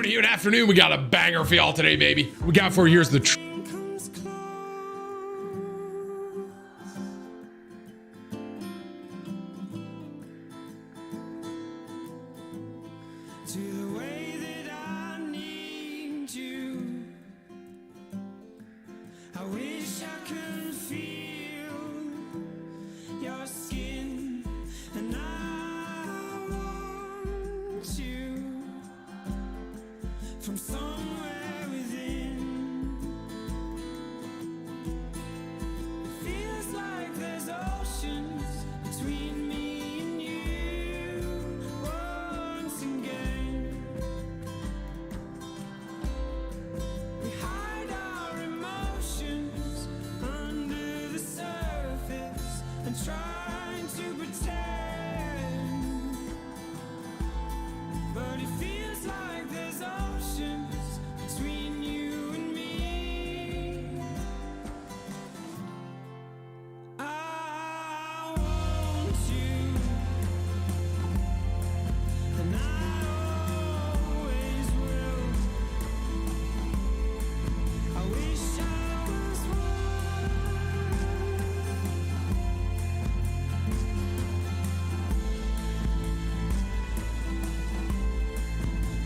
morning, even afternoon. We got a banger for y'all today, baby. We got for you, here's the from somewhere within. It feels like there's oceans between me and you once again. We hide our emotions under the surface and try to pretend, but it feels like there's oceans between you and me. I want you, and I always will. I wish I was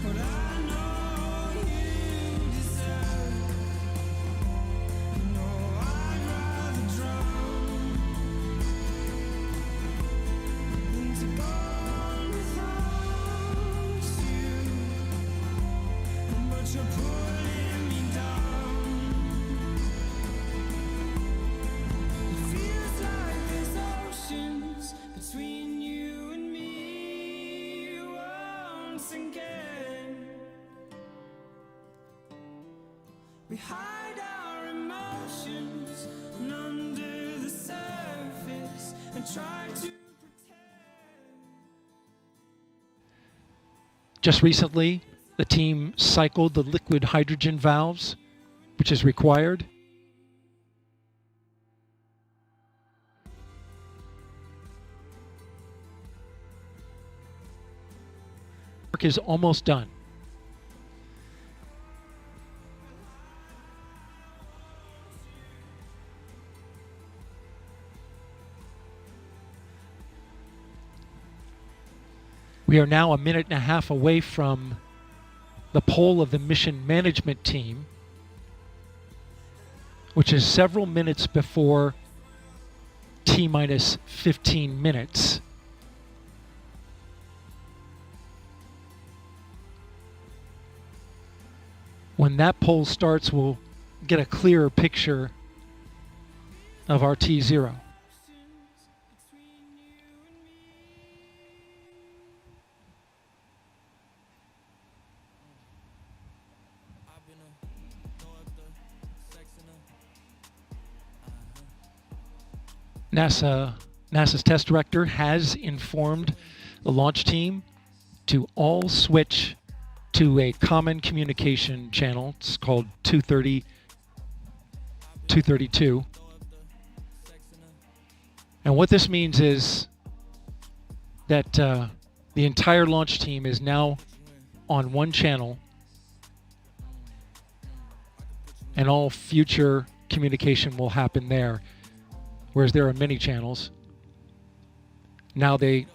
what I know you deserve. You know I'd rather drown than to go on without you. But you're pulling me down. It feels like there's oceans between you and me once again. We hide our emotions under the surface and try to pretend. Just recently, the team cycled the liquid hydrogen valves, which is required. Work is almost done. We are now a minute and a half away from the pole of the mission management team, which is several minutes before T-minus 15 minutes. When that poll starts, we'll get a clearer picture of our T0. NASA's test director has informed the launch team to all switch to a common communication channel. It's called 232. And what this means is that the entire launch team is now on one channel, and all future communication will happen there. Whereas there are many channels. Now they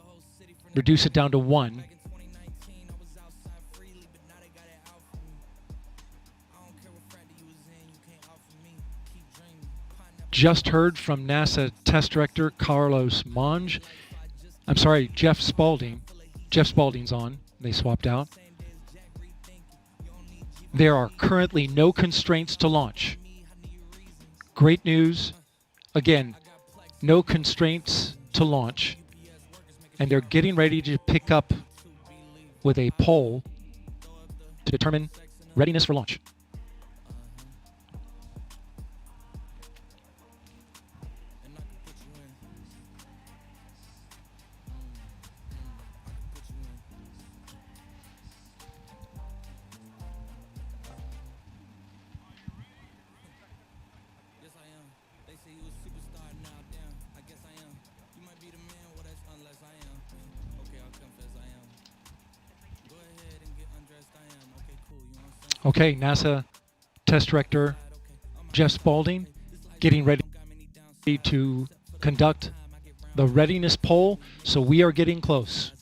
reduce it down to one. Just heard from NASA test director Carlos Monge. I'm sorry, Jeff Spaulding. Jeff Spaulding's on. They swapped out. There are currently no constraints to launch. Great news. Again, no constraints to launch. And they're getting ready to pick up with a poll to determine readiness for launch. Okay, NASA Test Director Jeff Spaulding getting ready to conduct the readiness poll, so we are getting close.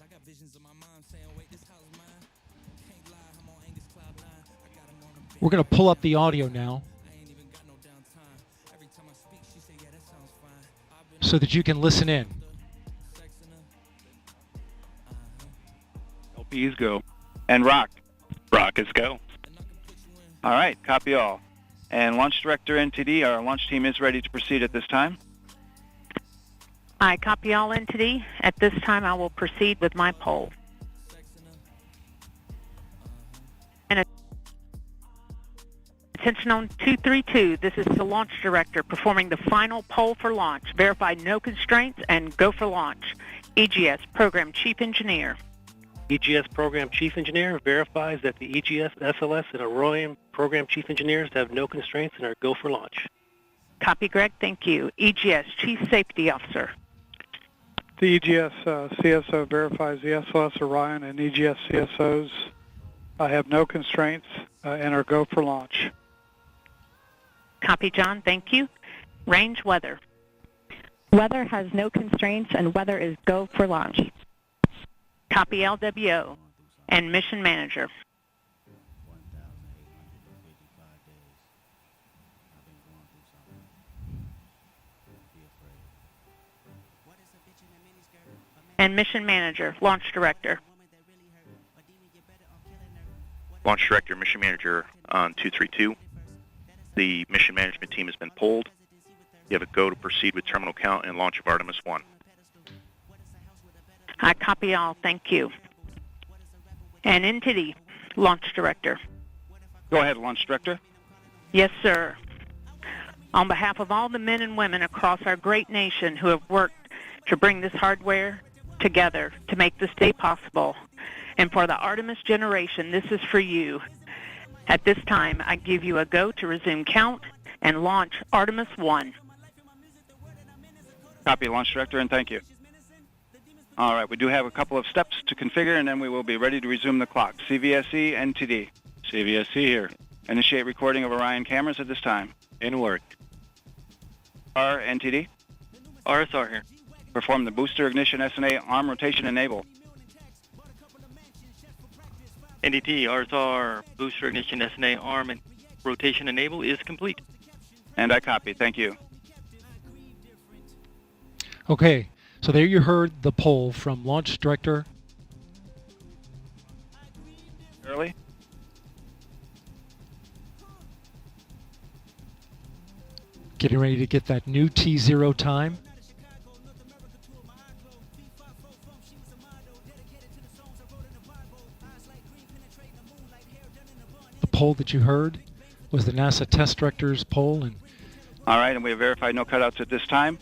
We're going to pull up the audio now so that you can listen in. LPs go. And rock. Rockets go. All right, copy all. And Launch Director NTD, our launch team is ready to proceed at this time. I copy all NTD. At this time, I will proceed with my poll. And attention on 232, this is the Launch Director performing the final poll for launch. Verify no constraints and go for launch. EGS Program Chief Engineer. EGS Program Chief Engineer verifies that the EGS, SLS, and Orion Program Chief Engineers have no constraints and are go for launch. Copy, Greg. Thank you. EGS Chief Safety Officer. The EGS CSO verifies the SLS Orion and EGS CSOs have no constraints and are go for launch. Copy, John. Thank you. Range Weather. Weather has no constraints and weather is go for launch. Copy LWO. And Mission Manager. And Mission Manager, Launch Director. Launch Director, Mission Manager on 232. The mission management team has been polled. You have a go to proceed with terminal count and launch of Artemis 1. I copy all. Thank you. And NTD, Launch Director. Go ahead, Launch Director. Yes, sir. On behalf of all the men and women across our great nation who have worked to bring this hardware together to make this day possible, and for the Artemis generation, this is for you. At this time, I give you a go to resume count and launch Artemis 1. Copy, Launch Director, and thank you. All right, we do have a couple of steps to configure, and then we will be ready to resume the clock. CVSE, NTD. CVSC here. Initiate recording of Orion cameras at this time. In work. R, NTD. RSR here. Perform the booster ignition SNA arm rotation enable. NDT, RSR, booster ignition, SNA, arm, and rotation enable is complete. And I copy. Thank you. Okay, so there you heard the poll from Launch Director. Early. Getting ready to get that new T0 time. The poll that you heard was the NASA Test Director's poll, and All right, and we have verified no cutouts at this time.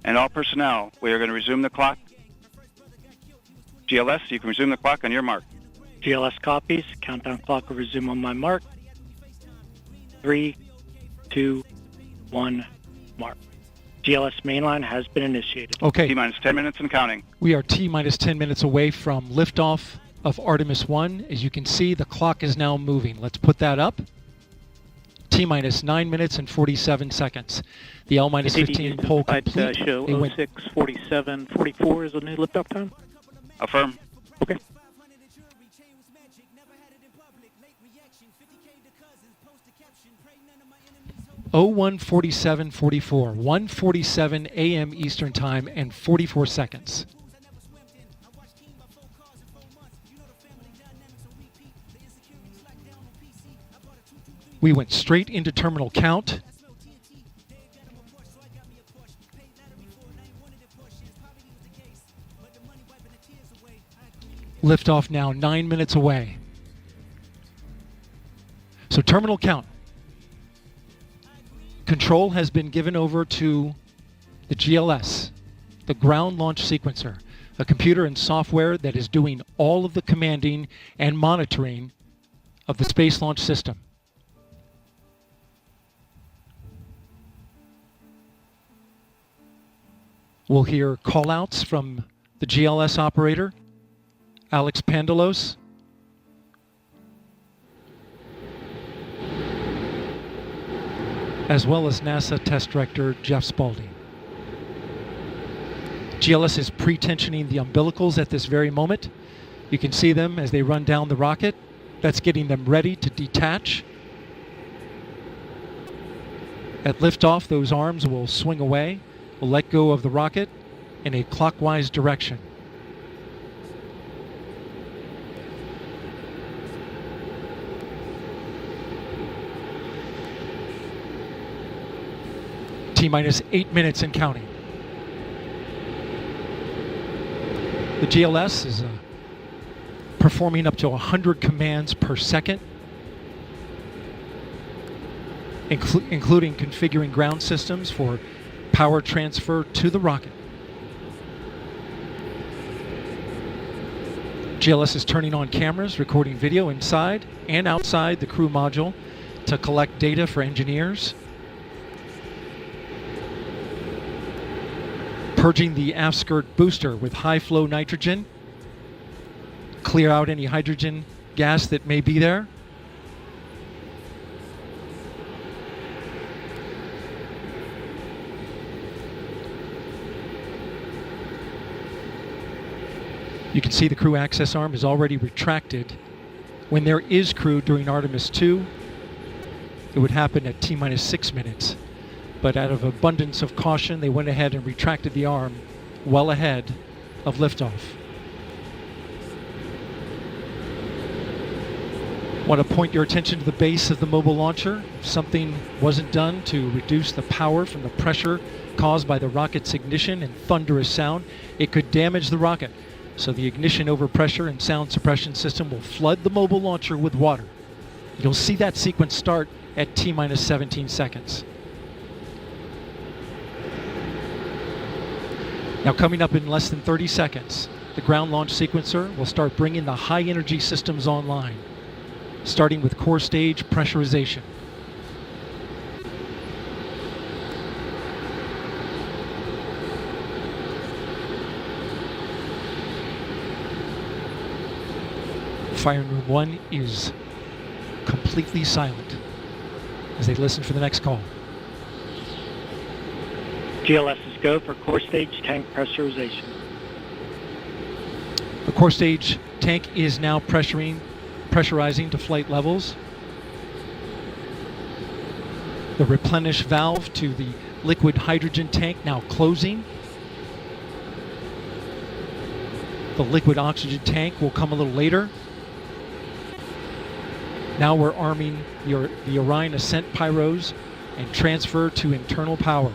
And all personnel, we are going to resume the clock. GLS, you can resume the clock on your mark. GLS copies. Countdown clock will resume on my mark. 3, 2, 1, mark. GLS mainline has been initiated. okay, T-minus 10 minutes and counting. we are T-minus 10 minutes away from liftoff of Artemis 1. As you can see, the clock is now moving. Let's put that up. T-minus 9 minutes and 47 seconds. The L-minus 15 poll complete. Show They went 06, 47, 44 is the new liftoff time. Affirm. Okay. 01:47:44, 1:47 a.m. Eastern Time and 44 seconds. We went straight into terminal count. Liftoff now 9 minutes away. So terminal count. Control has been given over to the GLS, the Ground Launch Sequencer, a computer and software that is doing all of the commanding and monitoring of the Space Launch System. We'll hear call-outs from the GLS operator, Alex Pandalos. as well as NASA Test Director Jeff Spaulding. GLS is pre-tensioning the umbilicals at this very moment. You can see them as they run down the rocket. That's getting them ready to detach. At liftoff, those arms will swing away. We'll let go of the rocket in a clockwise direction. T-minus 8 minutes and counting. The GLS is performing up to 100 commands per second, including configuring ground systems for power transfer to the rocket. GLS is turning on cameras, recording video inside and outside the crew module to collect data for engineers. Purging the aft skirt booster with high flow nitrogen. Clear out any hydrogen gas that may be there. You can see the crew access arm is already retracted. When there is crew during Artemis 2, it would happen at T-minus 6 minutes. But out of abundance of caution, they went ahead and retracted the arm well ahead of liftoff. Want to point your attention to the base of the mobile launcher. If something wasn't done to reduce the power from the pressure caused by the rocket's ignition and thunderous sound, it could damage the rocket. So the ignition overpressure and sound suppression system will flood the mobile launcher with water. You'll see that sequence start at T-minus 17 seconds. Now coming up in less than 30 seconds, the ground launch sequencer will start bringing the high energy systems online, starting with core stage pressurization. Firing Room 1 is completely silent as they listen for the next call. GLS is go for core stage tank pressurization. The core stage tank is now pressurizing to flight levels. The replenish valve to the liquid hydrogen tank now closing. The liquid oxygen tank will come a little later. Now we're arming the Orion Ascent pyros and transfer to internal power.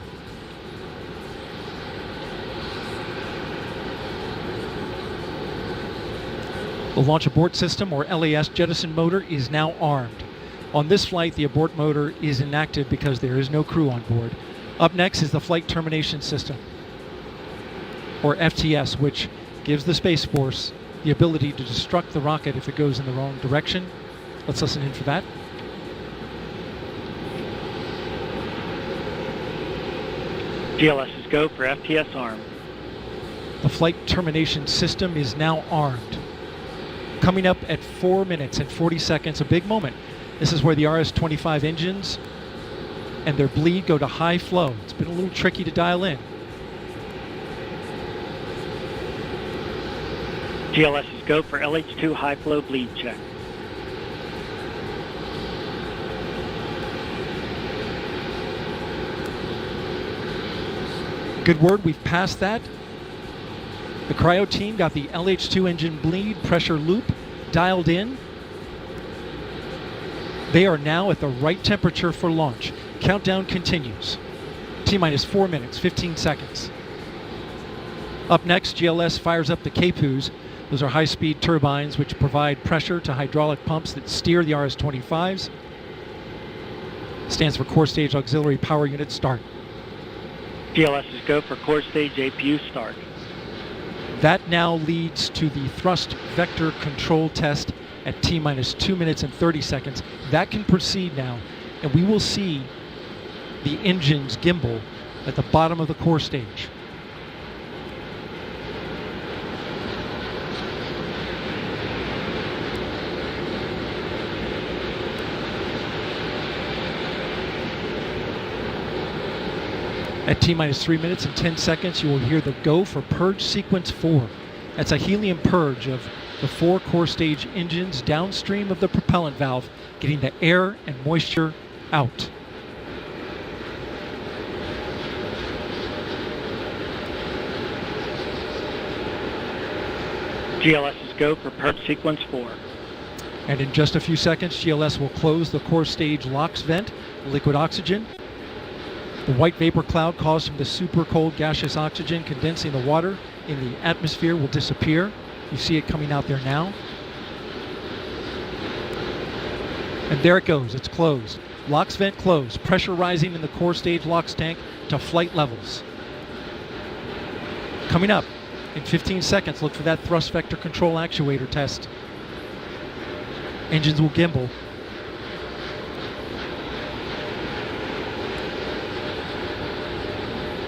The Launch Abort System, or LAS jettison motor, is now armed. On this flight, the abort motor is inactive because there is no crew on board. Up next is the Flight Termination System, or FTS, which gives the Space Force the ability to destruct the rocket if it goes in the wrong direction. Let's listen in for that. GLS is go for FTS arm. The Flight Termination System is now armed. Coming up at 4 minutes and 40 seconds, a big moment. This is where the RS-25 engines and their bleed go to high flow. It's been a little tricky to dial in. GLS is go for LH2 high flow bleed check. Good word, we've passed that. The cryo team got the LH2 engine bleed pressure loop dialed in. They are now at the right temperature for launch. Countdown continues. T-minus 4 minutes, 15 seconds. Up next, GLS fires up the CAPUs. Those are high-speed turbines which provide pressure to hydraulic pumps that steer the RS-25s. Stands for Core Stage Auxiliary Power Unit Start. GLS is go for core stage APU start. That now leads to the thrust vector control test at T-minus 2 minutes and 30 seconds. That can proceed now, and we will see the engines gimbal at the bottom of the core stage. At T-minus 3 minutes and 10 seconds, you will hear the go for purge sequence 4. That's a helium purge of the 4 core stage engines downstream of the propellant valve, getting the air and moisture out. GLS is go for purge sequence 4. And in just a few seconds, GLS will close the core stage LOX vent, liquid oxygen. The white vapor cloud caused from the super cold gaseous oxygen condensing the water in the atmosphere will disappear. You see it coming out there now. And there it goes, it's closed. LOX vent closed, pressure rising in the core stage LOX tank to flight levels. Coming up in 15 seconds, look for that thrust vector control actuator test. Engines will gimbal.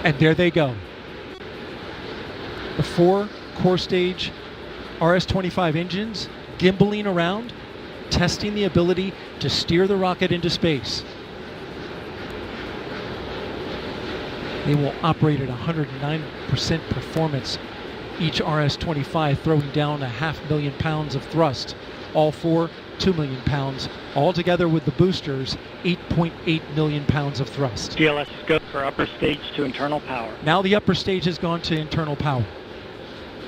And there they go. The 4 core stage RS-25 engines gimbaling around, testing the ability to steer the rocket into space. They will operate at 109% performance. Each RS-25 throwing down 500,000 pounds of thrust. All 4, 2 million pounds. All together with the boosters, 8.8 million pounds of thrust. GLS is go for upper stage to internal power. Now the upper stage has gone to internal power.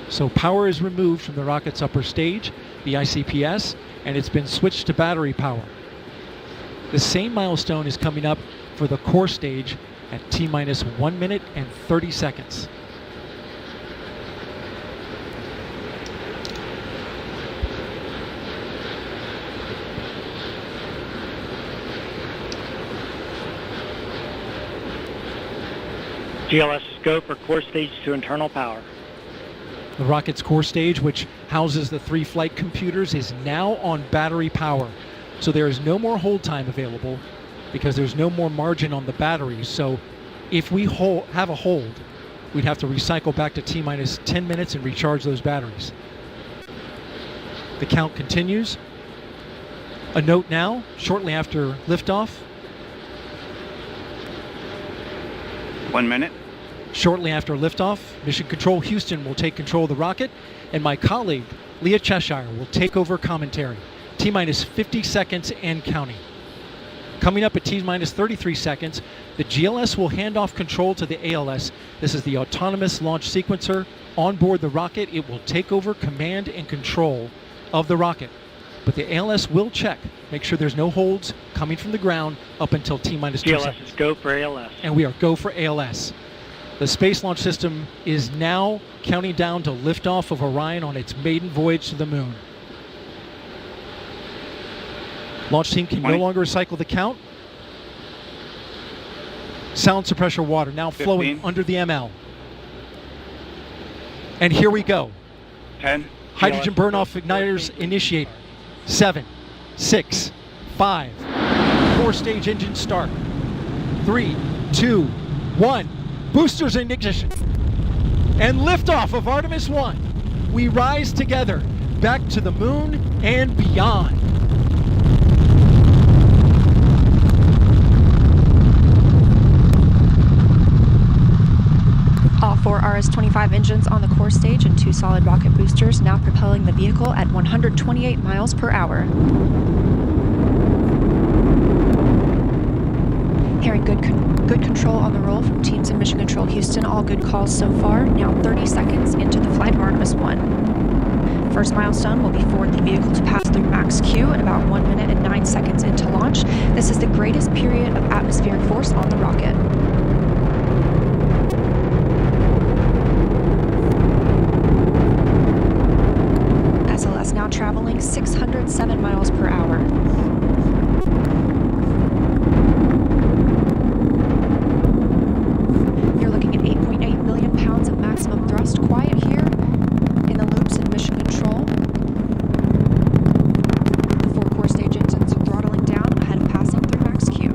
So power is removed from the rocket's upper stage, the ICPS, and it's been switched to battery power. The same milestone is coming up for the core stage at T-minus 1 minute and 30 seconds. GLS is go for core stage to internal power. The rocket's core stage, which houses the 3 flight computers, is now on battery power. So there is no more hold time available because there's no more margin on the batteries. So if we have a hold, we'd have to recycle back to T-minus 10 minutes and recharge those batteries. The count continues. A note now, shortly after liftoff. 1 minute. Shortly after liftoff, Mission Control Houston will take control of the rocket, and my colleague, Leah Cheshire, will take over commentary. T-minus 50 seconds and counting. Coming up at T-minus 33 seconds, the GLS will hand off control to the ALS. This is the autonomous launch sequencer. On board the rocket, it will take over command and control of the rocket. But the ALS will check, make sure there's no holds coming from the ground up until T-minus 2 seconds. GLS is go for ALS. And we are go for ALS. The Space Launch System is now counting down to liftoff of Orion on its maiden voyage to the moon. Launch team can no longer recycle the count. Sound suppressor water now flowing under the ML. And here we go. 10. Hydrogen burn-off igniters initiate. 7, 6, 5. Core stage engine start. 3, 2, 1. Boosters in ignition. And liftoff of Artemis 1. We rise together back to the moon and beyond. All 4 RS-25 engines on the core stage and 2 solid rocket boosters now propelling the vehicle at 128 miles per hour. Hearing good control on the roll from teams in Mission Control Houston. All good calls so far. Now 30 seconds into the flight of Artemis 1. First milestone will be for the vehicle to pass through max Q at about 1 minute and 9 seconds into launch. This is the greatest period of atmospheric force on the rocket. SLS now traveling 607 miles per hour. You're looking at 8.8 million pounds of maximum thrust. Quiet here in the loops in Mission Control. The 4 core stage engines are throttling down ahead of passing through max Q.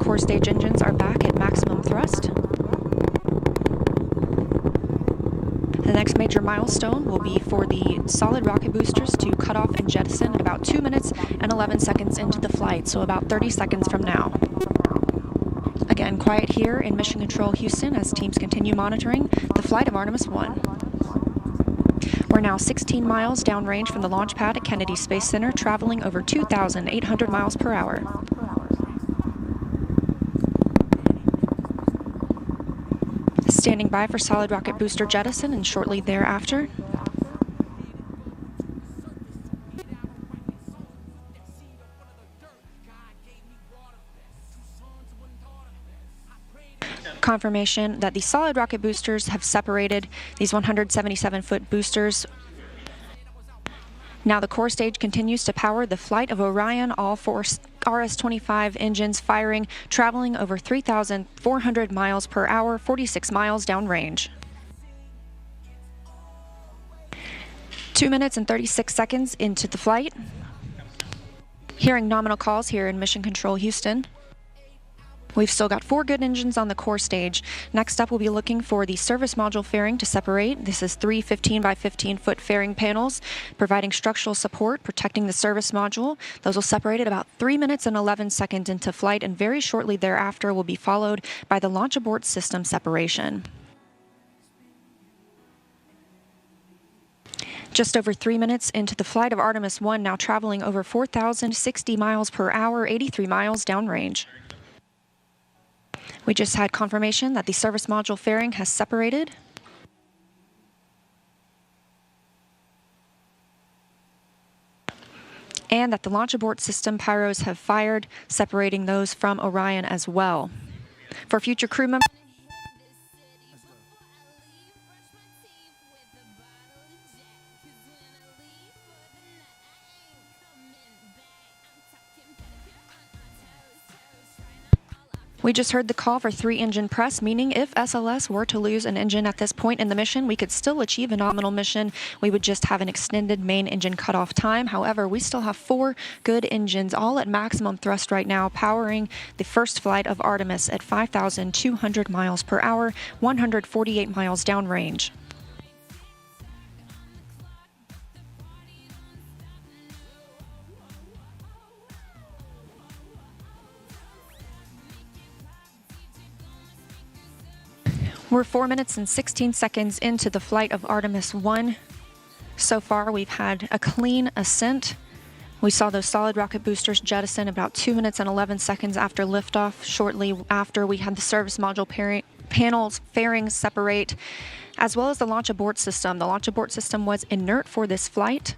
core stage engines are back at maximum thrust. The next major milestone will be for the solid rocket boosters to cut off and jettison at about 2 minutes and 11 seconds into the flight, so about 30 seconds from now. Again, quiet here in Mission Control Houston as teams continue monitoring the flight of Artemis 1. We're now 16 miles downrange from the launch pad at Kennedy Space Center, traveling over 2,800 miles per hour. Standing by for solid rocket booster jettison and shortly thereafter. Confirmation that the solid rocket boosters have separated these 177-foot boosters. Now the core stage continues to power the flight of Orion, all four RS-25 engines firing, traveling over 3,400 miles per hour, 46 miles downrange. 2 minutes and 36 seconds into the flight. Hearing nominal calls here in Mission Control Houston. We've still got 4 good engines on the core stage. Next up, we'll be looking for the service module fairing to separate. This is 3 15 by 15 foot fairing panels, providing structural support, protecting the service module. Those will separate at about 3 minutes and 11 seconds into flight, and very shortly thereafter will be followed by the launch abort system separation. Just over 3 minutes into the flight of Artemis 1, now traveling over 4,060 miles per hour, 83 miles downrange. We just had confirmation that the service module fairing has separated. And that the launch abort system pyros have fired, separating those from Orion as well. For future crew members, we just heard the call for 3 engine press, meaning if SLS were to lose an engine at this point in the mission, we could still achieve a nominal mission. We would just have an extended main engine cutoff time. However, we still have 4 good engines, all at maximum thrust right now, powering the first flight of Artemis at 5,200 miles per hour, 148 miles downrange. We're 4 minutes and 16 seconds into the flight of Artemis 1. So far, we've had a clean ascent. We saw those solid rocket boosters jettison about 2 minutes and 11 seconds after liftoff. Shortly after, we had the service module panels fairings separate, as well as the launch abort system. The launch abort system was inert for this flight,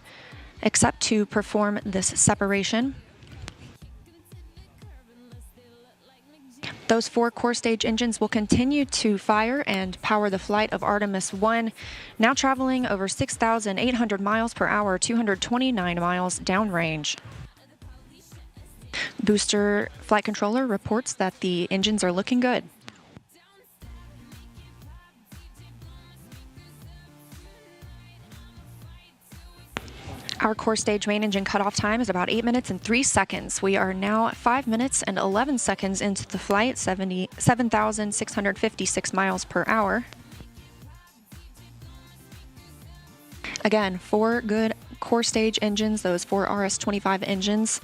except to perform this separation. Those 4 core stage engines will continue to fire and power the flight of Artemis 1, now traveling over 6,800 miles per hour, 229 miles downrange. Booster flight controller reports that the engines are looking good. Our core stage main engine cutoff time is about 8 minutes and 3 seconds. We are now 5 minutes and 11 seconds into the flight, 7,656 miles per hour. Again, 4 good core stage engines, those 4 RS-25 engines.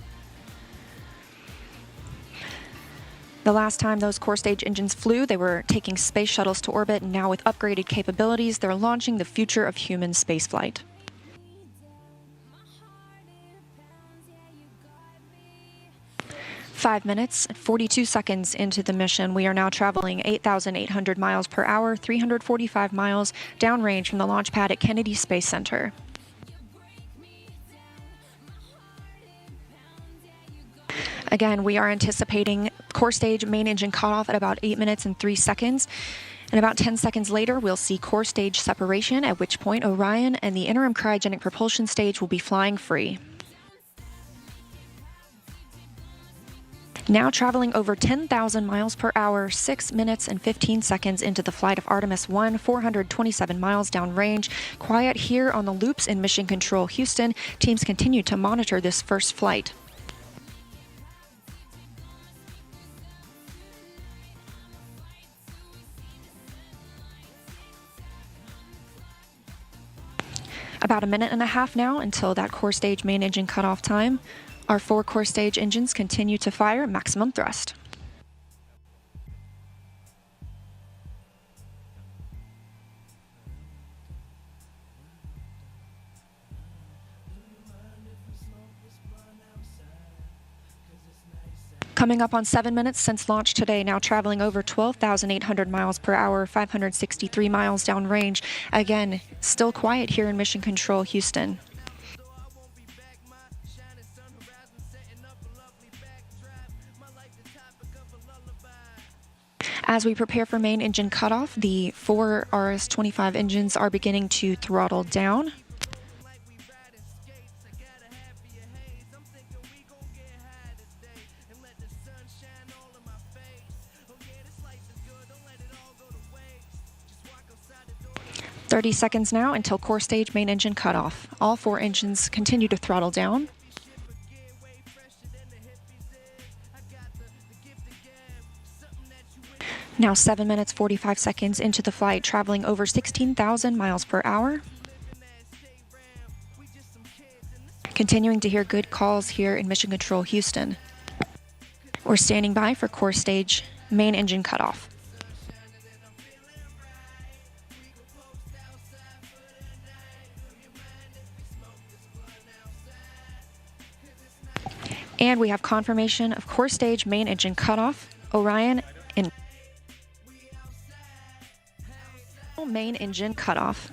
The last time those core stage engines flew, they were taking space shuttles to orbit, and now with upgraded capabilities, they're launching the future of human spaceflight. 5 minutes and 42 seconds into the mission, we are now traveling 8,800 miles per hour, 345 miles downrange from the launch pad at Kennedy Space Center. Again, we are anticipating core stage main engine cutoff at about 8 minutes and 3 seconds. And about 10 seconds later, we'll see core stage separation, at which point Orion and the interim cryogenic propulsion stage will be flying free. Now traveling over 10,000 miles per hour, 6 minutes and 15 seconds into the flight of Artemis 1, 427 miles downrange. Quiet here on the loops in Mission Control Houston. Teams continue to monitor this first flight. About a minute and a half now until that core stage main engine cutoff time. Our 4 core stage engines continue to fire at maximum thrust. Coming up on 7 minutes since launch today, now traveling over 12,800 miles per hour, 563 miles downrange. Again, still quiet here in Mission Control, Houston. As we prepare for main engine cutoff, the 4 RS-25 engines are beginning to throttle down. "30 seconds now until core stage main engine cutoff. All 4 engines continue to throttle down. Now 7 minutes 45 seconds into the flight, traveling over 16,000 miles per hour. Continuing to hear good calls here in Mission Control, Houston. We're standing by for core stage main engine cutoff. And we have confirmation of core stage main engine cutoff. Orion in main engine cutoff.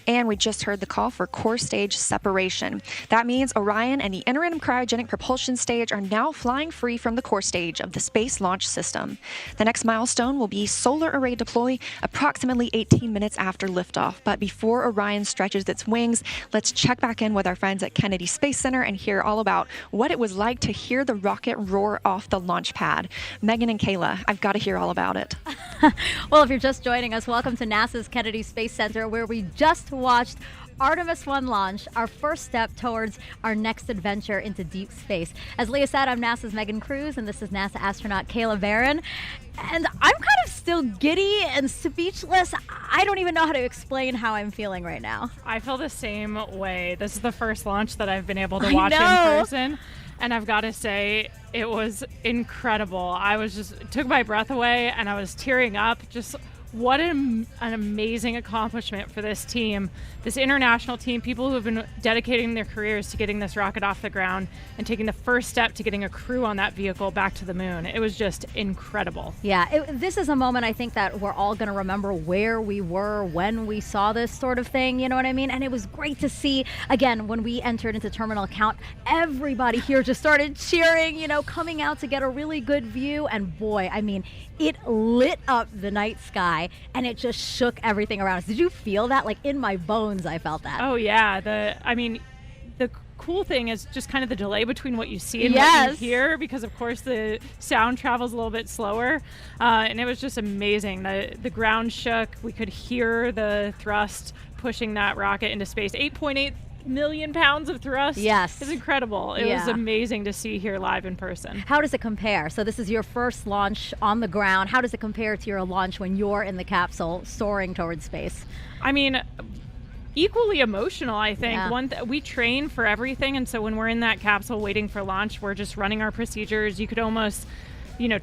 And we just heard the call for core stage separation. That means Orion and the interim cryogenic propulsion stage are now flying free from the core stage of the Space Launch System. The next milestone will be solar array deploy approximately 18 minutes after liftoff. But before Orion stretches its wings, let's check back in with our friends at Kennedy Space Center and hear all about what it was like to hear the rocket roar off the launch pad. Megan and Kayla, I've got to hear all about it. Well, if you're just joining us, welcome to NASA's Kennedy Space Center, where we just watched Artemis 1 launch, our first step towards our next adventure into deep space. As Leah said, I'm NASA's Megan Cruz, and this is NASA astronaut Kayla Barron. And I'm kind of still giddy and speechless. I don't even know how to explain how I'm feeling right now. I feel the same way. This is the first launch that I've been able to watch in person. And I've got to say, it was incredible. It took my breath away, and I was tearing up. Just what an amazing accomplishment for this team, this international team, people who have been dedicating their careers to getting this rocket off the ground and taking the first step to getting a crew on that vehicle back to the moon. It was just incredible. Yeah, this is a moment I think that we're all going to remember where we were when we saw this sort of thing, you know what I mean? And it was great to see, again, when we entered into terminal count, everybody here just started cheering, coming out to get a really good view. And boy, I mean, it lit up the night sky and it just shook everything around us. Did you feel that? Like in my bones, I felt that. Oh yeah. The cool thing is just kind of the delay between what you see and what you hear, because of course the sound travels a little bit slower. And it was just amazing. The ground shook. We could hear the thrust pushing that rocket into space. 8.8 million pounds of thrust. Yes. It's incredible. It was amazing to see here live in person. How does it compare? So this is your first launch on the ground. How does it compare to your launch when you're in the capsule soaring towards space? I mean, equally emotional, I think. Yeah. We train for everything, and so when we're in that capsule waiting for launch, we're just running our procedures. You could almost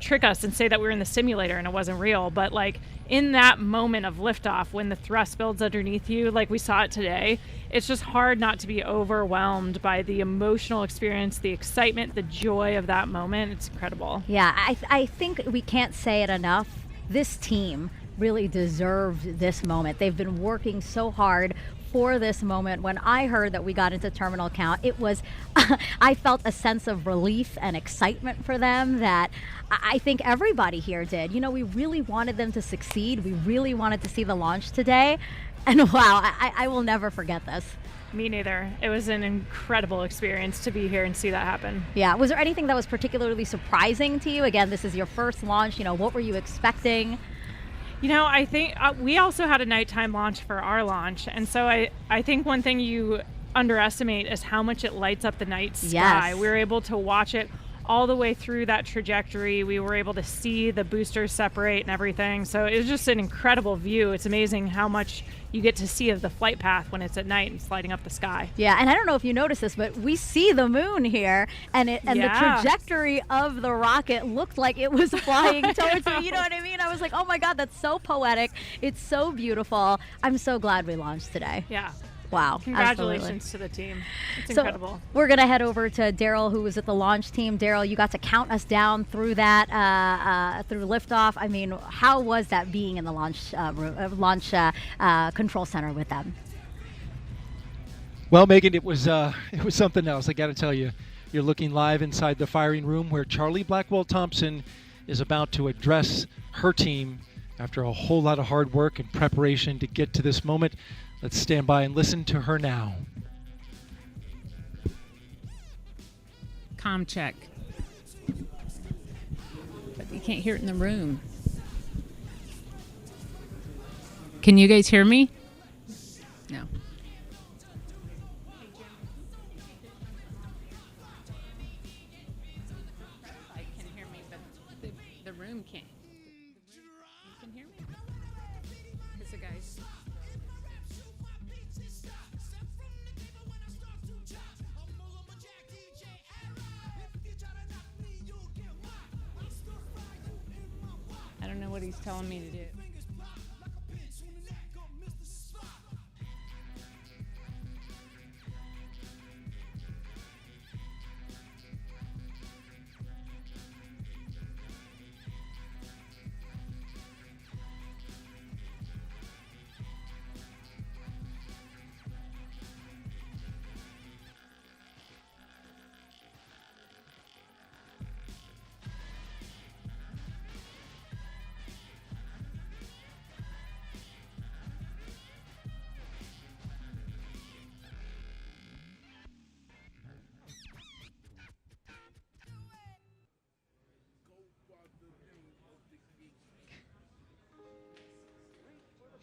trick us and say that we were in the simulator and it wasn't real. But like in that moment of liftoff, when the thrust builds underneath you, like we saw it today, it's just hard not to be overwhelmed by the emotional experience, the excitement, the joy of that moment. It's incredible. Yeah, I think we can't say it enough. This team really deserved this moment. They've been working so hard for this moment. When I heard that we got into terminal count, it was, I felt a sense of relief and excitement for them that I think everybody here did. We really wanted them to succeed. We really wanted to see the launch today. And wow, I will never forget this. Me neither. It was an incredible experience to be here and see that happen. Yeah. Was there anything that was particularly surprising to you? Again, this is your first launch. What were you expecting? I think we also had a nighttime launch for our launch. And so I think one thing you underestimate is how much it lights up the night sky. Yes. We were able to watch it all the way through that trajectory. We were able to see the boosters separate and everything. So it was just an incredible view. It's amazing how much you get to see of the flight path when it's at night and sliding up the sky. Yeah, and I don't know if you noticed this, but we see the moon here, and the trajectory of the rocket looked like it was flying towards me. You know what I mean? I was like, oh my God, that's so poetic. It's so beautiful. I'm so glad we launched today. Yeah. Wow. Congratulations absolutely. to the team. It's So incredible. we're going to head over to Daryl, who was at the launch team. Daryl, you got to count us down through that, through liftoff. I mean, how was that being in the launch control center with them? Well, Megan, it was something else. I got to tell you, you're looking live inside the firing room where Charlie Blackwell Thompson is about to address her team after a whole lot of hard work and preparation to get to this moment. Let's stand by and listen to her now. Comm check. But you can't hear it in the room. Can you guys hear me? No. I can hear me, but the room can't. You can hear me? Because the guys... I don't know what he's telling me to do.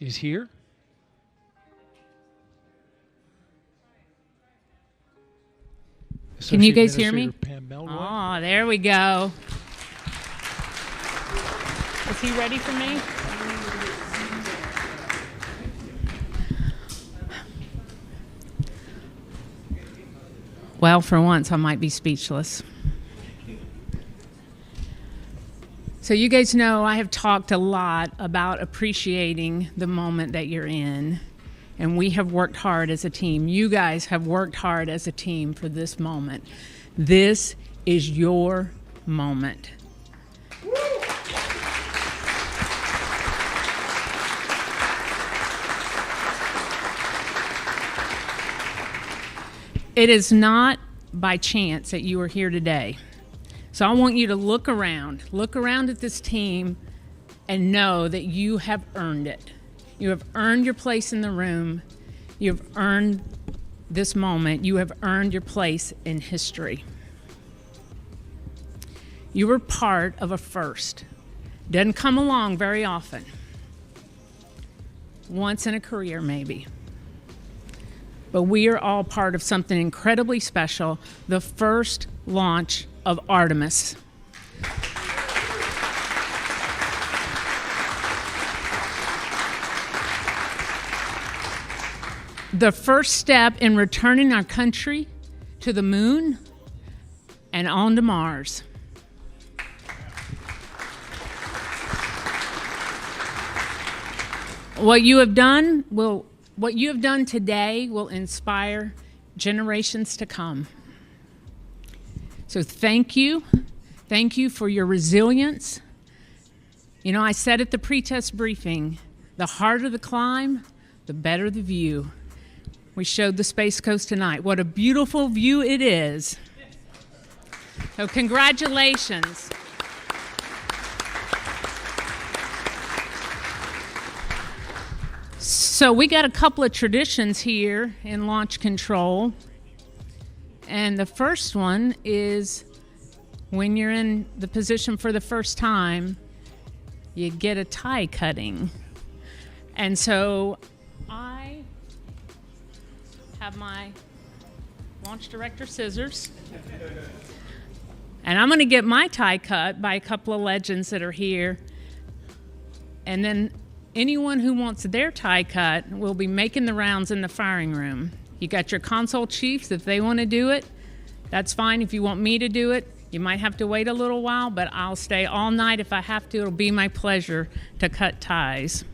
Is here. Can you guys hear me? Pam Melroy. Oh, there we go. Is he ready for me? Well, for once, I might be speechless. So you guys know I have talked a lot about appreciating the moment that you're in, and we have worked hard as a team. You guys have worked hard as a team for this moment. This is your moment. It is not by chance that you are here today. So I want you to look around at this team and know that you have earned it. You have earned your place in the room. You have earned this moment. You have earned your place in history. You were part of a first. Doesn't come along very often. Once in a career, maybe. But we are all part of something incredibly special, the first launch of Artemis. The first step in returning our country to the moon and on to Mars. What you have done today will inspire generations to come. So thank you. Thank you for your resilience. You know, I said at the pre-test briefing, the harder the climb, the better the view. We showed the Space Coast tonight. What a beautiful view it is. So congratulations. So we got a couple of traditions here in launch control. And the first one is when you're in the position for the first time, you get a tie cutting. And so I have my launch director scissors. And I'm going to get my tie cut by a couple of legends that are here. And then anyone who wants their tie cut will be making the rounds in the firing room. You got your console chiefs. If they want to do it, that's fine. If you want me to do it, you might have to wait a little while, but I'll stay all night if I have to. It'll be my pleasure to cut ties.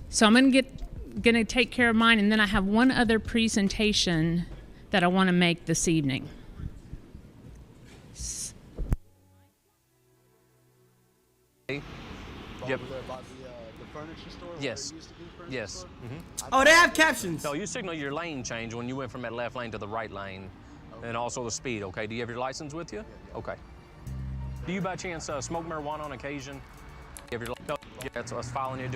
So I'm going to take care of mine, and then I have one other presentation that I want to make this evening. Yep. Yes. Yes. Oh, they have captions. No, you signal your lane change when you went from that left lane to the right lane, and also the speed. Okay. Do you have your license with you? Okay. Do you by chance smoke marijuana on occasion? You have your yeah, that's us following you.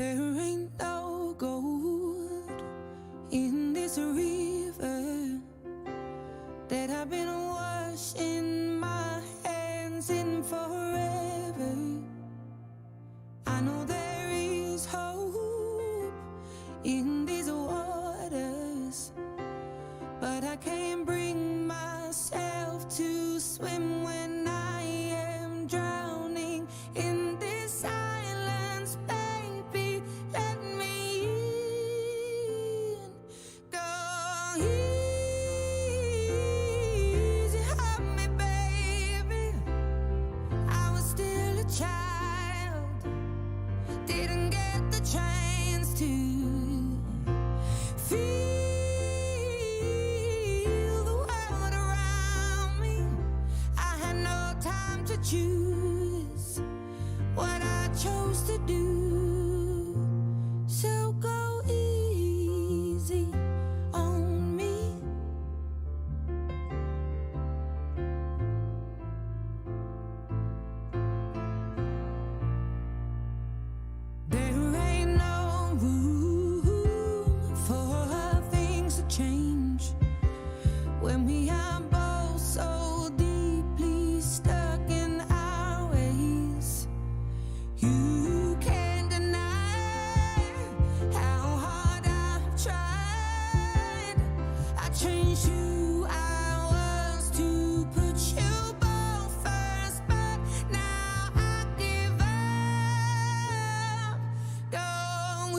There ain't no gold in this river that I've been washing my hands in forever. I know there is hope in these waters, but I can't bring myself to swim when I am drowning in this silence. Baby, let me in. Go easy on me, baby. I was still a child, didn't get the chance to feel the world around me. I had no time to choose what I chose to do. So go easy on me. There ain't no room for things to change when we are both so deeply stuck in our ways. You can't deny how hard I've tried. I changed who I was to put you both first, but now I give up. Go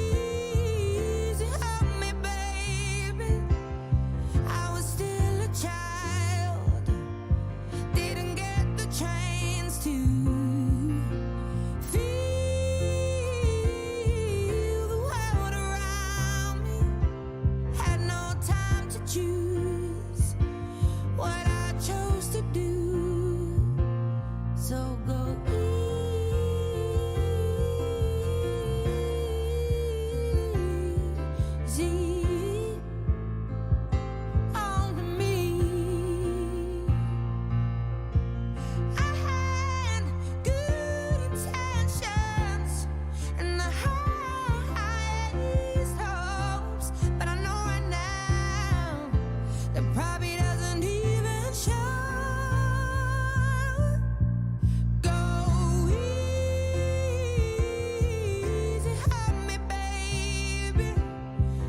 easy on me, baby. I was still a child, didn't get the chance to feel the world around me. Had no time to choose what I chose to do. So go easy on me. I had good intentions and the highest hopes, but I know right now that probably doesn't even show. Go easy on me, baby.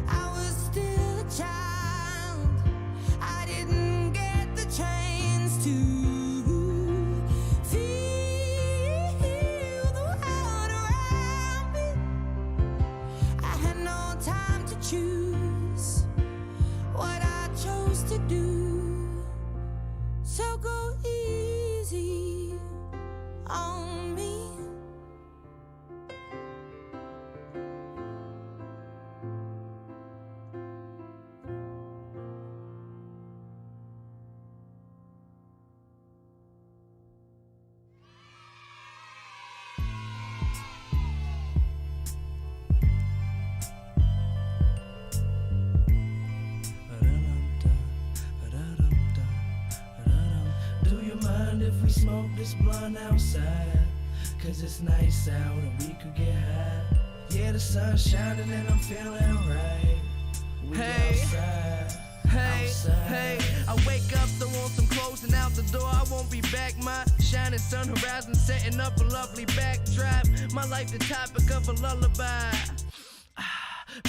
I was still a child, I didn't get the chance to feel the world around me. I had no time to choose what I chose to do. So go easy on me. Do you mind if we smoke this blunt outside? Cause it's nice out and we could get high. Yeah, the sun's shining and I'm feeling right. We outside. Hey, I wake up, throw on some clothes and out the door, I won't be back. My shining sun horizon setting up a lovely backdrop. My life the topic of a lullaby.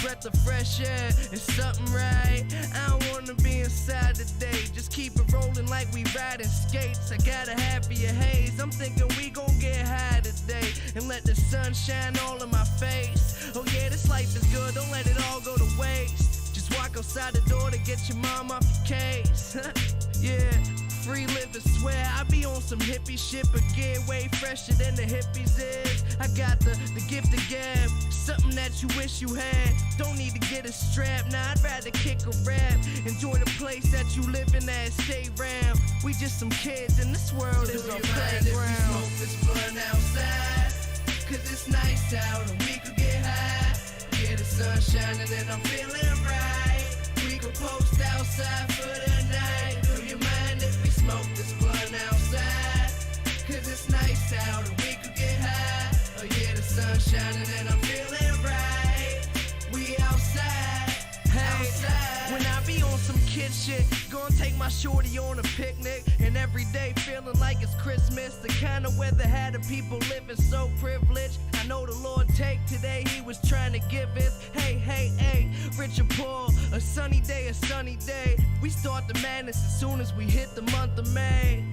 Breath of fresh air is something right. I don't wanna be inside today. Just keep it rolling like we riding skates. I got a happier haze. I'm thinking we gon' get high today and let the sun shine all in my face. Oh yeah, this life is good, don't let it all go to waste. Just walk outside the door to get your mom off your case. Yeah, free living, swear I be on some hippie shit, but get way fresher than the hippies is. I got the gift of gab, something that you wish you had. Don't need to get a strap, nah, I'd rather kick a rap. Enjoy the place that you live in, that stay round. We just some kids and this world is our playground. Smoke this blunt outside, cause it's nice out and we could get high. Yeah, the sun shining and I'm feeling right. We could post outside for the night. Do you mind if we smoke this blunt outside? Cause it's nice out and we could get high. Oh yeah, the sun shining and I'm feeling right. We outside, outside. When I be on some kid shit, gonna take my shorty on a picnic, and every day feeling like it's Christmas. The kind of weather had the people living so privileged. I know the Lord take today, he was trying to give us. Hey, hey, hey, rich or poor, a sunny day, a sunny day. We start the madness as soon as we hit the month of May.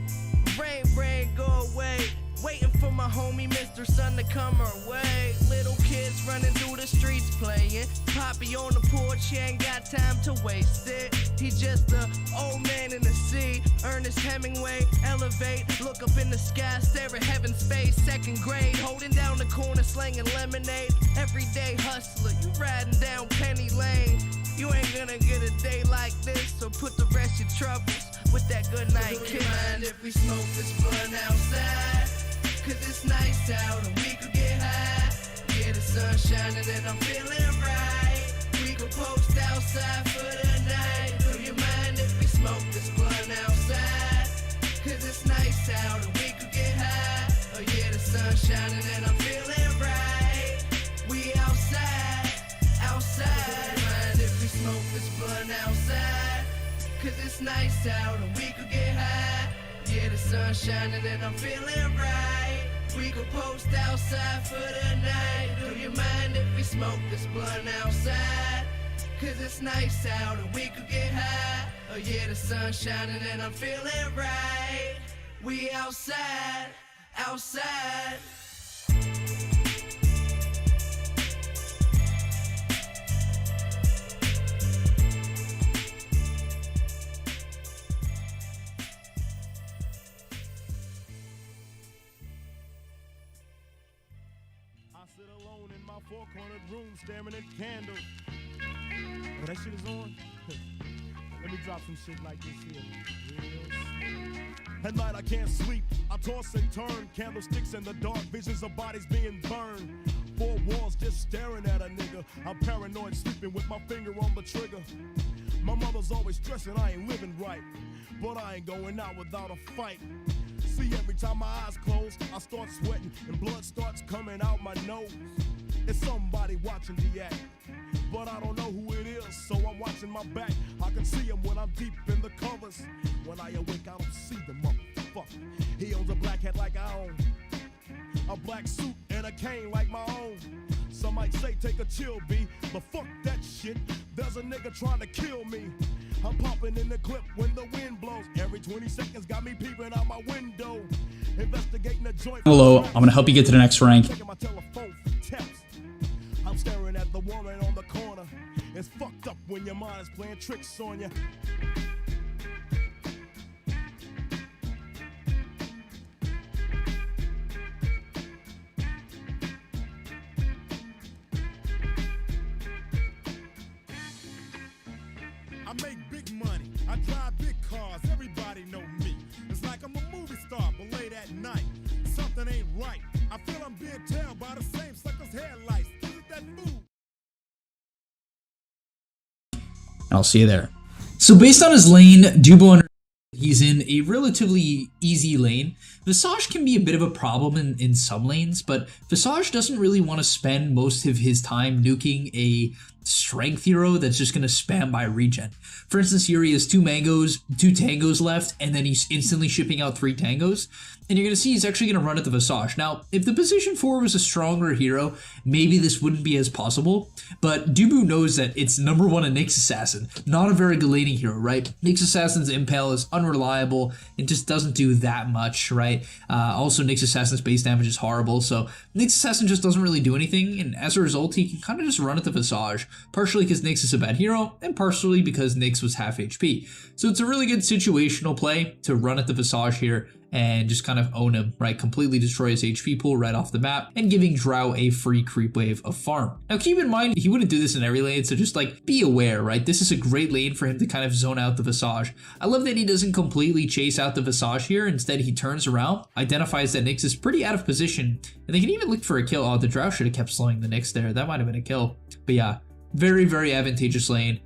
Rain, rain, go away. Waiting for my homie Mr. Sun to come our way. Little kids running through the streets playing. Poppy on the porch, he ain't got time to waste it. He just a old man in the sea. Ernest Hemingway, elevate. Look up in the sky, stare at heaven's face. Second grade, holding down the corner, slinging lemonade. Everyday hustler, you riding down Penny Lane. You ain't gonna get a day like this, so put the rest of your troubles with that good night kiss. Mind if we smoke this blunt outside? Cause it's nice out and we could get high. Yeah, the sun shining and I'm feeling right. We could post outside for the night. Do you mind if we smoke this blunt outside? Cause it's nice out and we could get high. Oh yeah, the sun shining and I'm feeling right. We outside, outside. Do you mind if we smoke this blunt outside? Cause it's nice out and we could get high. Yeah, the sun shining and I'm feeling right. We could post outside for the night. Do you mind if we smoke this blunt outside? Cause it's nice out and we could get high. Oh yeah, the sun shining and I'm feeling right. We outside, outside. Four-cornered room staring at candles. Oh, that shit is on? Let me drop some shit like this here. At night I can't sleep, I toss and turn. Candlesticks in the dark, visions of bodies being burned. Four walls just staring at a nigga. I'm paranoid, sleeping with my finger on the trigger. My mother's always stressing I ain't living right, but I ain't going out without a fight. See, every time my eyes close, I start sweating and blood starts coming out my nose. It's somebody watching the act, but I don't know who it is, so I'm watching my back. I can see him when I'm deep in the covers. When I awake, I don't see the motherfucker. He owns a black hat like I own, a black suit and a cane like my own. Some might say take a chill, B, but fuck that shit. There's a nigga trying to kill me. I'm popping in the clip when the wind blows. Every 20 seconds got me peeping out my window. Investigating the joint. Hello, I'm gonna help you get to the next rank. I'm staring at the woman on the corner. It's fucked up when your mind is playing tricks on you. I make big money, I drive big cars, everybody know me. It's like I'm a movie star, but late at night, something ain't right. I feel I'm being tailed by the same sucker's headlights. I'll see you there. So based on his lane, Dubo, he's in a relatively easy lane. Visage can be a bit of a problem in some lanes, but Visage doesn't really want to spend most of his time nuking a strength hero that's just going to spam by regen. For instance, here he has 2 mangoes, 2 tangos left, and then he's instantly shipping out 3 tangos. And you're going to see he's actually going to run at the Visage. Now, if the position 4 was a stronger hero, maybe this wouldn't be as possible. But Dubu knows that it's number 1 a Nyx Assassin. Not a very good laning hero, right? Nyx Assassin's Impale is unreliable. It just doesn't do that much, right? Also, Nyx Assassin's base damage is horrible. So Nyx Assassin just doesn't really do anything. And as a result, he can kind of just run at the Visage. Partially because Nyx is a bad hero, and partially because Nyx was half HP. So it's a really good situational play to run at the Visage here and just kind of own him, right? Completely destroy his HP pool right off the map and giving Drow a free creep wave of farm. Now keep in mind, he wouldn't do this in every lane, so just like be aware, right? This is a great lane for him to kind of zone out the Visage. I love that he doesn't completely chase out the Visage here. Instead, he turns around, identifies that Nyx is pretty out of position, and they can even look for a kill. Oh, the Drow should have kept slowing the Nyx there. That might have been a kill. But yeah, very, very advantageous lane.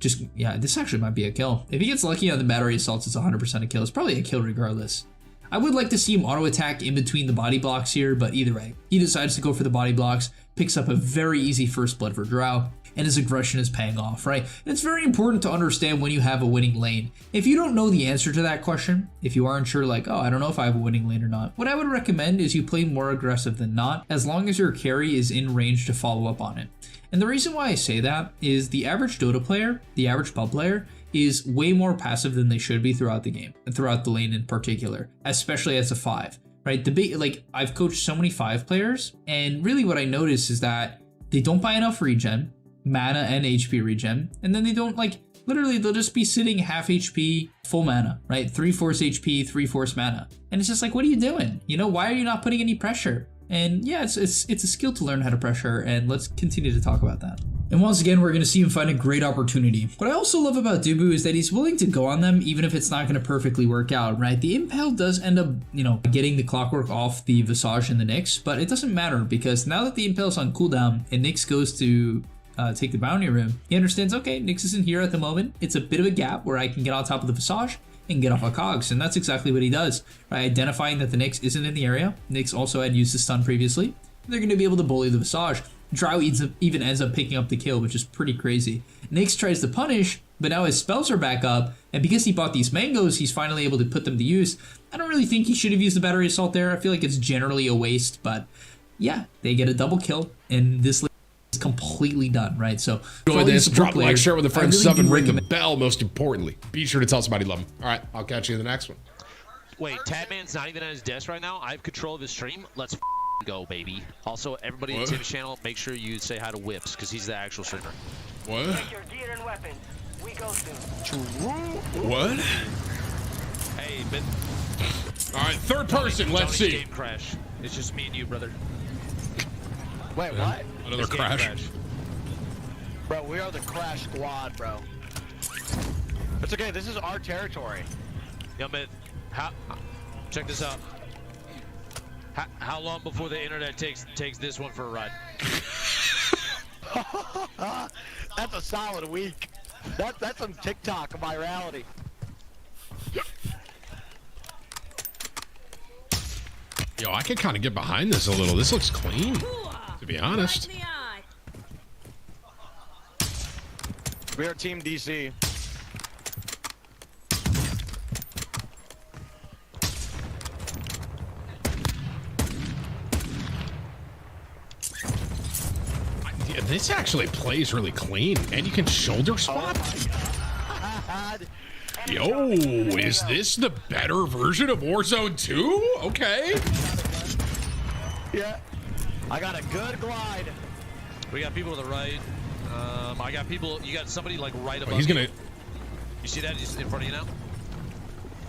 Just, yeah, this actually might be a kill. If he gets lucky on the battery assaults, it's 100% a kill. It's probably a kill regardless. I would like to see him auto attack in between the body blocks here, but either way, he decides to go for the body blocks, picks up a very easy first blood for Drow, and his aggression is paying off, right? And it's very important to understand when you have a winning lane. If you don't know the answer to that question, if you aren't sure like, oh, I don't know if I have a winning lane or not, what I would recommend is you play more aggressive than not, as long as your carry is in range to follow up on it. And the reason why I say that is the average Dota player, the average pub player, is way more passive than they should be throughout the game, and throughout the lane in particular, especially as a 5, right? Like, I've coached so many 5 players, and really what I notice is that they don't buy enough regen, mana and HP regen, and then they don't, like, literally they'll just be sitting half HP, full mana, right? 3 force HP, 3 force mana. And it's just like, what are you doing? You know, why are you not putting any pressure? And yeah, it's a skill to learn how to pressure, and let's continue to talk about that. And once again, we're going to see him find a great opportunity. What I also love about Dubu is that he's willing to go on them even if it's not going to perfectly work out, right? The Impale does end up, you know, getting the clockwork off the Visage and the Nyx, but it doesn't matter because now that the Impale's on cooldown and Nyx goes to take the bounty room, he understands, okay, Nyx isn't here at the moment. It's a bit of a gap where I can get on top of the Visage and get off a Cogs, and that's exactly what he does, right? Identifying that the Nyx isn't in the area. Nyx also had used the stun previously. They're going to be able to bully the Visage. Drow even ends up picking up the kill, which is pretty crazy. Nyx tries to punish, but now his spells are back up, and because he bought these mangoes, he's finally able to put them to use. I don't really think he should have used the Battery Assault there. I feel like it's generally a waste, but yeah, they get a double kill, and this is completely done, right? So enjoy this. Drop a like, players, share with a friend, really sub, and ring the recommend- bell. Most importantly, be sure to tell somebody you love them. All right, I'll catch you in the next one. Wait, Tadman's not even at his desk right now. I have control of his stream. Let's go, baby. Also, everybody in Tim's channel, make sure you say hi to Whips, because he's the actual streamer. What? Take your gear and weapons. We go soon. What? Hey, but... All right, third person, let's see. Game crash. It's just me and you, brother. Wait, what? Another It's game crash. Bro, we are the Crash Squad, bro. It's okay, this is our territory. Yo, man, check this out. How long before the internet takes this one for a ride? That's a solid week. That's some TikTok virality. Yo, I can kind of get behind this a little. This looks clean, to be honest. We are Team DC. Yeah, this actually plays really clean, and you can shoulder swap. Yo, is this the better version of Warzone 2? Okay. Yeah. I got a good glide. We got people to the right. I got people. You got somebody like right above. He's gonna. You see that? He's in front of you now.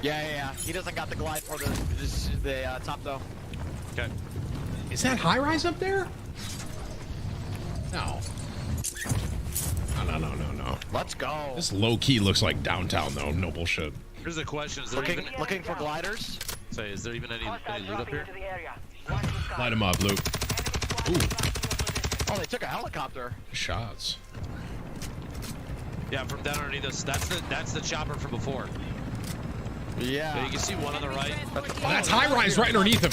Yeah. He doesn't got the glide for the top though. Okay. Is that high rise up there? No. No. Let's go. This low key looks like downtown though. No bullshit. Here's the question: Is there looking for gliders? Say, is there even any loot up here? Light him up, Luke. Ooh. Oh, they took a helicopter. Shots. Yeah, from down underneath us. That's the chopper from before. Yeah. You can see one on the right. That's high rise right underneath him.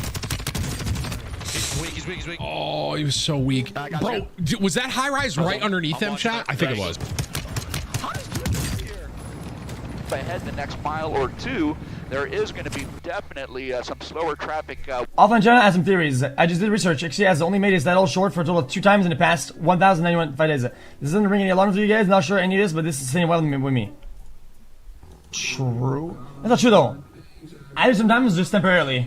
He's weak. Oh, he was so weak. Bro, was that high rise right underneath him, chat? I think it was. Ahead the next mile or two, there is going to be definitely some slower traffic. Offline China has some theories. I just did research. XC has only made his title short for a total of 2 times in the past 1,091 fight days. This doesn't ring any alarms with you guys. Not sure any of this, but this is sitting well with me. True. That's not true though. I do sometimes just temporarily.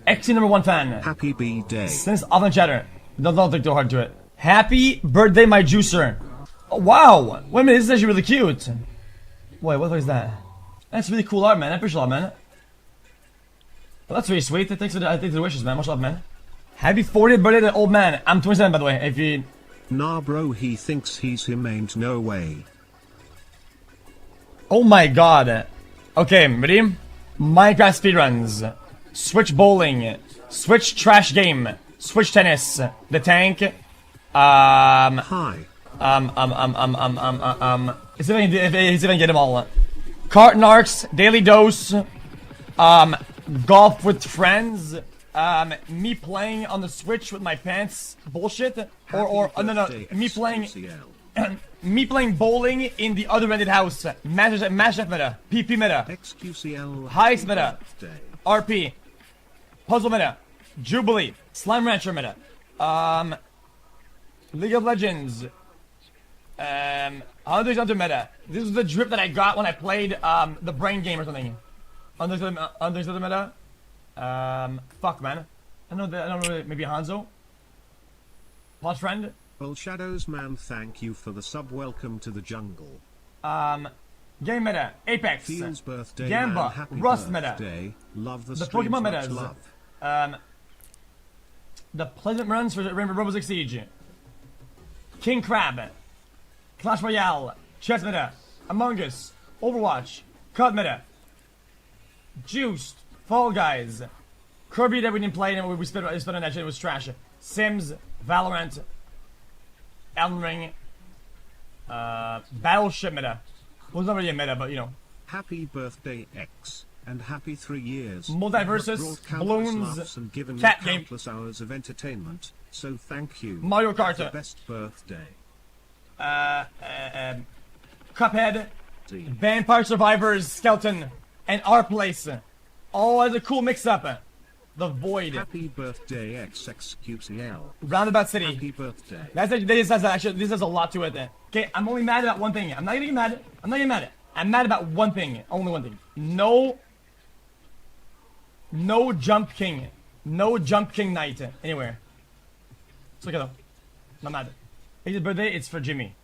XC #1 fan. Happy B-Day. Since Offline Chatter. Don't take too hard to it. Happy birthday, my juicer. Oh, wow. Wait a minute, this is actually really cute. Wait, what is that? That's really cool art, man. I appreciate it, man. Well, that's really sweet. Thanks for the wishes, man. Much love, man. Happy 40th birthday to old man. I'm 27, by the way. If you... Nah, bro, he thinks he's him, ain't no way. Oh my god. Okay, ready? Minecraft speedruns. Switch bowling. Switch trash game. Switch tennis. The tank. Hi. See if I can get them all. Carton Arcs, Daily Dose, golf with friends, me playing on the Switch with my pants bullshit, or no, me playing me playing bowling in the other rented house. Match meta, PP meta, Heist meta, RP, Puzzle meta, Jubilee, Slime Rancher meta, League of Legends, Hunter meta. This was the drip that I got when I played the Brain Game or something. Understood meta. Fuck man. I don't know, maybe Hanzo. Plus friend. Well, Shadows man, thank you for the sub. Welcome to the jungle. Game meta, Apex, Fields birthday, Gamba, man. Happy Rust birthday. meta. Love the Pokemon streams, metas. much love. The Pleasant Runs for Rainbow Six Siege. King Crab, Clash Royale, Chess meta, Among Us, Overwatch, COD meta, Juiced, Fall Guys, Kirby that we didn't play and we spent on that shit, it was trash. Sims, Valorant, Elden Ring, Battleship meta. Well, it's not really a meta, but you know. Happy birthday, X, and happy 3 years. Multiversus, You've brought countless Balloons, laughs and given Cat me Game. countless hours of entertainment. So thank you. Mario Kart. The best birthday. Cuphead, Vampire Survivors, Skeleton, and Our Place. All as a cool mix-up. The Void. Happy birthday, XXQCL. Roundabout City. Happy birthday. This has a lot to it. Okay, I'm only mad about one thing. I'm not gonna get mad. I'm not getting mad. I'm mad about one thing. Only one thing. No Jump King. No Jump King Night anywhere. It's okay though. I'm not mad. It's his birthday. It's for Jimmy.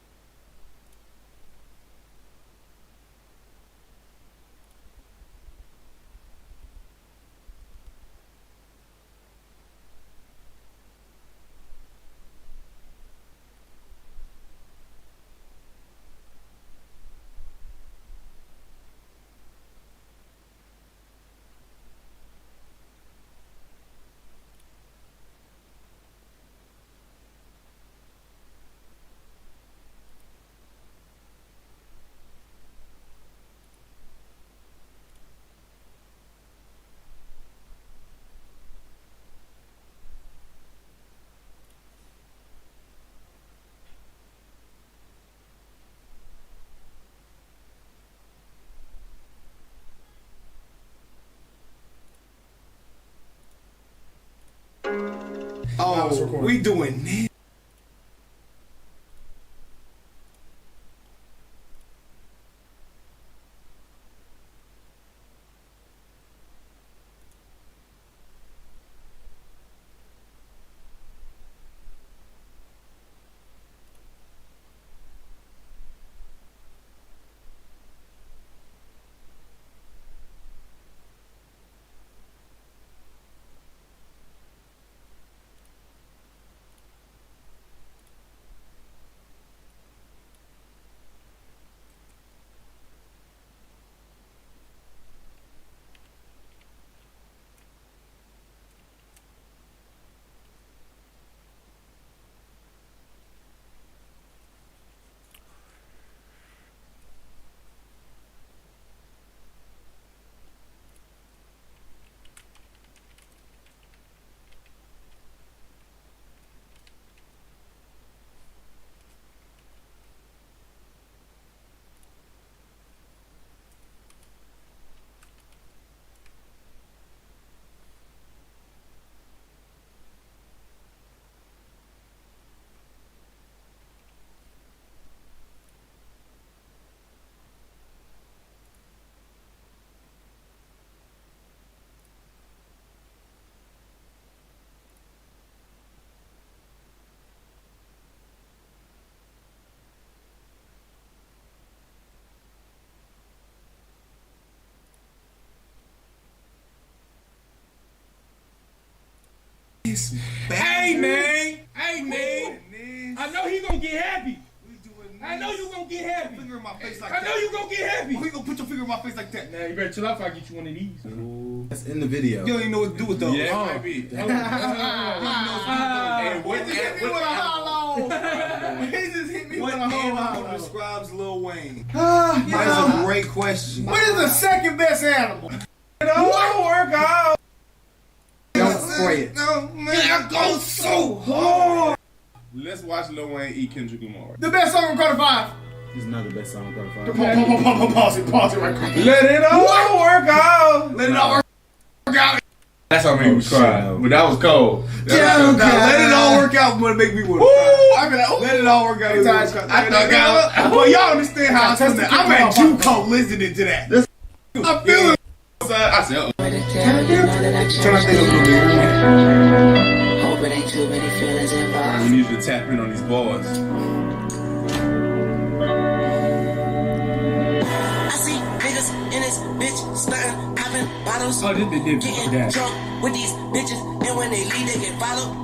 Oh, we doing this. Hey man, I know he gonna get happy. I know you gonna get happy. Finger in my face like I know you gonna get happy. Who you gonna put your finger in my face like that? Now you better chill out before I get you one of these. Ooh. That's in the video. You don't even know what to do with those. Yeah, it might be. He just hit me with a hollow. He just hit me with a hollow. Describes Lil Wayne. That's a great question. What is the second best animal? What don't work out. Don't spray it. No, man, I go so hard. Let's watch Lil Wayne eat Kendrick Lamar. The best song in Carter 5. It's not the best song in Carter 5. Pause it right quick. Let it all work out. Let it all work out. That's how made me cry. But that was cold. Yeah, let it all work out, but it make me want to cry. I be like, let it all work out. But y'all understand how I feel that. I'm at JUCO listening to that. I feel it. I said, Trying to think of a little Hope it ain't too many feelings involved. we need you to tap in on these bars. I see niggas in this bitch starting popping bottles. Oh, this bitch did getting drunk with these bitches, and when they leave, they get followed.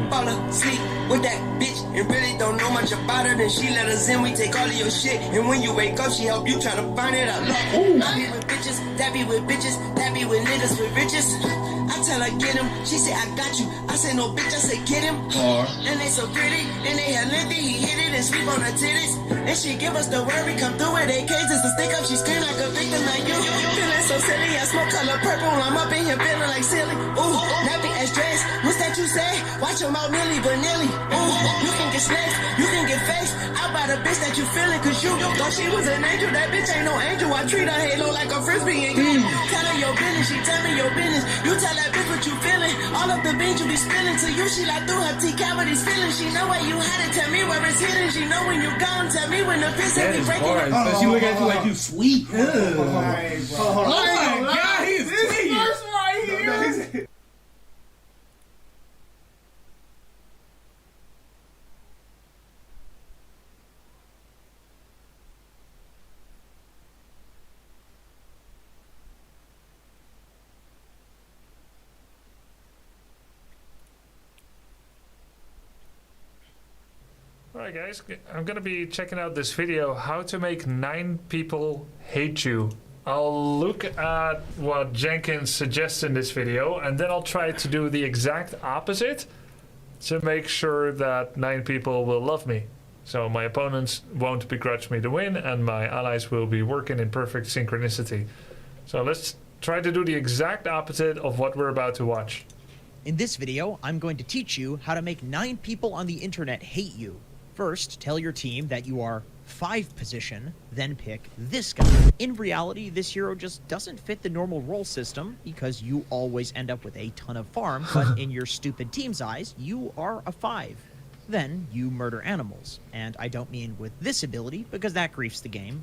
Fall asleep with that bitch and really don't know much about her. Then she let us in, we take all of your shit, and when you wake up, she help you try to find it out. I be with bitches, that be with bitches, that be with niggas with riches. I tell her get him, she say I got you. I say no bitch, I say get him. And they so pretty, then they had lengthy, he hit it and sleep on her titties. And she give us the word, we come through with AKs, it's a stick up, she scream like a victim like you. Feeling so silly, I smoke color purple, I'm up in here feeling like silly. Ooh, nappy as dress, what's that you say? Watch your mouth Millie Vanilli. Ooh, you can get snakes, you can get faced. I buy the bitch that you feeling, cause you thought she was an angel. That bitch ain't no angel, I treat her halo like a frisbee. And you tell her your business, she tell me your business. You tell that bitch what you feeling. All of the beans you be spilling to you, she like through her T cavities feeling. She know where you had it, tell me where it's hidden. She know when you gone, tell me when the piss ain't be breaking. So she look at you like you sweet. Oh my God, he's sweet. First right here. Alright guys, I'm gonna be checking out this video, how to make 9 people hate you. I'll look at what Jenkins suggests in this video, and then I'll try to do the exact opposite to make sure that 9 people will love me. So my opponents won't begrudge me the win, and my allies will be working in perfect synchronicity. So let's try to do the exact opposite of what we're about to watch. In this video, I'm going to teach you how to make 9 people on the internet hate you. First, tell your team that you are 5 position, then pick this guy. In reality, this hero just doesn't fit the normal role system because you always end up with a ton of farm, but in your stupid team's eyes, you are a 5. Then you murder animals, and I don't mean with this ability because that griefs the game.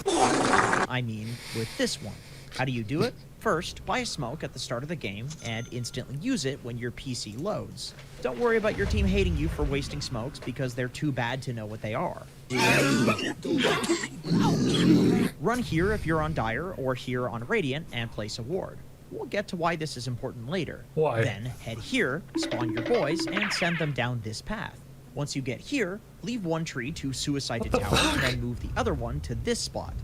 I mean with this one. How do you do it? First, buy a smoke at the start of the game and instantly use it when your PC loads. Don't worry about your team hating you for wasting smokes because they're too bad to know what they are. Run here if you're on Dire or here on Radiant and place a ward. We'll get to why this is important later. Why? Then head here, spawn your boys, and send them down this path. Once you get here, leave one tree to Suicide to Tower and then move the other one to this spot.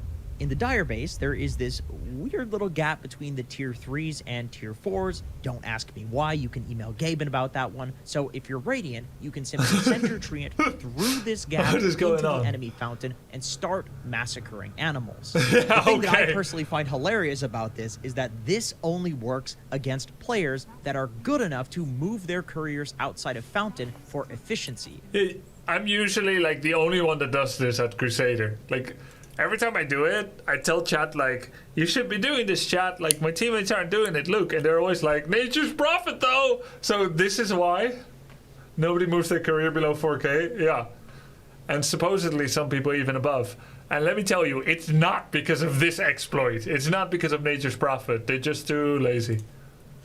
In the Dire base, there is this weird little gap between the tier 3s and tier 4s. Don't ask me why, you can email Gaben about that one. So if you're Radiant, you can simply send your treant through this gap into the enemy fountain and start massacring animals. The thing that I personally find hilarious about this is that this only works against players that are good enough to move their couriers outside of fountain for efficiency. I'm usually like the only one that does this at Crusader. Like, every time I do it, I tell chat, like, you should be doing this, chat. Like, my teammates aren't doing it, look. And they're always like, nature's prophet, though. So this is why nobody moves their career below 4K. Yeah. And supposedly some people even above. And let me tell you, it's not because of this exploit. It's not because of nature's prophet. They're just too lazy.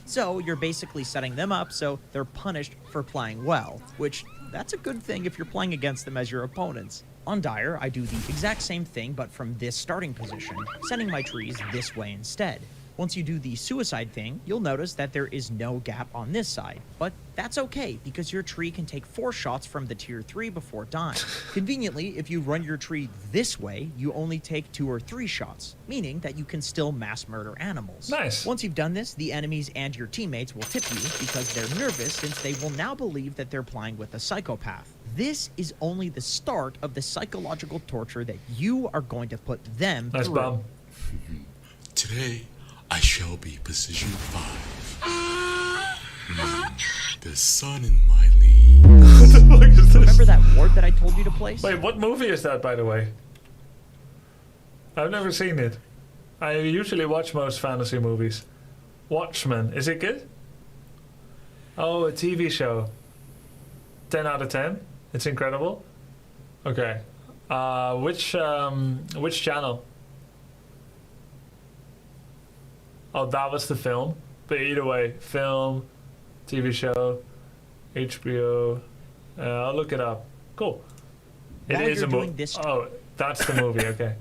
So you're basically setting them up so they're punished for playing well, which that's a good thing if you're playing against them as your opponents. On Dire, I do the exact same thing, but from this starting position, sending my trees this way instead. Once you do the suicide thing, you'll notice that there is no gap on this side, but that's okay because your tree can take 4 shots from the tier 3 before dying. Conveniently, if you run your tree this way, you only take 2 or 3 shots, meaning that you can still mass murder animals. Nice. Once you've done this, the enemies and your teammates will tip you because they're nervous since they will now believe that they're playing with a psychopath. This is only the start of the psychological torture that you are going to put them through. Bomb. Today, I shall be position 5. The sun in my leaves. What the fuck is this? Remember that ward that I told you to place? Wait, what movie is that, by the way? I've never seen it. I usually watch most fantasy movies. Watchmen, is it good? Oh, a TV show. 10 out of 10. It's incredible. Okay. Which channel? Oh, that was the film. But either way, film, TV show, HBO. I'll look it up. Cool. It While is you're a doing movie. this- Oh, that's the movie. Okay.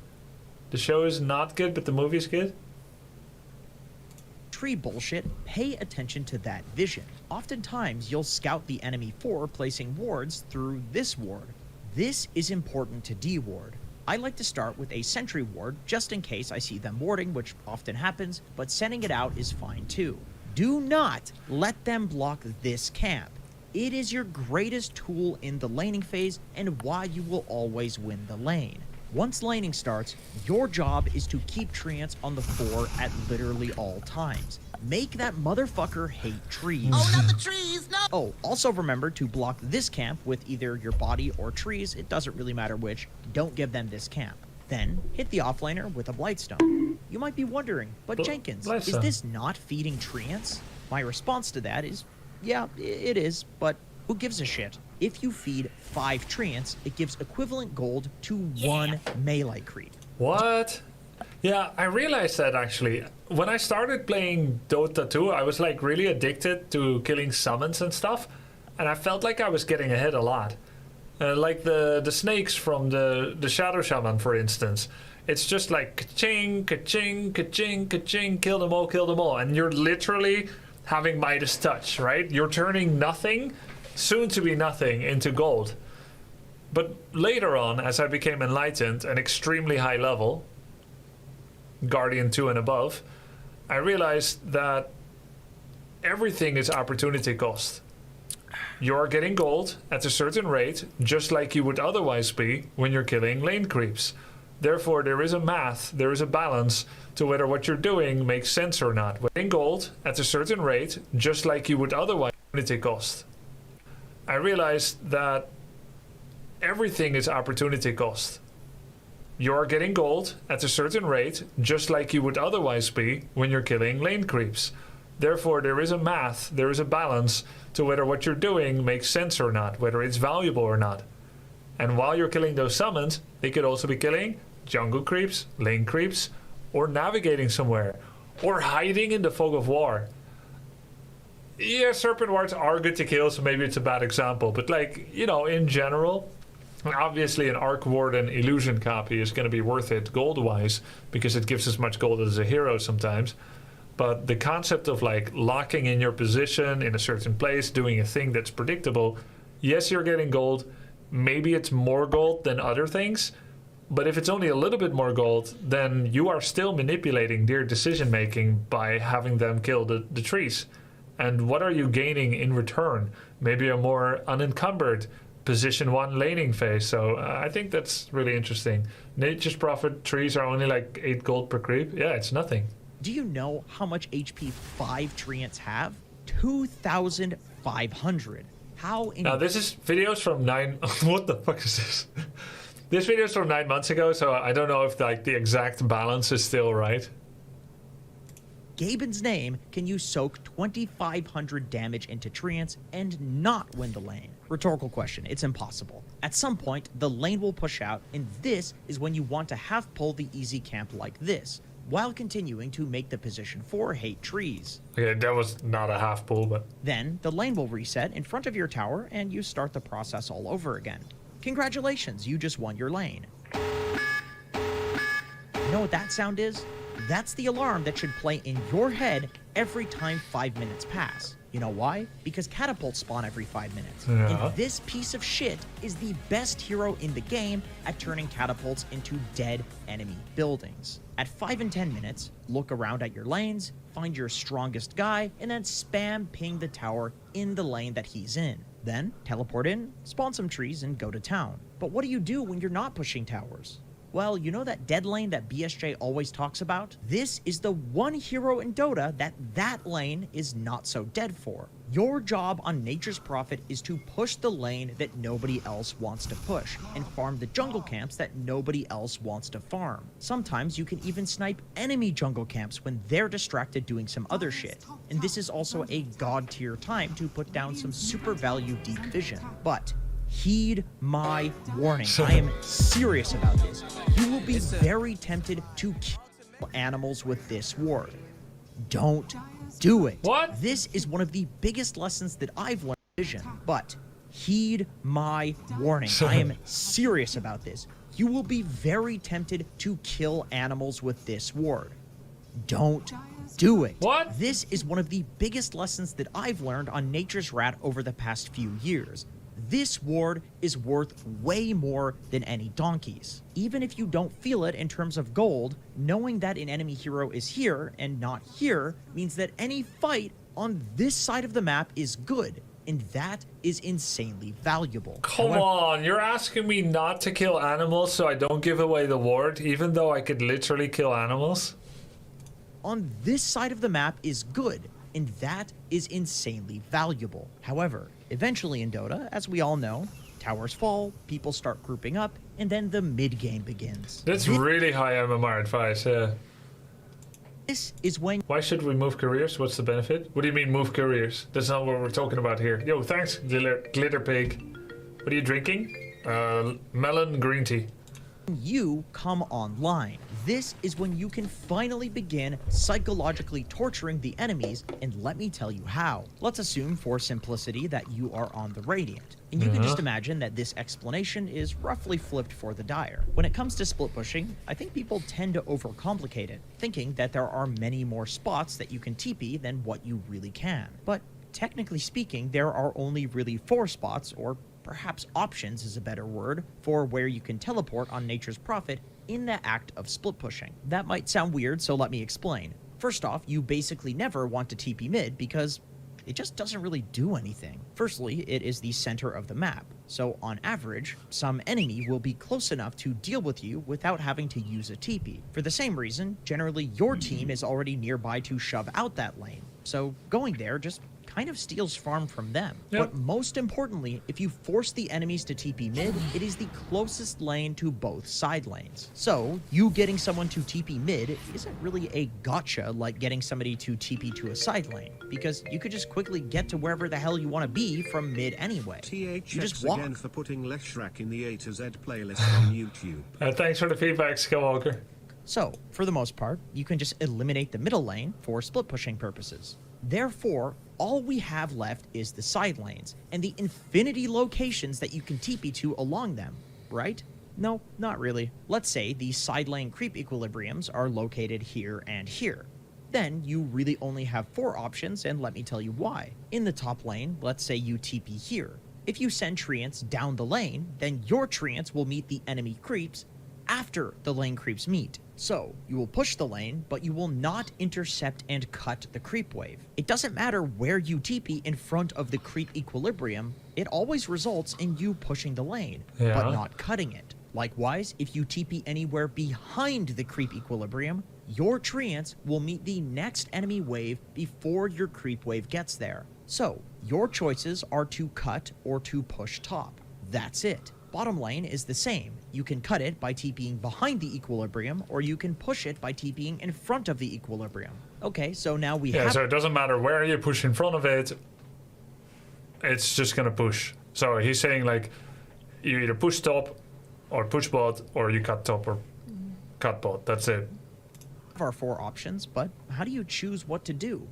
The show is not good, but the movie's good. Tree bullshit, pay attention to that vision. Oftentimes, you'll scout the enemy for placing wards through this ward. This is important to D-ward. I like to start with a sentry ward just in case I see them warding, which often happens, but sending it out is fine too. Do not let them block this camp. It is your greatest tool in the laning phase and why you will always win the lane. Once laning starts, your job is to keep treants on the 4 at literally all times. Make that motherfucker hate trees. Oh, not the trees, no! Oh, also remember to block this camp with either your body or trees. It doesn't really matter which. Don't give them this camp. Then hit the offlaner with a Blightstone. You might be wondering, but Jenkins, is Blightstone. this not feeding treants? My response to that is, yeah, it is, but who gives a shit? If you feed 5 treants, it gives equivalent gold to 1 melee creep. What? Yeah, I realized that actually. When I started playing Dota 2, I was like really addicted to killing summons and stuff, and I felt like I was getting ahead a lot. Like the snakes from the Shadow Shaman, for instance. It's just like ka-ching, ka-ching, ka-ching, ka-ching, kill them all, and you're literally having Midas touch, right? You're turning nothing, soon to be nothing, into gold. But later on, as I became enlightened and extremely high level, Guardian 2 and above, I realized that everything is opportunity cost. You're getting gold at a certain rate, just like you would otherwise be when you're killing lane creeps. Therefore, there is a math, there is a balance to whether what you're doing makes sense or not. Getting gold at a certain rate, just like you would otherwise, opportunity cost. I realized that everything is opportunity cost. You're getting gold at a certain rate, just like you would otherwise be when you're killing lane creeps. Therefore, there is a math, there is a balance to whether what you're doing makes sense or not, whether it's valuable or not. And while you're killing those summons, they could also be killing jungle creeps, lane creeps, or navigating somewhere, or hiding in the fog of war. Yeah, serpent wards are good to kill, so maybe it's a bad example, but like, you know, in general, obviously an Arc Warden illusion copy is going to be worth it gold-wise, because it gives as much gold as a hero sometimes. But the concept of like locking in your position in a certain place, doing a thing that's predictable, yes, you're getting gold. Maybe it's more gold than other things, but if it's only a little bit more gold, then you are still manipulating their decision making by having them kill the trees. And what are you gaining in return? Maybe a more unencumbered position 1 laning phase. So I think that's really interesting. Nature's Prophet trees are only like 8 gold per creep. Yeah, it's nothing. Do you know how much HP 5 treants have? 2,500. How in Now this is videos from 9. What the fuck is this? This video is from 9 months ago, so I don't know if like the exact balance is still right. Gaben's name can you soak 2,500 damage into treants and not win the lane? Rhetorical question, it's impossible. At some point, the lane will push out, and this is when you want to half pull the easy camp like this, while continuing to make the position 4 hate trees. Okay, that was not a half pull, but... Then, the lane will reset in front of your tower, and you start the process all over again. Congratulations, you just won your lane. You know what that sound is? That's the alarm that should play in your head every time 5 minutes pass. You know why? Because catapults spawn every 5 minutes. Yeah. And this piece of shit is the best hero in the game at turning catapults into dead enemy buildings. At 5 and 10 minutes, look around at your lanes, find your strongest guy, and then spam ping the tower in the lane that he's in. Then, teleport in, spawn some trees, and go to town. But what do you do when you're not pushing towers? Well, you know that dead lane that BSJ always talks about? This is the one hero in Dota that lane is not so dead for. Your job on Nature's Prophet is to push the lane that nobody else wants to push, and farm the jungle camps that nobody else wants to farm. Sometimes you can even snipe enemy jungle camps when they're distracted doing some other shit. And this is also a god tier time to put down some super value deep vision. But heed my warning. I am serious about this. You will be very tempted to kill animals with this ward. Don't do it. What? This is one of the biggest lessons that I've learned in Vision. But heed my warning. I am serious about this. You will be very tempted to kill animals with this ward. Don't do it. What? This is one of the biggest lessons that I've learned on Nature's Rat over the past few years. This ward is worth way more than any donkeys. Even if you don't feel it in terms of gold, knowing that an enemy hero is here and not here means that any fight on this side of the map is good, and that is insanely valuable. Come on, you're asking me not to kill animals so I don't give away the ward, even though I could literally kill animals? On this side of the map is good, and that is insanely valuable. However, eventually in Dota, as we all know, towers fall, people start grouping up, and then the mid-game begins. That's really high MMR advice, yeah. This is when... Why should we move careers? What's the benefit? What do you mean move careers? That's not what we're talking about here. Yo, thanks, Glitter Pig. What are you drinking? Melon green tea. You come online. This is when you can finally begin psychologically torturing the enemies, and let me tell you how. Let's assume for simplicity that you are on the Radiant, and you can just imagine that this explanation is roughly flipped for the Dire. When it comes to split pushing, I think people tend to overcomplicate it, thinking that there are many more spots that you can TP than what you really can. But technically speaking, there are only really 4 spots, or perhaps options is a better word, for where you can teleport on Nature's Prophet in the act of split pushing. That might sound weird, so let me explain. First off, you basically never want to TP mid because it just doesn't really do anything. Firstly, it is the center of the map, so on average, some enemy will be close enough to deal with you without having to use a TP. For the same reason, generally your team is already nearby to shove out that lane, so going there just kind of steals farm from them. Yep. But most importantly, if you force the enemies to TP mid, it is the closest lane to both side lanes. So you getting someone to TP mid isn't really a gotcha like getting somebody to TP to a side lane, because you could just quickly get to wherever the hell you want to be from mid anyway. You just walk. Again for putting Leshrac in the A to Z playlist on YouTube. Thanks for the feedback, Skywalker. So, for the most part, you can just eliminate the middle lane for split pushing purposes. Therefore, all we have left is the side lanes and the infinity locations that you can TP to along them, right? No, not really. Let's say the side lane creep equilibriums are located here and here. Then you really only have 4 options, and let me tell you why. In the top lane, let's say you TP here. If you send treants down the lane, then your treants will meet the enemy creeps after the lane creeps meet. So, you will push the lane, but you will not intercept and cut the creep wave. It doesn't matter where you TP in front of the creep equilibrium, it always results in you pushing the lane, but not cutting it. Likewise, if you TP anywhere behind the creep equilibrium, your treants will meet the next enemy wave before your creep wave gets there. So, your choices are to cut or to push top. That's it. Bottom lane is the same. You can cut it by TPing behind the equilibrium, or you can push it by TPing in front of the equilibrium. Okay, so now we have... Yeah, so it doesn't matter where you push in front of it, it's just gonna push. So he's saying, like, you either push top, or push bot, or you cut top, or cut bot. That's it. Our 4 options, but how do you choose what to do?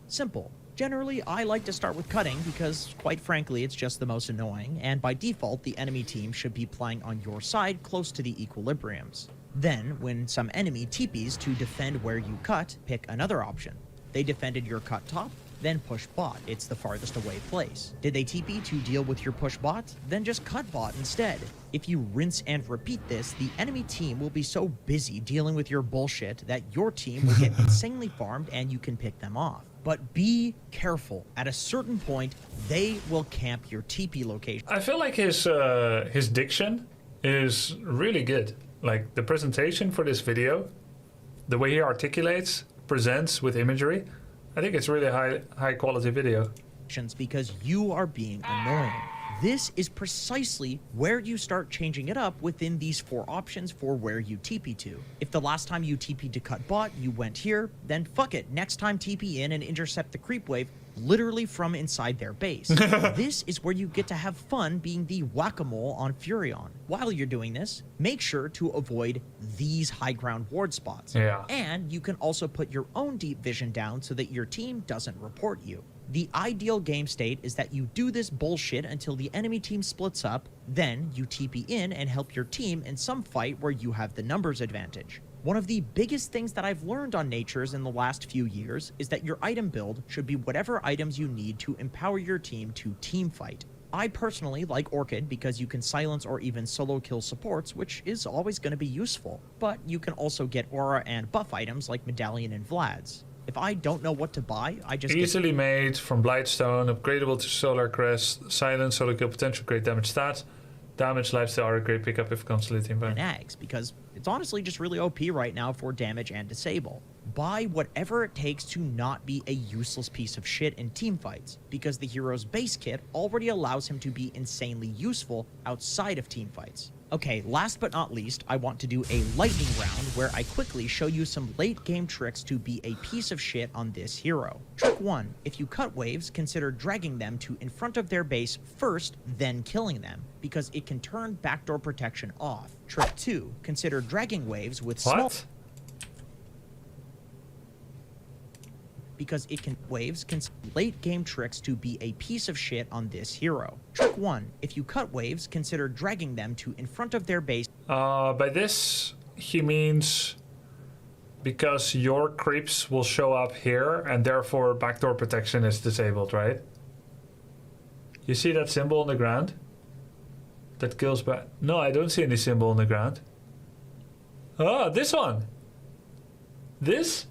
Simple. Generally, I like to start with cutting because, quite frankly, it's just the most annoying, and by default, the enemy team should be playing on your side close to the equilibriums. Then, when some enemy TPs to defend where you cut, pick another option. They defended your cut top, then push bot. It's the farthest away place. Did they TP to deal with your push bot? Then just cut bot instead. If you rinse and repeat this, the enemy team will be so busy dealing with your bullshit that your team will get insanely farmed and you can pick them off. But be careful. At a certain point, they will camp your TP location. I feel like his diction is really good. Like the presentation for this video, the way he articulates, presents with imagery, I think it's really high quality video. Because you are being annoying. This is precisely where you start changing it up within these 4 options for where you TP to. If the last time you TP'd to cut bot, you went here, then fuck it. Next time TP in and intercept the creep wave literally from inside their base. This is where you get to have fun being the whack-a-mole on Furion. While you're doing this, make sure to avoid these high ground ward spots. Yeah. And you can also put your own deep vision down so that your team doesn't report you. The ideal game state is that you do this bullshit until the enemy team splits up, then you TP in and help your team in some fight where you have the numbers advantage. One of the biggest things that I've learned on Natures in the last few years is that your item build should be whatever items you need to empower your team to team fight. I personally like Orchid because you can silence or even solo kill supports, which is always going to be useful. But you can also get aura and buff items like Medallion and Vlad's. If I don't know what to buy, I just easily made from Blightstone, upgradable to Solar Crest, silence, solo kill, potential great damage stats, damage, lifesteal are a great pickup if constantly team fight. Nags, because it's honestly just really OP right now for damage and disable. Buy whatever it takes to not be a useless piece of shit in team fights, because the hero's base kit already allows him to be insanely useful outside of team fights. Okay, last but not least, I want to do a lightning round where I quickly show you some late game tricks to be a piece of shit on this hero. Trick 1, if you cut waves, consider dragging them to in front of their base first, then killing them, because it can turn backdoor protection off. Trick 2, consider dragging waves with small... because it can late game tricks to be a piece of shit on this hero. Trick 1, if you cut waves, consider dragging them to in front of their base. By this, he means because your creeps will show up here and therefore backdoor protection is disabled, right? You see that symbol on the ground? That kills back. No, I don't see any symbol on the ground. Oh, this one. This?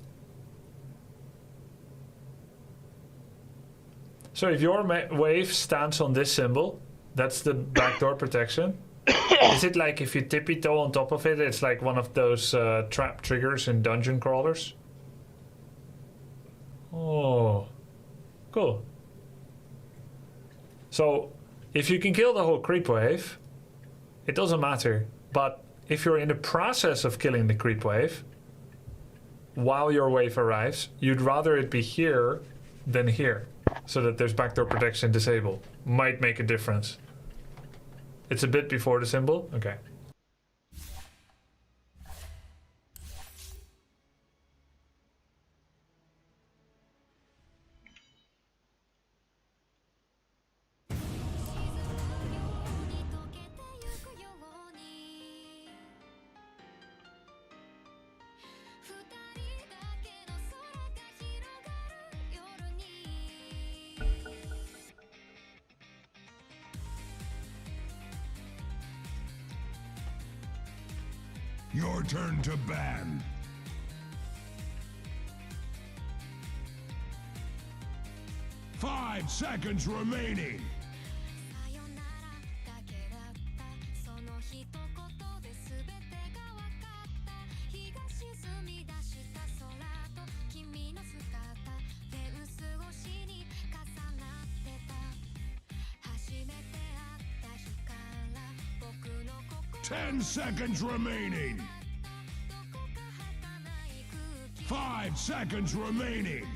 So if your wave stands on this symbol, that's the backdoor protection. Is it like if you tippy toe on top of it, it's like one of those trap triggers in dungeon crawlers? Oh, cool. So if you can kill the whole creep wave, it doesn't matter. But if you're in the process of killing the creep wave, while your wave arrives, you'd rather it be here than here, so that there's backdoor protection disabled. Might make a difference. It's a bit before the symbol? Okay. Your turn to ban. Five seconds remaining. Ten seconds remaining. 5 seconds remaining.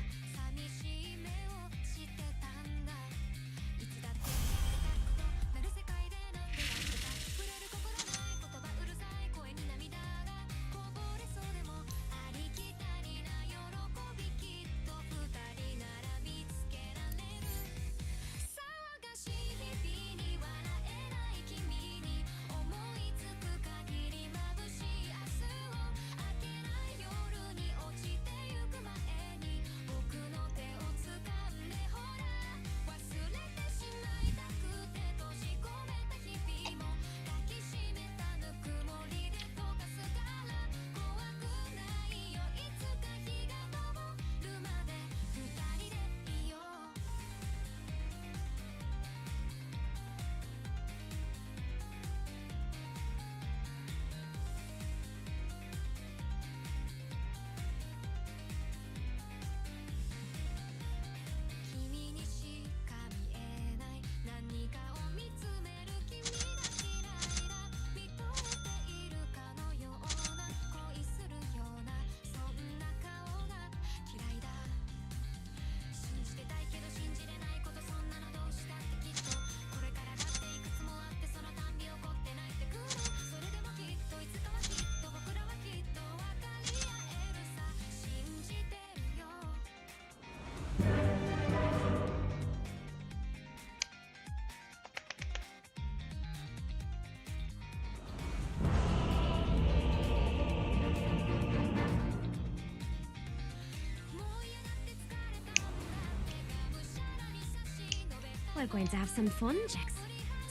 are going to have some fun, Jax.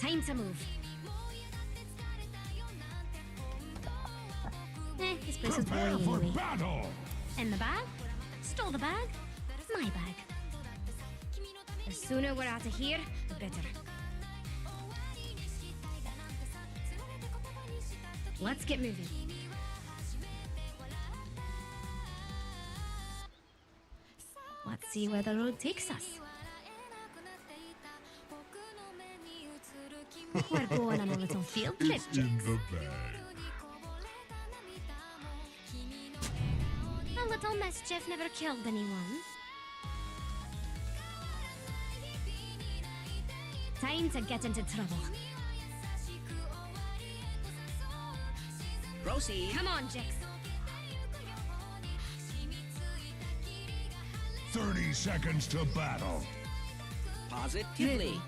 Time to move. This place is boring anyway. Battle! In the bag? Stole the bag? My bag. The sooner we're out of here, the better. Let's get moving. Let's see where the road takes us. We're going on a little field trip. It's in the bag. A little mischief never killed anyone. Time to get into trouble. Proceed. Come on, Jax. 30 seconds to battle. Positively.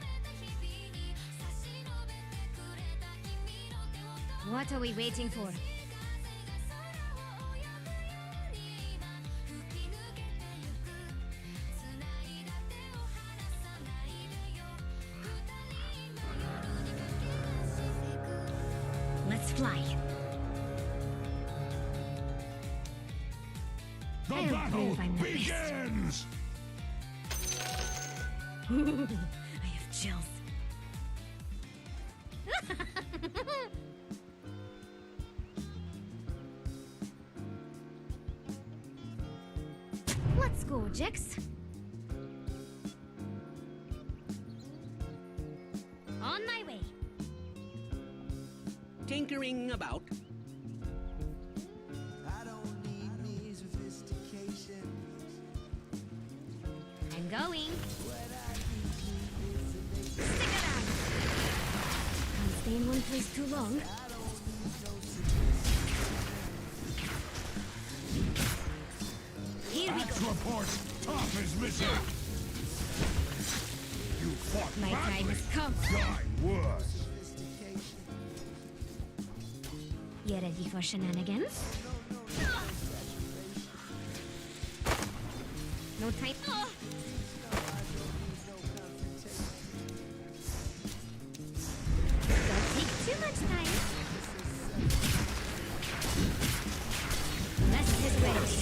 What are we waiting for? Let's fly. The I don't battle believe I'm the begins! Ooh, I have chills. Let's go, Jax. On my way. Tinkering about. I'm going. Stick around. Can't stay in one place too long. Here we Axe go. reports top is missing. You fought My badly. time has come. Die worse. You ready for shenanigans? No time. Oh. Don't take too much time. Less is ready.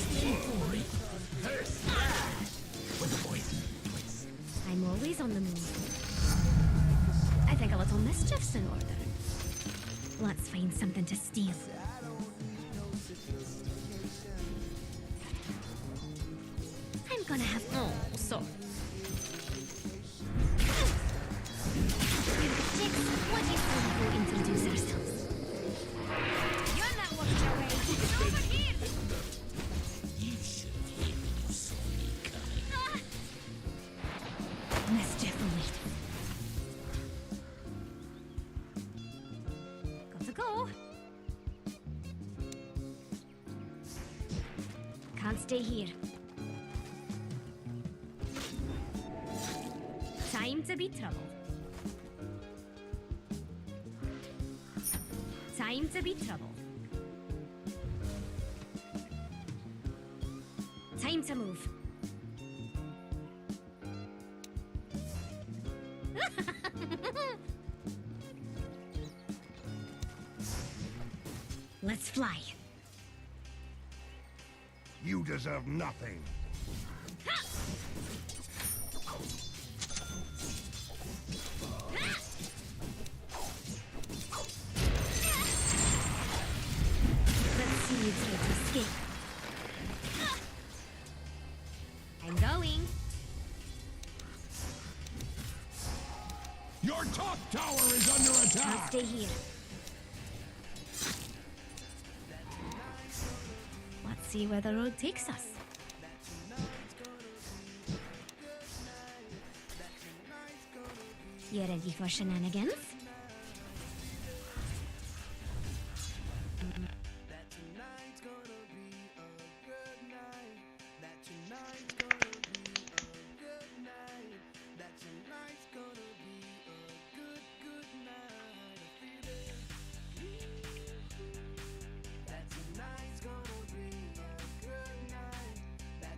I'm always on the move. I think a little mischief's in order. Let's find something to steal. I'm gonna have so. Jax, what do you say we go introduce ourselves? You're not working your way. It's over here. Mischief away. Got to go. Can't stay here. Time to be troubled. Time to be troubled. Time to move. Let's fly. You deserve nothing. Let's see you try to escape. I'm going. Your top tower is under I'll attack. stay here. Let's see where the road takes us. You ready for shenanigans?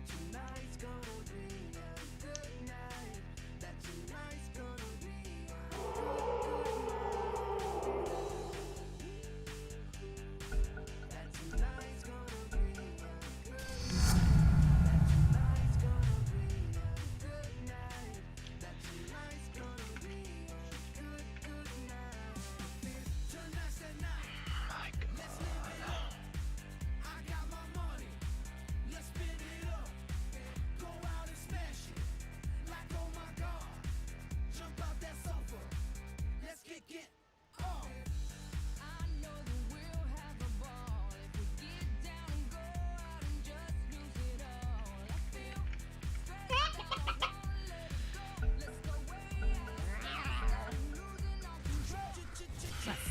Tonight's gonna be a good night. That tonight's gonna be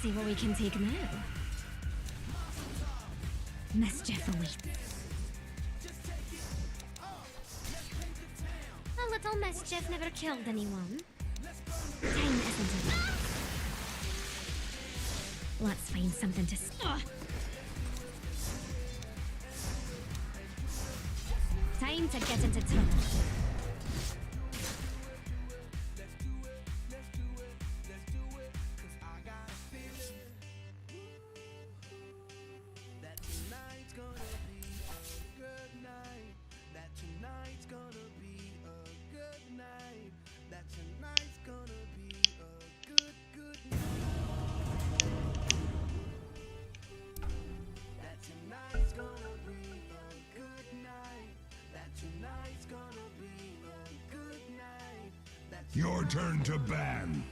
see what we can take now. Mischief awaits. A little mischief never killed anyone. Time isn't enough. Let's find something to Time to get into trouble. Your turn to ban.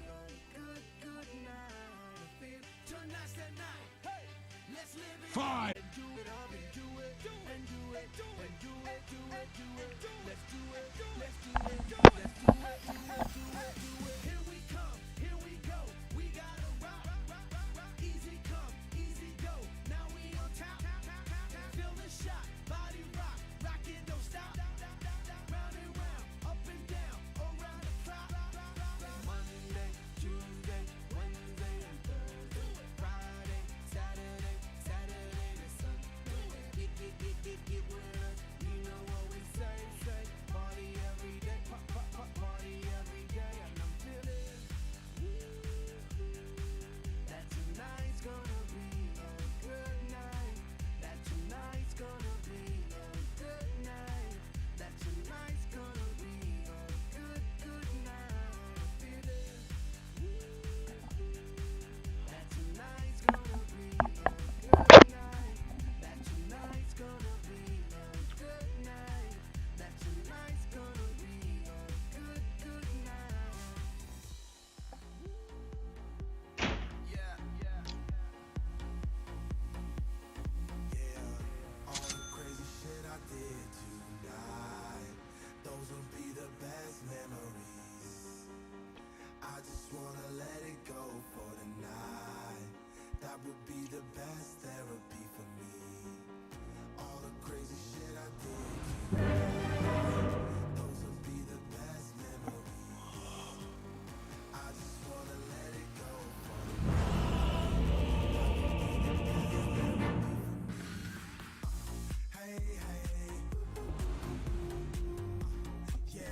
Five.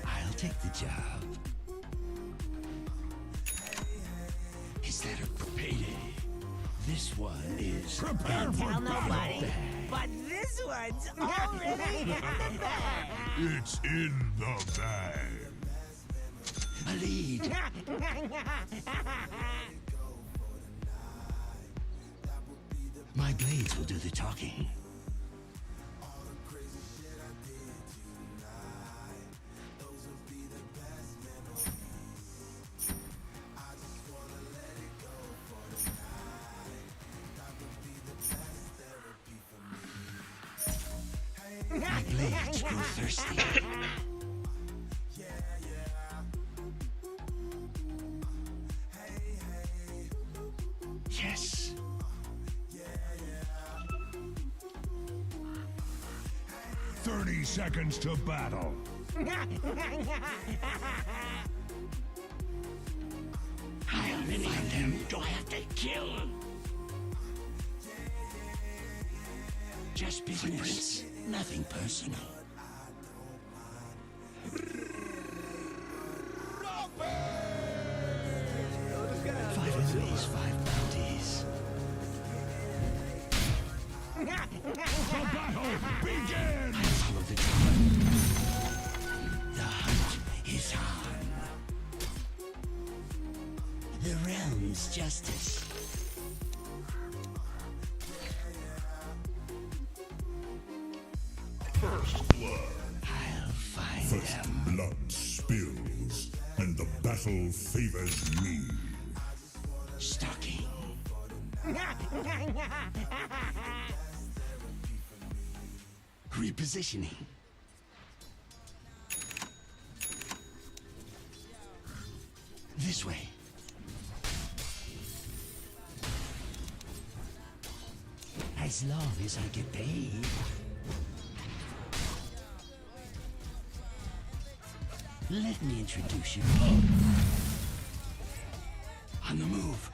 I'll take the job. Is that a payday? This one is prepare for battle. But this one's already It's in the bag. A lead. My blades will do the talking. My blades grow thirsty. Yes. 30 seconds to battle. I'll find them. Do I have to kill? Just business. Nothing personal. Five enemies, 5 bounties. The battle begins! I follow the draw. The hunt is on. The realm's justice. First blood. I'll find First them. blood spills, and the battle favors me. Stalking. Repositioning. This way. As long as I get paid. Let me introduce you. On the move.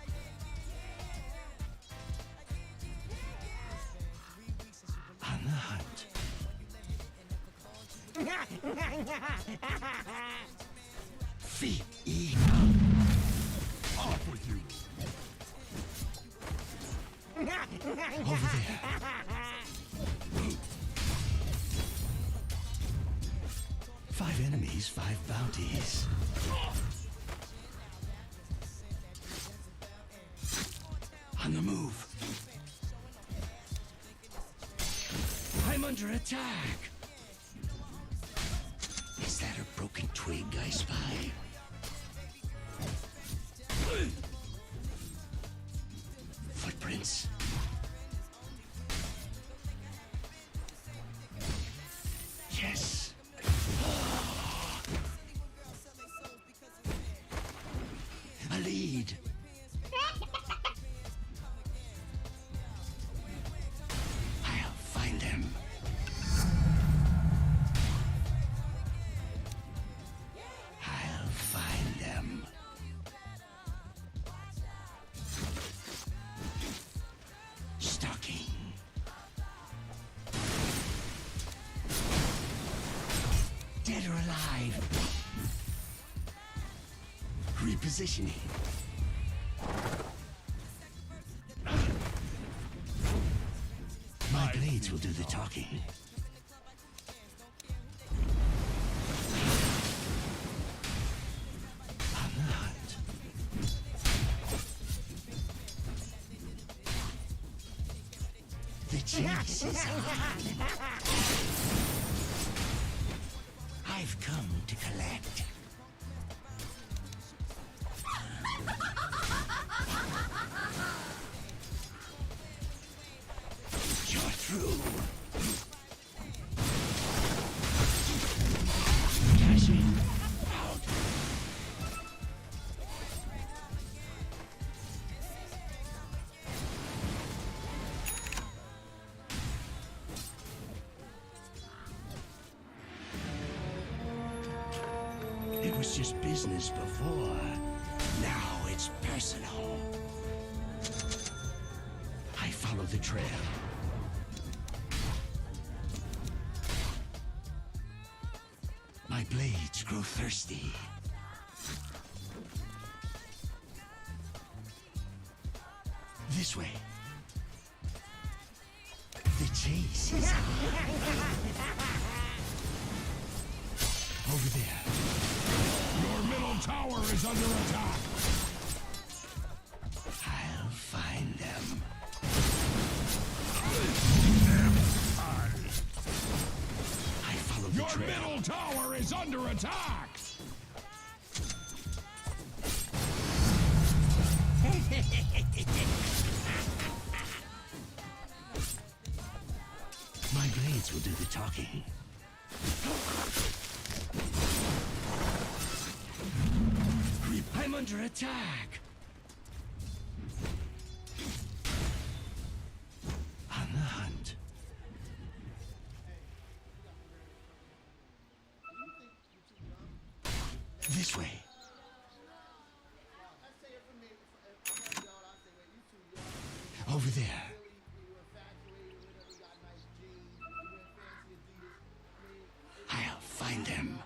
On the hunt. Feet eat. Off with you. Over there. 5 enemies, 5 bounties. On the move. I'm under attack. Is that a broken twig I spy? Footprints. Yes. A lead. I'll find them. I'll find them. Stalking. Dead or alive. Repositioning. My blades will do the talking. On the hunt. The chase is on. I've come to collect. You're through. Cash in. Out. It was just business before. Now it's personal. I follow the trail. My blades grow thirsty. This way. The chase is over there. Your middle tower is under attack. I'll find them. I follow the Your trail. middle tower is under attack. My blades will do the talking. I'm under attack. On the hunt. This way. Over there. I'll find them.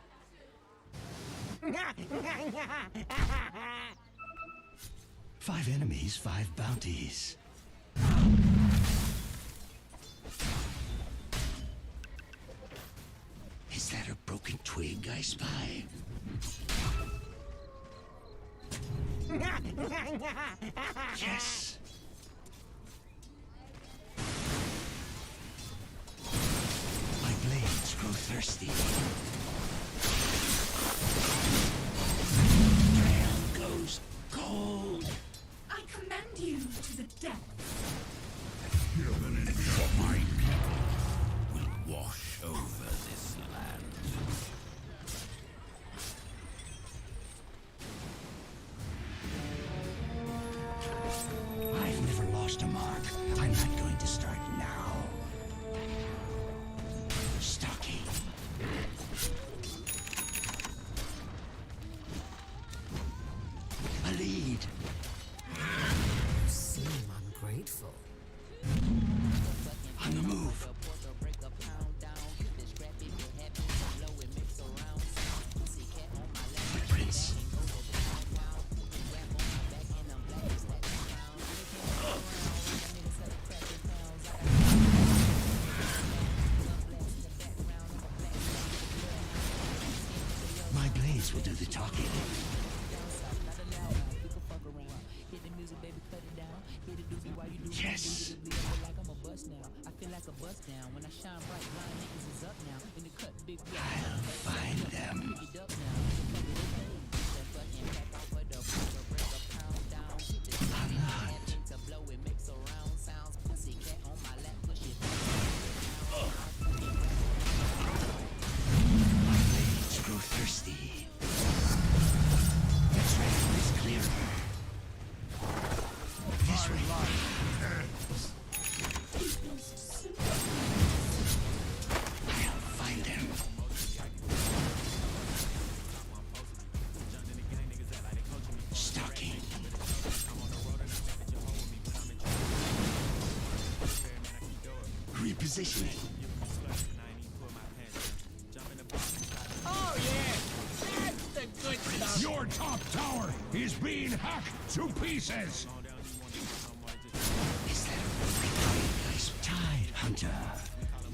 5 enemies, 5 bounties. Is that a broken twig I spy? Yes. My blades grow thirsty. Trail goes cold. I commend you to the depths. My people will wash over this land. blades will do the talking. Yes. I'll find them. On the hunt. My blades grow thirsty. The trail is clearer. This way. I'll find them. Stalking. Repositioning. Oh yeah, that's the good stuff. Your top tower is being hacked to pieces. Is that a nice tide, Hunter?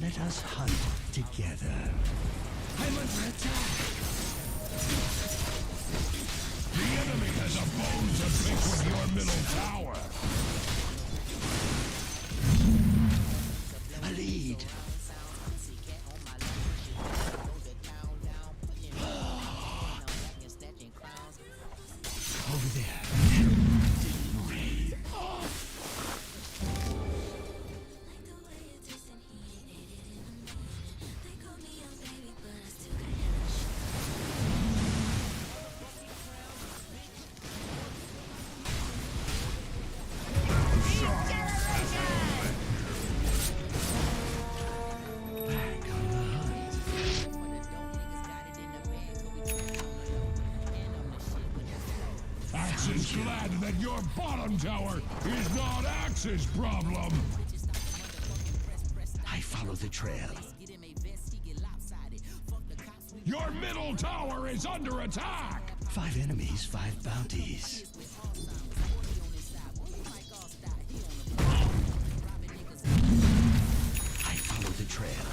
Let us hunt together. I'm under attack. The enemy has a bone to pick with your middle tower. A lead. Over there. Axe's glad that your bottom tower is not Axe's problem. I follow the trail. Your middle tower is under attack. 5 enemies, 5 bounties. I follow the trail.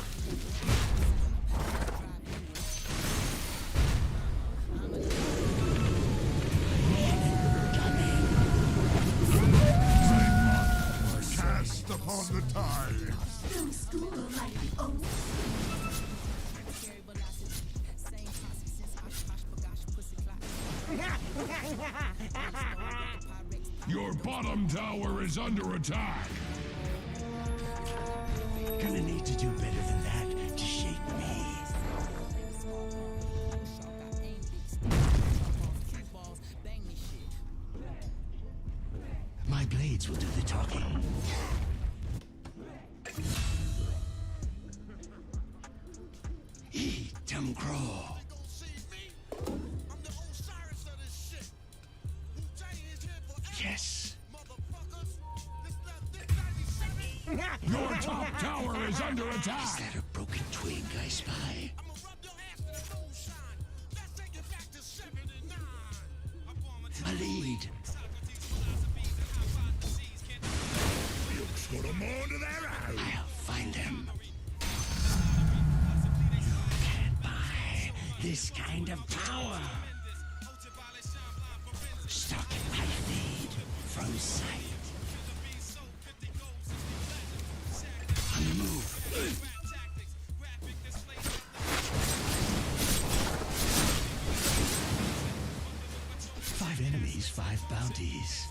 Cast upon the tide. No school like the old. Your bottom tower is under attack. Gonna need to do better than that to shake me. My blades will do the talking. Eat them crow. Yes. Your top tower is under Is attack. that a broken twig I spy? A lead. Looks got 'em under their own. I'll find them. You can't buy this kind of power. Stuck I feed from sight. On the move. 5 enemies, 5 bounties.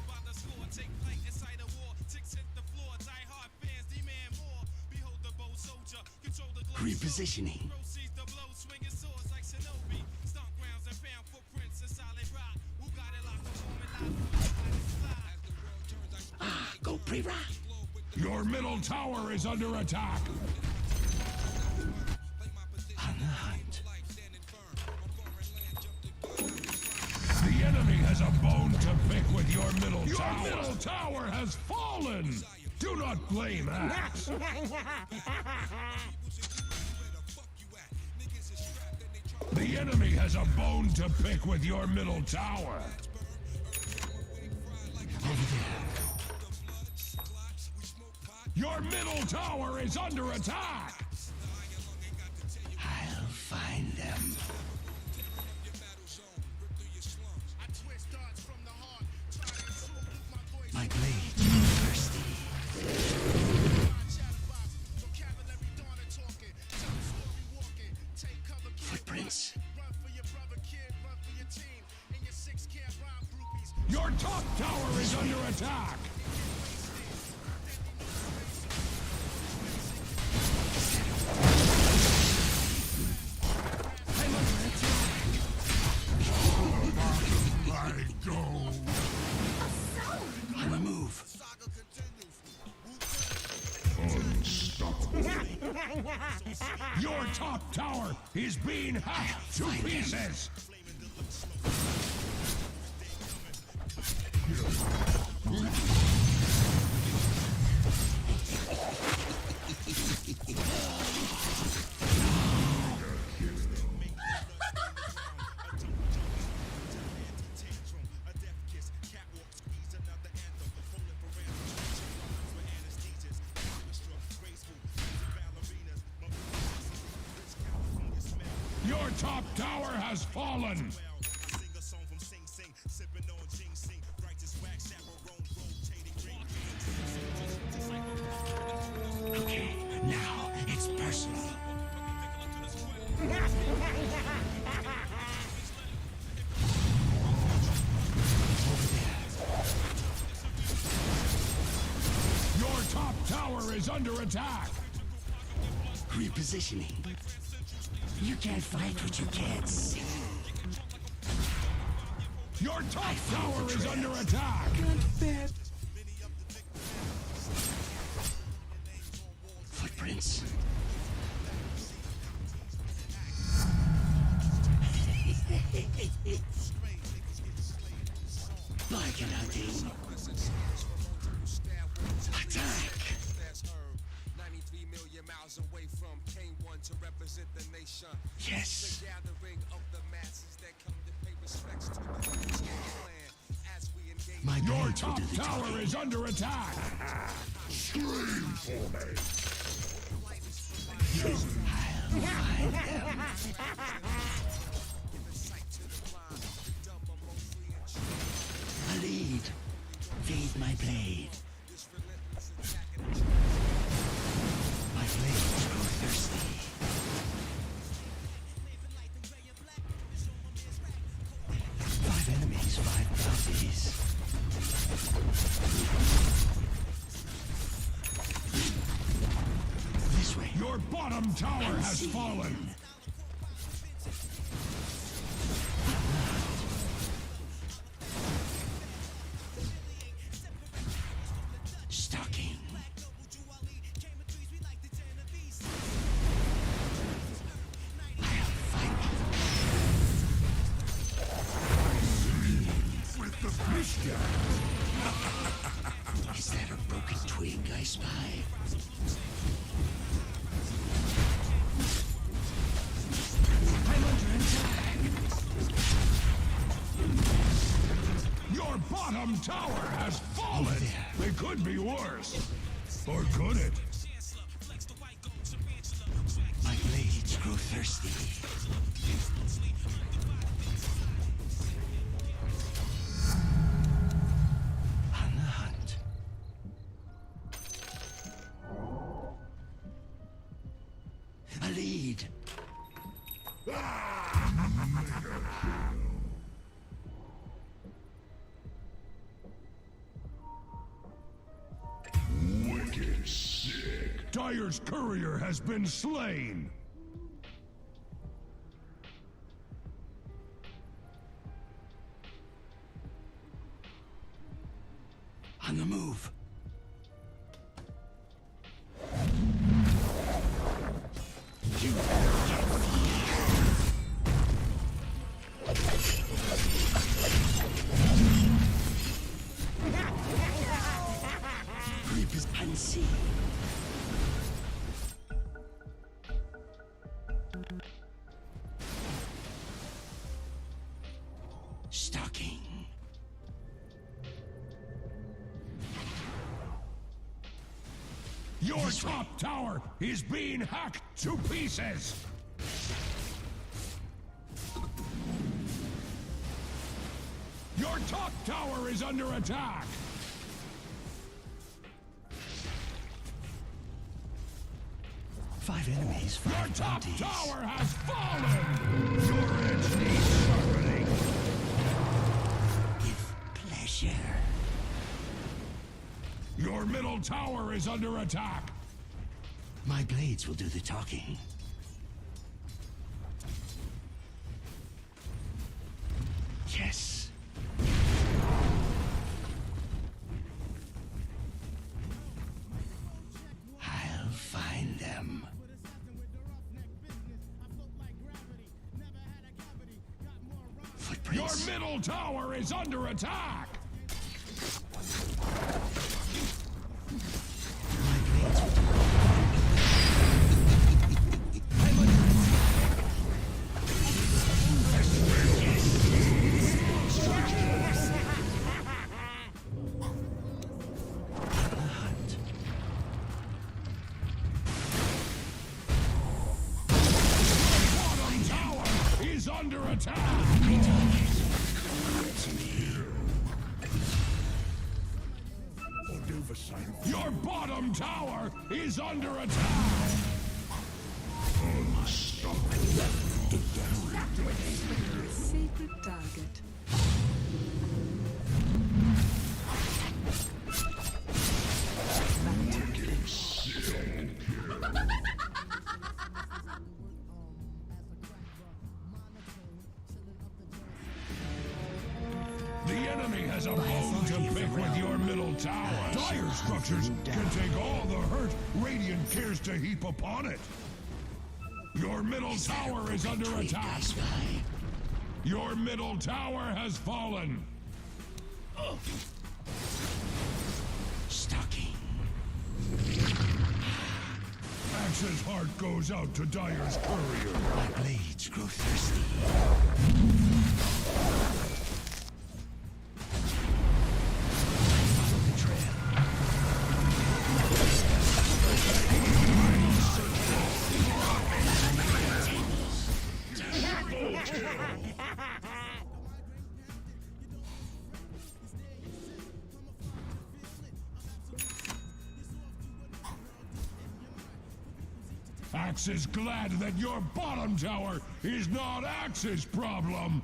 Repositioning. Ah, go pre-rock. Your middle tower is under attack. On the hunt. The enemy has a bone to pick with your middle tower. Your middle tower has fallen. Do not blame Axe. The enemy has a bone to pick with your middle tower. Over there. Your middle tower is under attack. I'll find them. Your top tower is under attack. I go. On the move. Unstoppable. Your top tower is being hacked to pieces. Your top tower has fallen. Okay, now it's personal. Your top tower is under attack. Repositioning. You can't fight what you can't see. Your top tower is under attack. Footprints. Like an hunting. Attack. 93 million miles away from K1 to represent the nation. Yes. The gathering of the masses that come to pay respects to the clan as we engage. Your top tower is under attack. Scream for me. A lead. Feed my blade. My blades grow thirsty. Five enemies, five bounties. This way. Your bottom tower has fallen. Stalking. With the pistol. Is that a broken twig I spy? I'm under attack. Your bottom tower has fallen. It could be worse. Or could it? My blades grow thirsty. On the hunt. A lead. Wicked sick. Dyer's courier has been slain. On the move. You Creep is unseen. Stalking. Your top tower is being hacked to pieces. Your top tower is under attack. Five enemies, Your five top bounties. tower has fallen. Your edge needs sharpening. With pleasure. tower is under attack. My blades will do the talking. Yes. I'll find them. Your middle tower is under attack. Bottom tower is under attack. Your bottom tower is under attack. Sacred target. The enemy has a bone to pick with your middle tower. Dire structures can take all the hurt Radiant cares to heap upon it. Your middle tower is under attack. Your middle tower has fallen. Stalking. Axe's heart goes out to Dire's courier. My blades grow thirsty. Axe is glad that your bottom tower is not Axe's problem.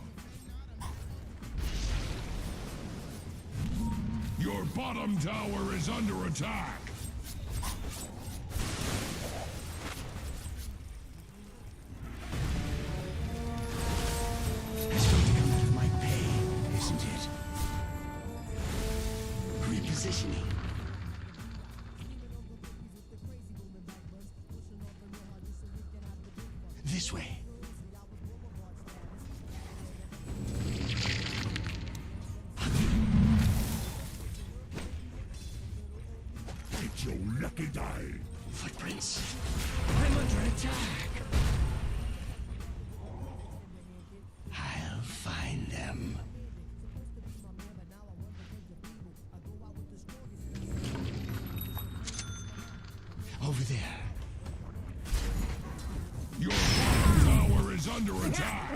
Your bottom tower is under attack. It's going to come out of my pay, isn't it? Repositioning. This way. It's your lucky die. Footprints. I'm under attack. I'll find them. Over there. Your bottom tower is under attack.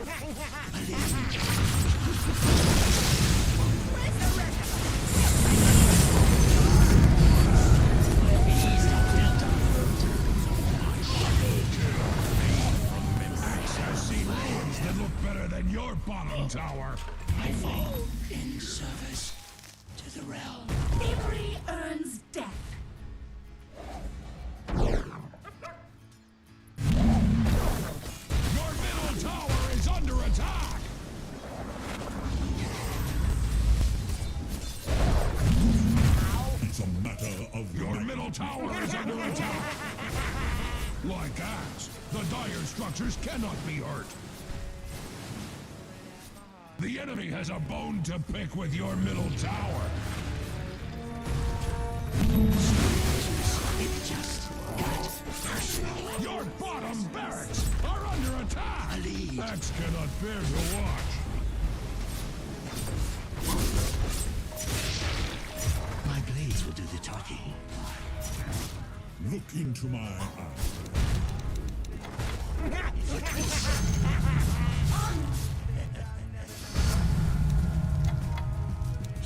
I've seen ruins that look better than your bottom tower. I fall in service to the realm. Bravery earns death. Your middle tower is under attack. It's a matter of your middle tower is under attack. Like Axe, the dire structures cannot be hurt. The enemy has a bone to pick with your middle tower. It just got personal. Your bottom barracks are under attack. Axe cannot bear to watch. My blades will do the talking. Look into my eyes.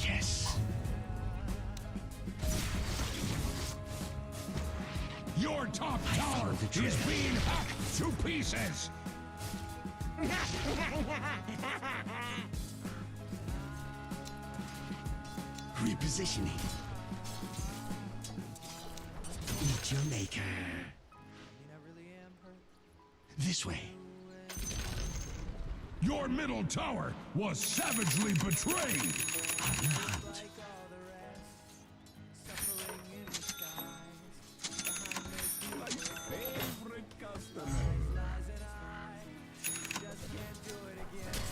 Yes. Your top tower is being hacked to pieces. Repositioning. Meet your maker. This way. Your middle tower was savagely betrayed. On the hunt.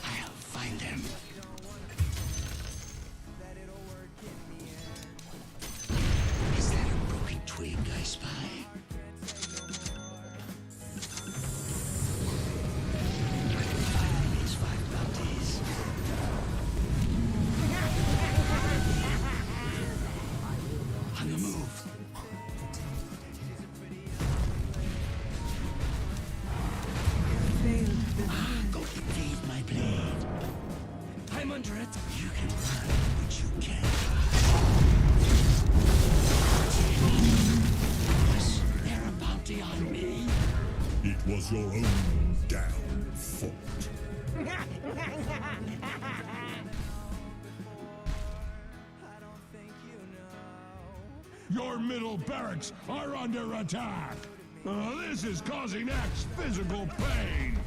I'll find them. Is that a broken twig I spy? Find these 5 bounties. On the move. Go evade my blade. I'm under it. You can run, but you can't hide. Yes, they're a bounty on me. It was your own damn fault. Your middle barracks are under attack. This is causing Axe physical pain.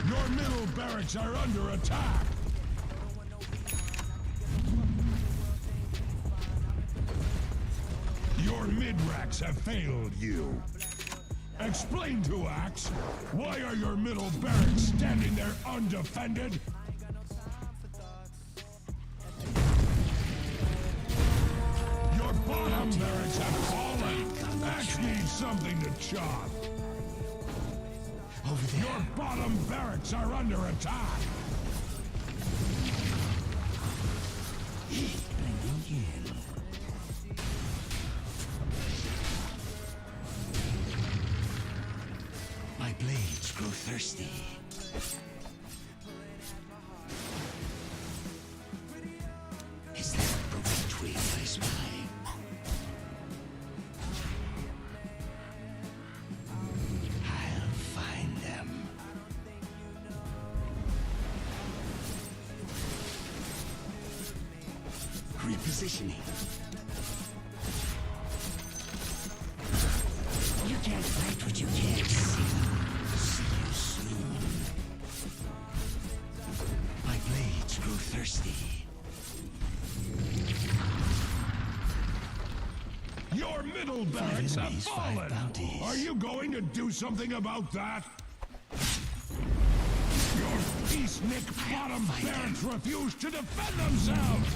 Your middle barracks are under attack. Your mid-racks have failed you. Explain to Axe, why are your middle barracks standing there undefended? Your bottom barracks have fallen. Axe needs something to chop. Over there. Your bottom barracks are under attack. Blending in. My blades grow thirsty. Is that a broken twig I spy? I'll find them. Repositioning. You can't fight what you can't see. See you soon. My blades grow thirsty. Your middle barracks have enemies, 5 fallen. bounties. Are you going to do something about that? Your peacenik bottom barracks refuse to defend themselves.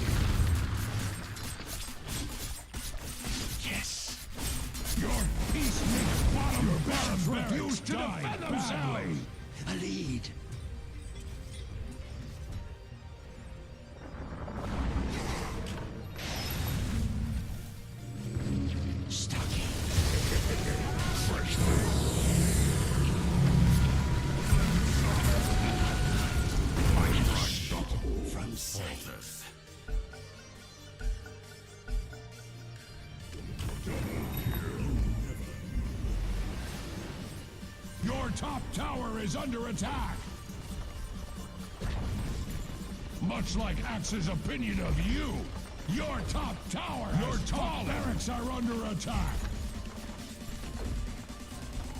Yes. Your peacenik bottom barracks refuse to defend themselves. A lead. Stalking. From sight. Your top tower is under attack. Much like Axe's opinion of you, your top tower, your top barracks are under attack.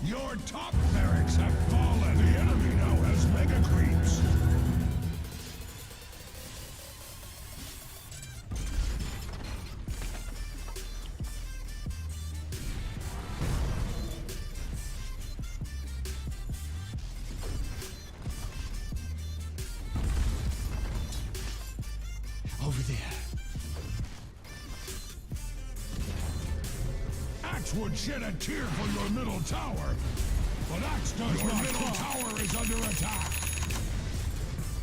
Your top barracks have fallen. The enemy now has mega creeps. Over there. Axe would shed a tear for your middle tower, but Axe does not. Your middle tower is under attack.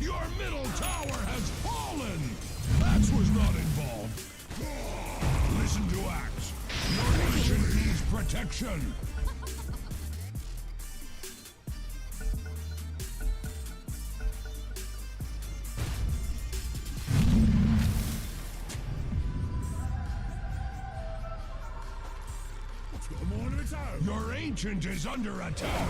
Your middle tower has fallen. Axe was not involved. Listen to Axe. Your nation needs protection. Your ancient is under attack.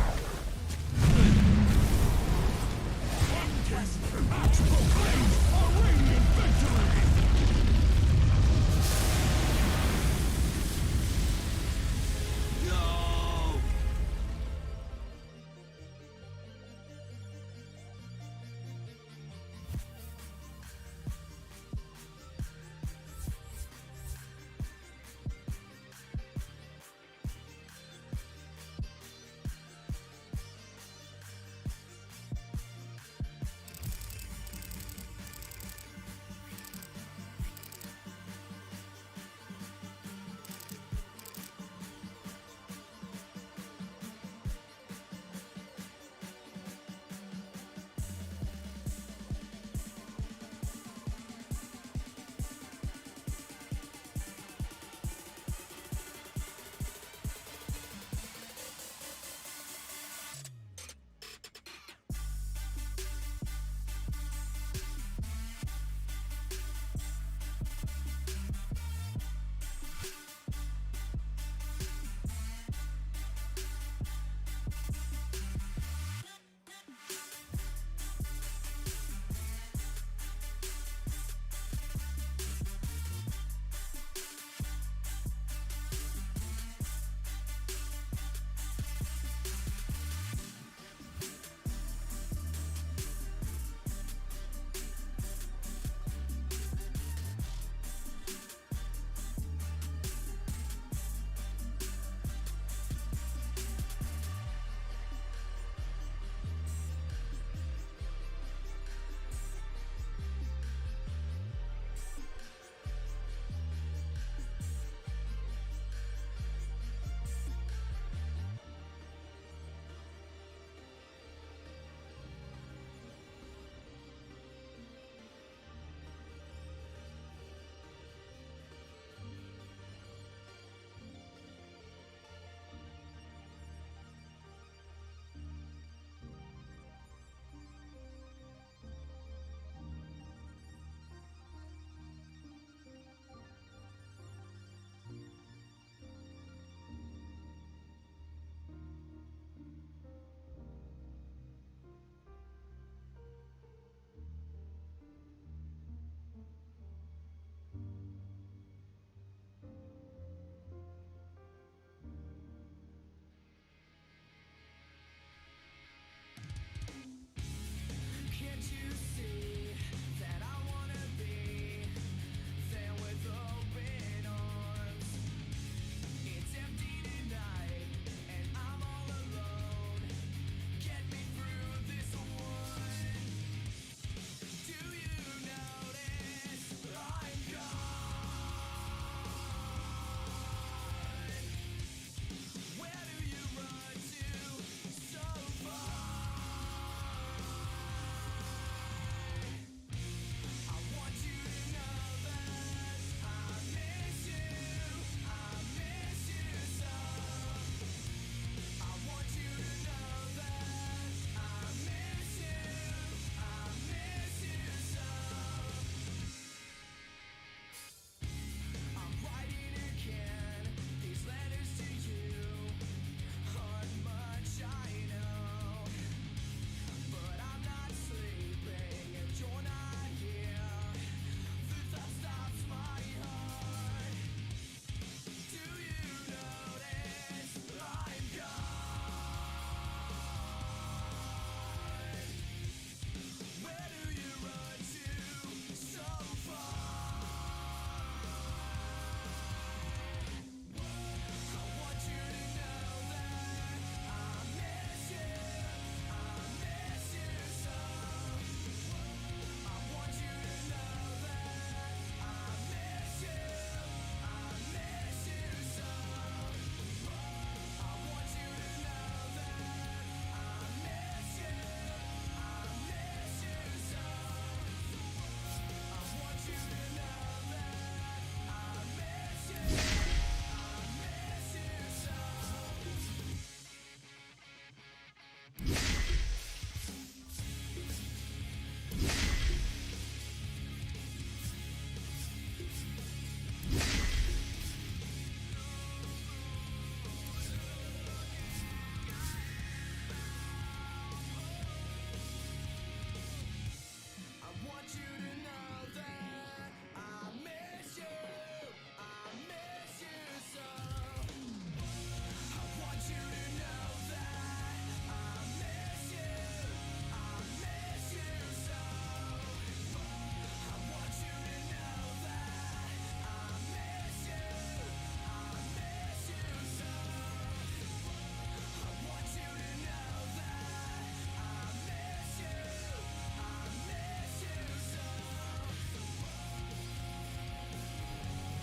Axe proclaims a radiant victory.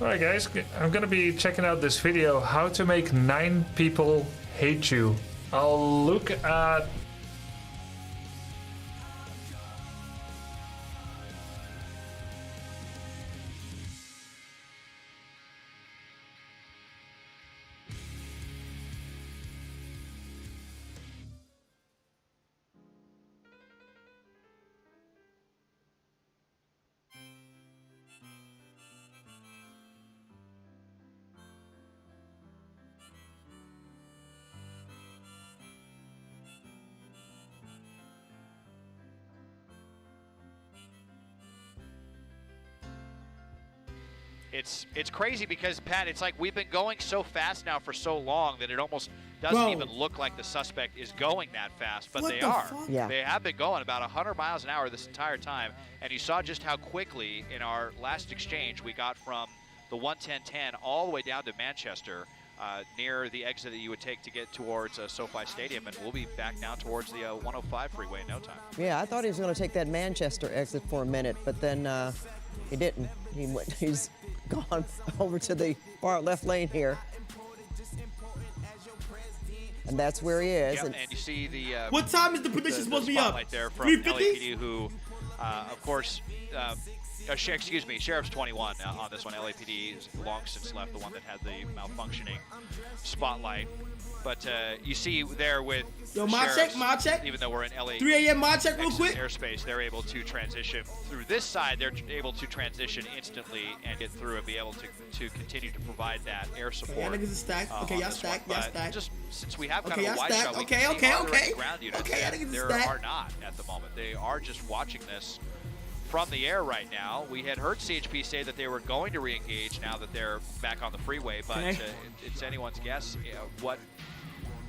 Alright guys, I'm gonna be checking out this video, how to make 9 people hate you. I'll look at... It's crazy because, Pat, it's like we've been going so fast now for so long that it almost doesn't even look like the suspect is going that fast, but they are. Yeah. They have been going about 100 miles an hour this entire time, and you saw just how quickly in our last exchange we got from the 110-10 all the way down to Manchester, near the exit that you would take to get towards SoFi Stadium, and we'll be back now towards the 105 freeway in no time. Yeah, I thought he was going to take that Manchester exit for a minute, but then he didn't. He's gone over to the far left lane here. And that's where he is. Yep, and you see the... what time is the prediction supposed to be up? There from 3:50? LAPD, who, of course... excuse me, Sheriff's 21 on this one. LAPD has long since left, the one that had the malfunctioning spotlight. But you see there with my check. Even though we're in LA, 3 a.m. my check real quick. Airspace, they're able to transition through this side. They're able to transition instantly and get through and be able to continue to provide that air support. Okay, niggas is stacked. Okay, y'all stacked. Y'all stacked. Just since we have kind okay, of a wide shot, we okay, can okay, see all the okay. ground units. Okay, I think it's there stacked. are not at the moment. They are just watching this from the air right now. We had heard CHP say that they were going to re-engage now that they're back on the freeway, but it's anyone's guess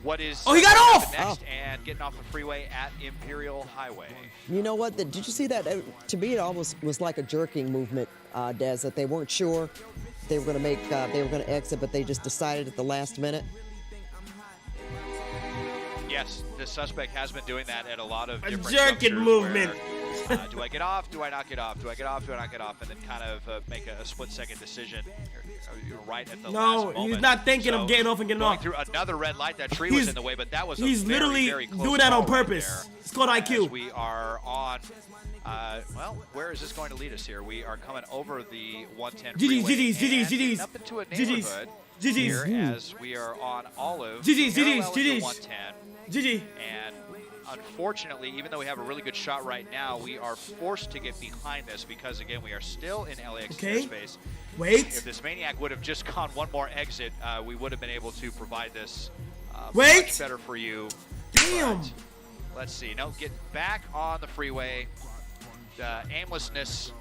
what is he got off next and getting off the freeway at Imperial Highway. You know what? Did you see that? To me, it almost was like a jerking movement, Des, that they weren't sure they were going to make, they were going to exit, but they just decided at the last minute. Yes, the suspect has been doing that at a lot of different jerking movement. Where, do I get off? Do I not get off? Do I get off? Do I not get off? And then kind of make a split-second decision right at the last moment. No, he's not thinking of getting off and getting off. Through another red light, that tree was in the way, but that was he's literally very close doing that on call right purpose. there. It's called IQ. As we are on, well, where is this going to lead us here? We are coming over the 110 freeway. GG's. Up into a neighborhood here as we are on Olive. GG's. parallel with the 110. GG. And unfortunately, even though we have a really good shot right now, we are forced to get behind this because, again, we are still in LAX airspace. Wait. If this maniac would have just gone one more exit, we would have been able to provide this much better for you. Damn. But let's see. No, get back on the freeway. The aimlessness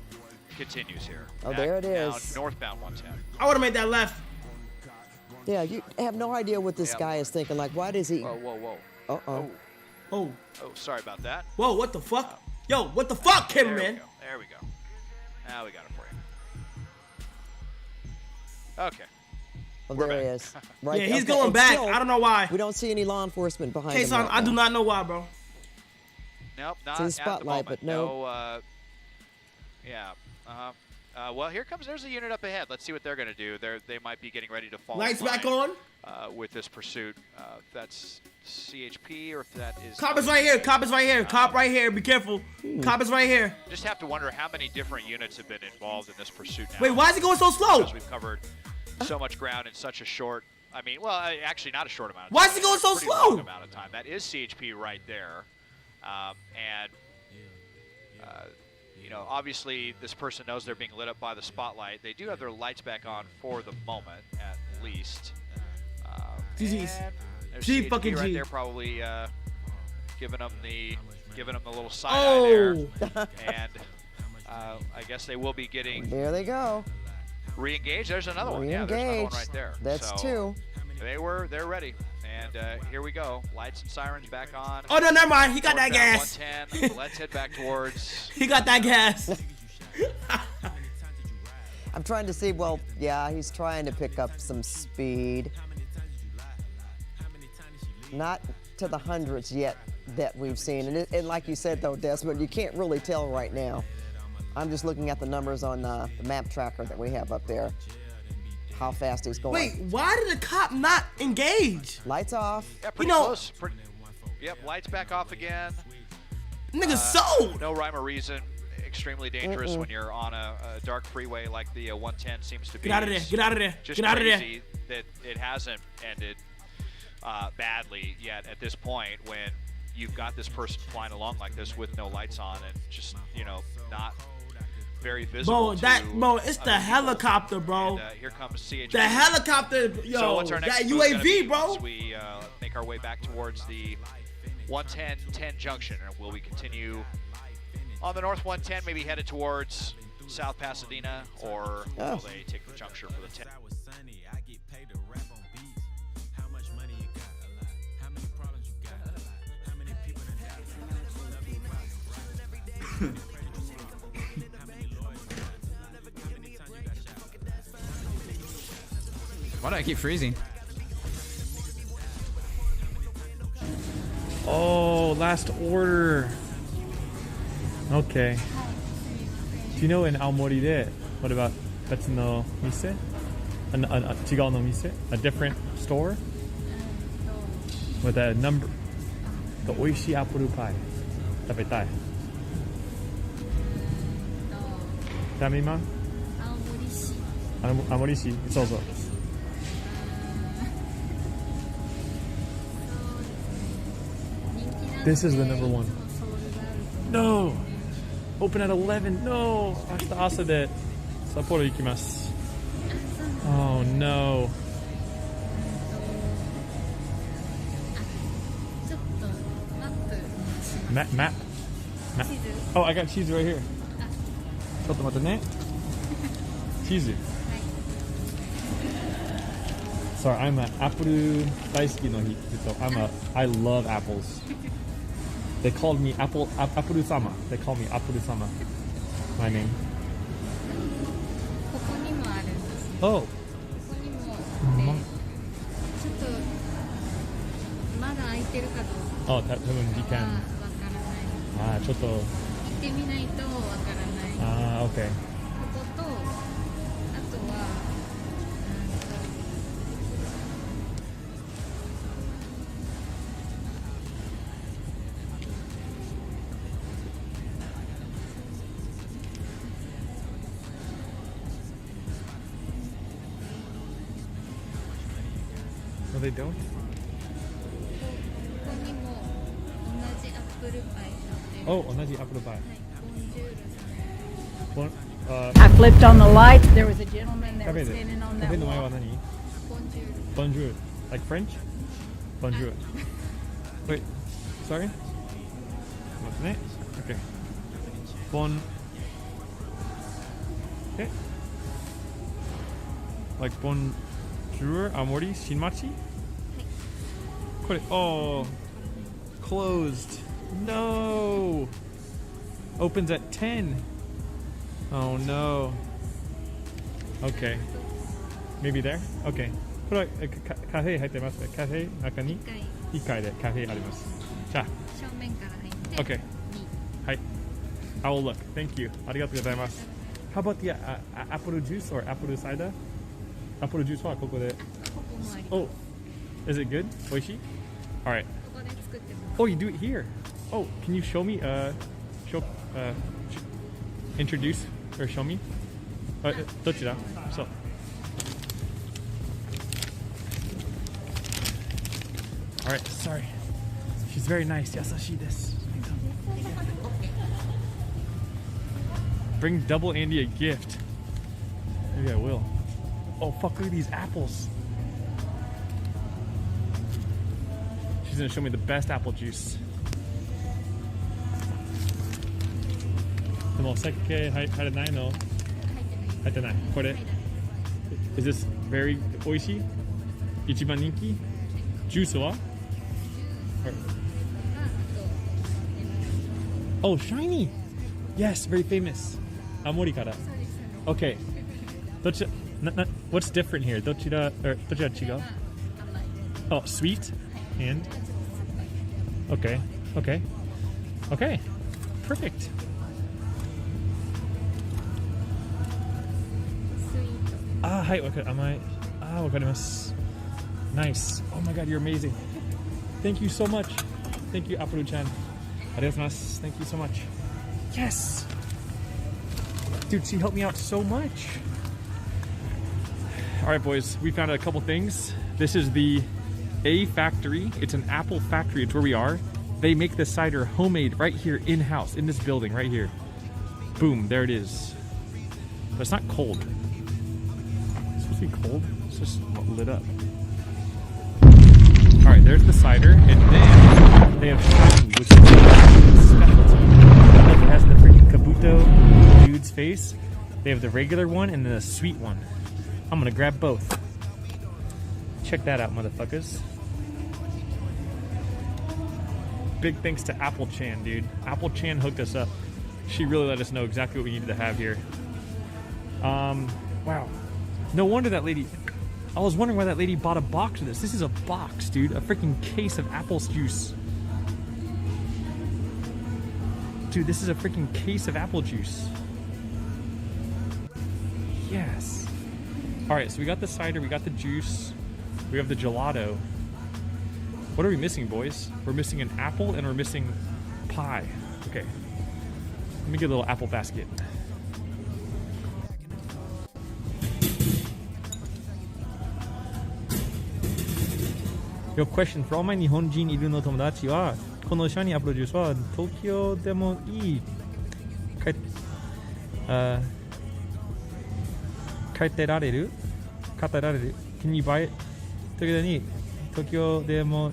continues here. Oh, there it is. Now, northbound 110. I would have made that left. Yeah, you have no idea what this guy is thinking. Like, why does he... Whoa. Uh-oh. Oh, sorry about that. Whoa, what the fuck? Yo, what the fuck, cameraman? There we go. Now we got it for you. Okay. Oh, there he is. Right. Yeah, he's going back. Still, I don't know why. We don't see any law enforcement behind him. K-Son, I do not know why, bro. Nope, not it's in the spotlight, at the moment. but no. Yeah. Well, there's a unit up ahead. Let's see what they're going to do. They might be getting ready to fall. Lights back on. With this pursuit, if that's CHP or if that is. Cop is right here. Cop is right here. Cop right here. Be careful. Cop is right here. Just have to wonder how many different units have been involved in this pursuit now. Wait, why is it going so slow? Because we've covered so much ground in such a short. I mean, well, actually, not a short amount of time. Why is it going so slow? Long amount of time. That is CHP right there, and. You know, obviously, this person knows they're being lit up by the spotlight. They do have their lights back on for the moment, at least. GG's. G fucking right there, probably giving them the little side eye there. And I guess they will be getting. There they go. Re-engaged. There's another one. Yeah, there's another one right there. That's two. They're ready. And here we go. Lights and sirens back on. Oh, no, never mind. He got that gas. 110. Let's head back towards. He got that gas. I'm trying to see. Well, yeah, he's trying to pick up some speed. Not to the hundreds yet that we've seen. And like you said, though, Desmond, you can't really tell right now. I'm just looking at the numbers on the map tracker that we have up there. how fast he's going. Wait, why did the cop not engage? Lights off. Yeah, pretty close. Yep, lights back off again. Nigga sold. No rhyme or reason. Extremely dangerous when you're on a dark freeway like the 110 seems to be. Get out of there. Get out of there. Just Get out of there. crazy that it hasn't ended badly yet at this point when you've got this person flying along like this with no lights on and just, you know, not very visible. Bro, it's the helicopter, bro. And, here comes CHP. The helicopter, yo. So what's our next that move gonna be UAV, bro. As we make our way back towards the 110 junction, and will we continue on the North 110, maybe headed towards South Pasadena, or will they take the juncture for the 10? Why do I keep freezing? Oh, last order. Okay. Do you know in Aomori de, what about betsu no mise? Chigau no mise? A different store? With a number. The oishii apple pie. Tabetai. Tamiman? Aomorishi. It's also. This is the number one. No! Open at 11. No! 明日朝で札幌行きます。Oh no. Map? Oh, I got cheese right here. ちょっと待ってね。cheese. Sorry, I'm an apple 大好きの人。I love apples. They called me Apple-sama. They call me Apple-sama. My name. ここにもあるんですね。Oh. ここにもちょっとまだ開いてるかどうか。Oh, 多分時間。わからない。あ、ちょっと。行ってみないとわからない。あ、OK。こことあとは。No, they don't? ここにも同じアップルパイ売ってる。Oh, 同じアップルパイ。ボンジュールさん。I flipped on the light. There was a gentleman that was standing on that カフェの前は wall. 何？ Bonjour. Bonjour. Like French? Bonjour. Wait, sorry? 待ってね。Okay. Bon. Okay. Like bonjour, Amori, Shinmachi? Oh, closed. No. Opens at 10. Oh no. Okay. Maybe there? Okay. これはカフェ入ってますね。カフェ中に1階でカフェあります。じゃあ。正面から入って。Okay. はい。I will look. Thank you. ありがとうございます。How about the apple juice or apple cider? Apple juice はここで。Oh, is it good? 美味しい? All right. Oh, you do it here. Oh, can you show me? Introduce or show me? どちら? So. All right. Sorry. She's very nice. 優しいです. Bring Double Andy a gift. Maybe I will. Oh fuck! Look at these apples. She's gonna show me the best apple juice. でもお酒入れないの？入ってない。これ。Is this very 美味しい？一番人気？ジュースは？ Oh, shiny! Yes, very famous. Amori kara. Okay. What's different here? どちら違う? Oh, sweet and okay. Perfect. Ah, hi, wakarimasu. Nice. Oh my god, you're amazing. Thank you so much. Thank you, Aparu-chan. Arigatou gozaimasu. Thank you so much. Yes! Dude, she helped me out so much. Alright, boys, we found a couple things. This is the A Factory. It's an apple factory. It's where we are. They make the cider homemade right here in-house, in this building right here. Boom, there it is. But it's not cold. It's supposed to be cold. It's just lit up. Alright, there's the cider, and then they have shiny, which is a specialty. Look, it has the freaking Kabuto dude's face. They have the regular one and then the sweet one. I'm gonna grab both. Check that out, motherfuckers. Big thanks to Apple Chan, dude. Apple Chan hooked us up. She really let us know exactly what we needed to have here. Wow. No wonder that lady... I was wondering why that lady bought a box of this. This is a box, dude. A freaking case of apple juice. Dude, this is a freaking case of apple juice. Yes. Alright, so we got the cider, we got the juice, we have the gelato. What are we missing, boys? We're missing an apple and we're missing pie. Okay. Let me get a little apple basket. Your question for all my Nihonjin iru no tomodachi wa, kono shiny apple juice wa Tokyo demo ii. Kaiterareru? Katerareru? Can you buy it? Tokyo ni Tokyo demo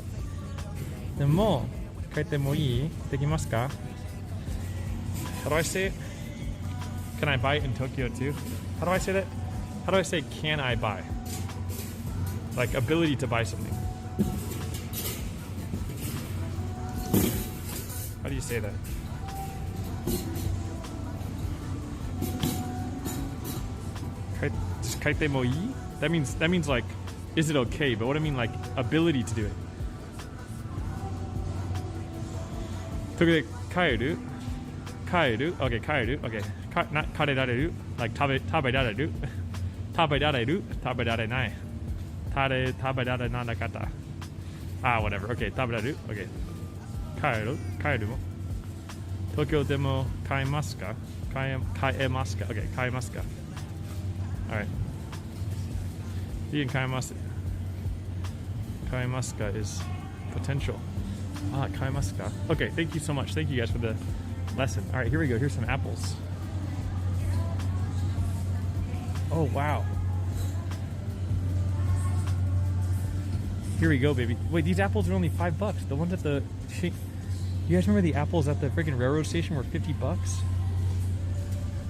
kaite mo ii? Dekimasu ka? How do I say it? Can I buy it in Tokyo too? How do I say that? How do I say can I buy? Like ability to buy something. How do you say that? Just kaite mo ii? That means like, is it okay? But what I mean like ability to do it. Tokude kaeru? Kaeru? Okay, kaeru. Okay. Not karerareru. Like taberareru. Taberareru. Taberarenai. Taberare nanakata. Ah, whatever. Okay, taberareru. Okay. Kaeru. Kaeru mo. Tokyo demo kaemasu ka? Kaemasu ka? Okay, kaemasu ka? Alright. Being kaemasu. Kaemasu ka is potential. Ah, kaemasu ka? Okay, thank you so much. Thank you guys for the lesson. Alright, here we go. Here's some apples. Oh, wow. Here we go, baby. Wait, these apples are only $5. The ones at the... You guys remember the apples at the freaking railroad station were $50?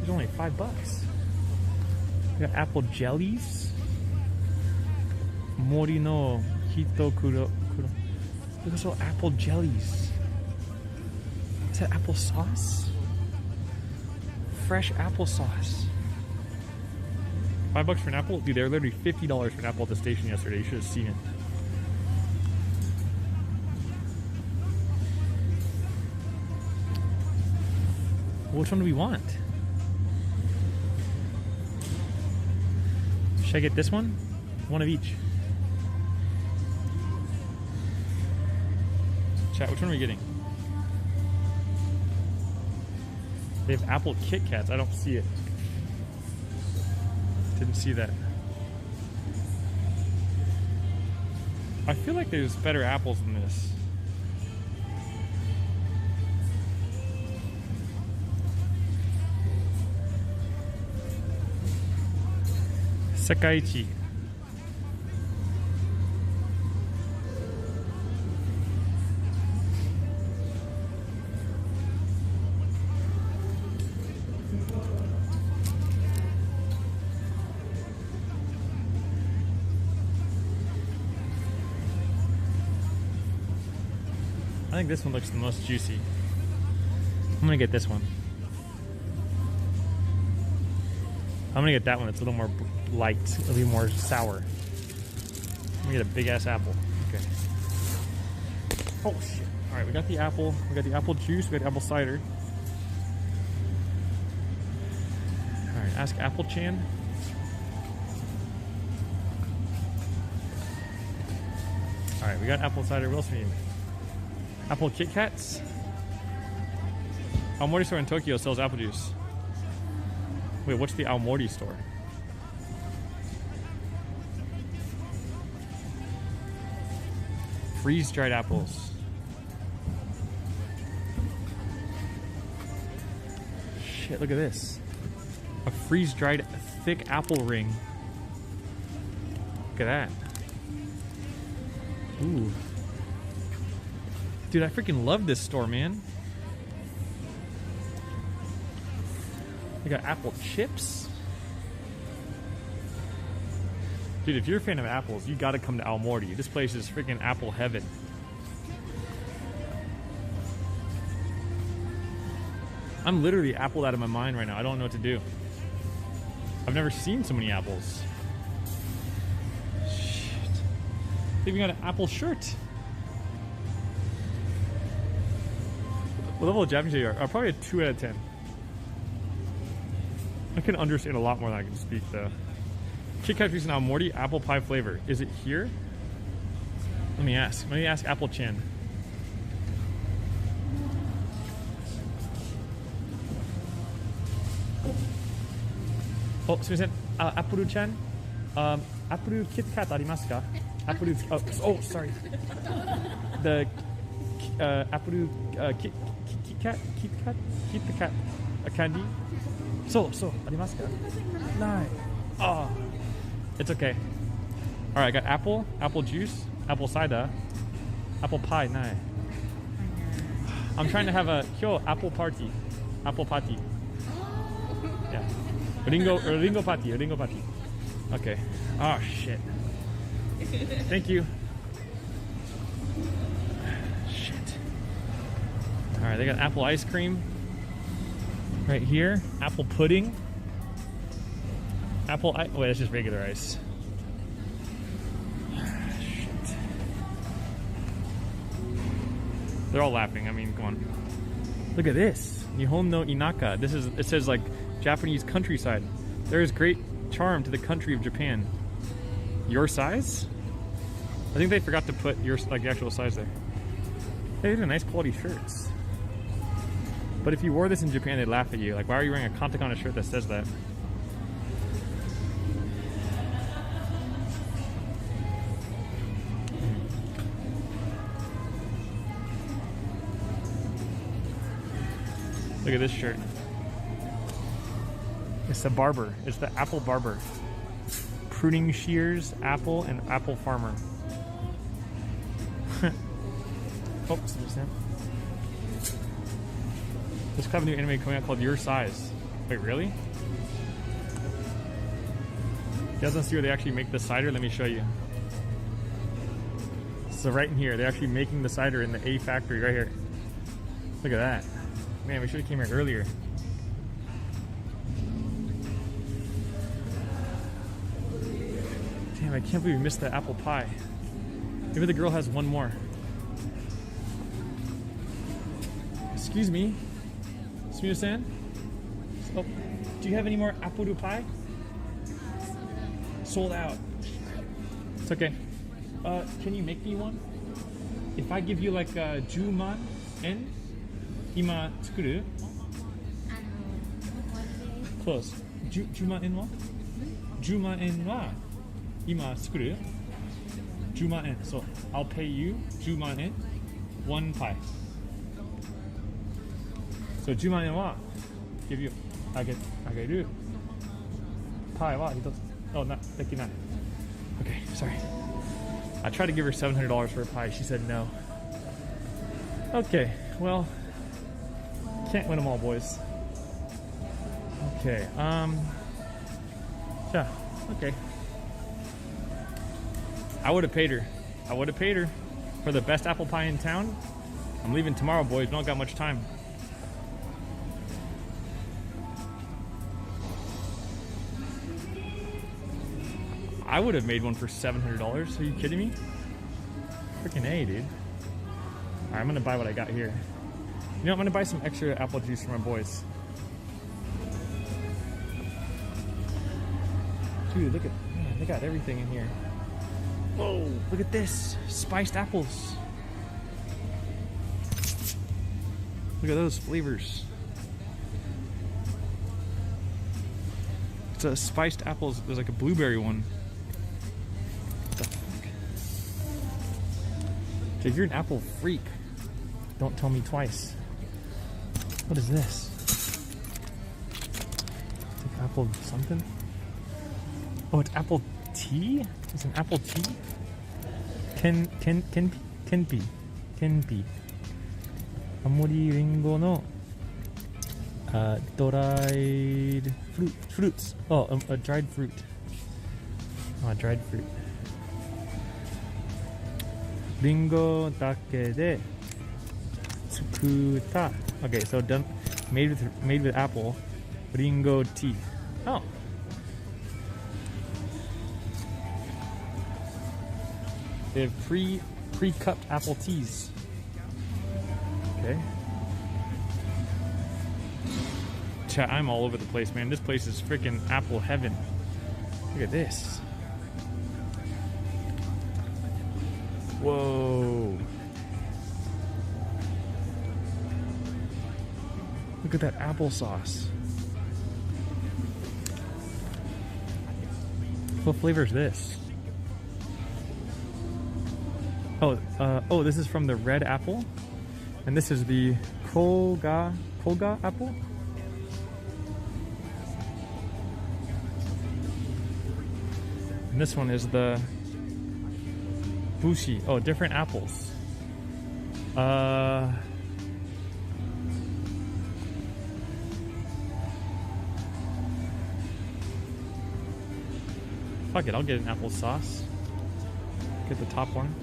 These are only $5. We got apple jellies. Mori no hito kuro. Look at all apple jellies. Is that applesauce? Fresh applesauce. $5 for an apple? Dude, they were literally $50 for an apple at the station yesterday. You should have seen it. Which one do we want? Should I get this one? One of each. Chat, which one are we getting? They have apple Kit Kats. I don't see it. Didn't see that. I feel like there's better apples than this. Sekaiichi. I think this one looks the most juicy. I'm gonna get this one. I'm gonna get that one. It's a little more light, a little more sour. I'm gonna get a big ass apple. Okay. Oh shit! All right, we got the apple. We got the apple juice. We got the apple cider. All right, ask Apple Chan. Alright, we got apple cider. What else we need? Apple Kit Kats. Aomori store in Tokyo sells apple juice. Wait, what's the Aomori store? Freeze-dried apples. Shit, look at this. A freeze-dried thick apple ring. Look at that. Ooh. Dude, I freaking love this store, man. They got apple chips. Dude, if you're a fan of apples, you gotta come to Aomori. This place is freaking apple heaven. I'm literally appled out of my mind right now. I don't know what to do. I've never seen so many apples. Shit. They even got an apple shirt. What level of Japanese are you? Probably a 2 out of 10. I can understand a lot more than I can speak, though. Kit Kat treats in Aomori, apple pie flavor. Is it here? Let me ask. Let me ask Apple-chan. Oh, すみません. Apple-chan, Apple Kit Kat ありますか? Apple. Oh, sorry. The Apple Kit Kat candy. So, ありますか? Nine. Oh, it's okay. All right, I got apple juice, apple cider, apple pie. Nine. I'm trying to have a apple party. Yeah. Ringo party. Okay. Oh shit. Thank you. Shit. All right, they got apple ice cream right here. Apple pudding. Wait, that's just regular ice. Shit. They're all laughing. I mean, come on. Look at this. Nihon no Inaka. It says like Japanese countryside. There is great charm to the country of Japan. Your size? I think they forgot to put your the actual size there. Hey, these are nice quality shirts. But if you wore this in Japan, they'd laugh at you. Like, why are you wearing a katakana shirt that says that? Look at this shirt. It's the barber. It's the apple barber. Pruning shears, apple, and apple farmer. Oh, there's kind of a new anime coming out called Your Size. Wait, really? You guys want to see where they actually make the cider? Let me show you. So right in here, they're actually making the cider in the A factory right here. Look at that. Man, we should have came here earlier. Damn, I can't believe we missed the apple pie. Maybe the girl has one more. Excuse me. Sumiya-san? Oh, do you have any more apple pie? Sold out. It's okay. Can you make me one? If I give you like 10万円? 今作る? Close. 10万円は? 10万円は今作る? 10万円. So I'll pay you 10万円 one pie. So 10万円は give you あげる pie は1つ Oh, not できない Okay, sorry. I tried to give her $700 for a pie. She said no. Okay, well, can't win them all, boys. Okay, yeah, okay. I would have paid her. For the best apple pie in town. I'm leaving tomorrow, boys. We don't got much time. I would have made one for $700. Are you kidding me? Freaking A, dude. Alright, I'm gonna buy what I got here. You know, I'm gonna buy some extra apple juice for my boys. Dude, look at, man, they got everything in here. Whoa, look at this. Spiced apples. Look at those flavors. It's a spiced apples. There's like a blueberry one. What the fuck? Okay, you're an apple freak. Don't tell me twice. What is this? It's like apple something? Oh, it's apple tea? It's an apple tea? Kenpi. Amori Ringo no dried fruits. Oh, a dried fruit. Oh, dried fruit. Ringo dake de tsukuta. Okay, so done, made with apple. Ringo tea. Oh. They have pre-cupped apple teas. Okay. Chat, I'm all over the place, man. This place is freaking apple heaven. Look at this. Whoa. Look at that applesauce. What flavor is this? Oh, this is from the red apple, and this is the Koga apple. And this one is the Bushi. Oh, different apples. Fuck it, I'll get an applesauce. Get the top one.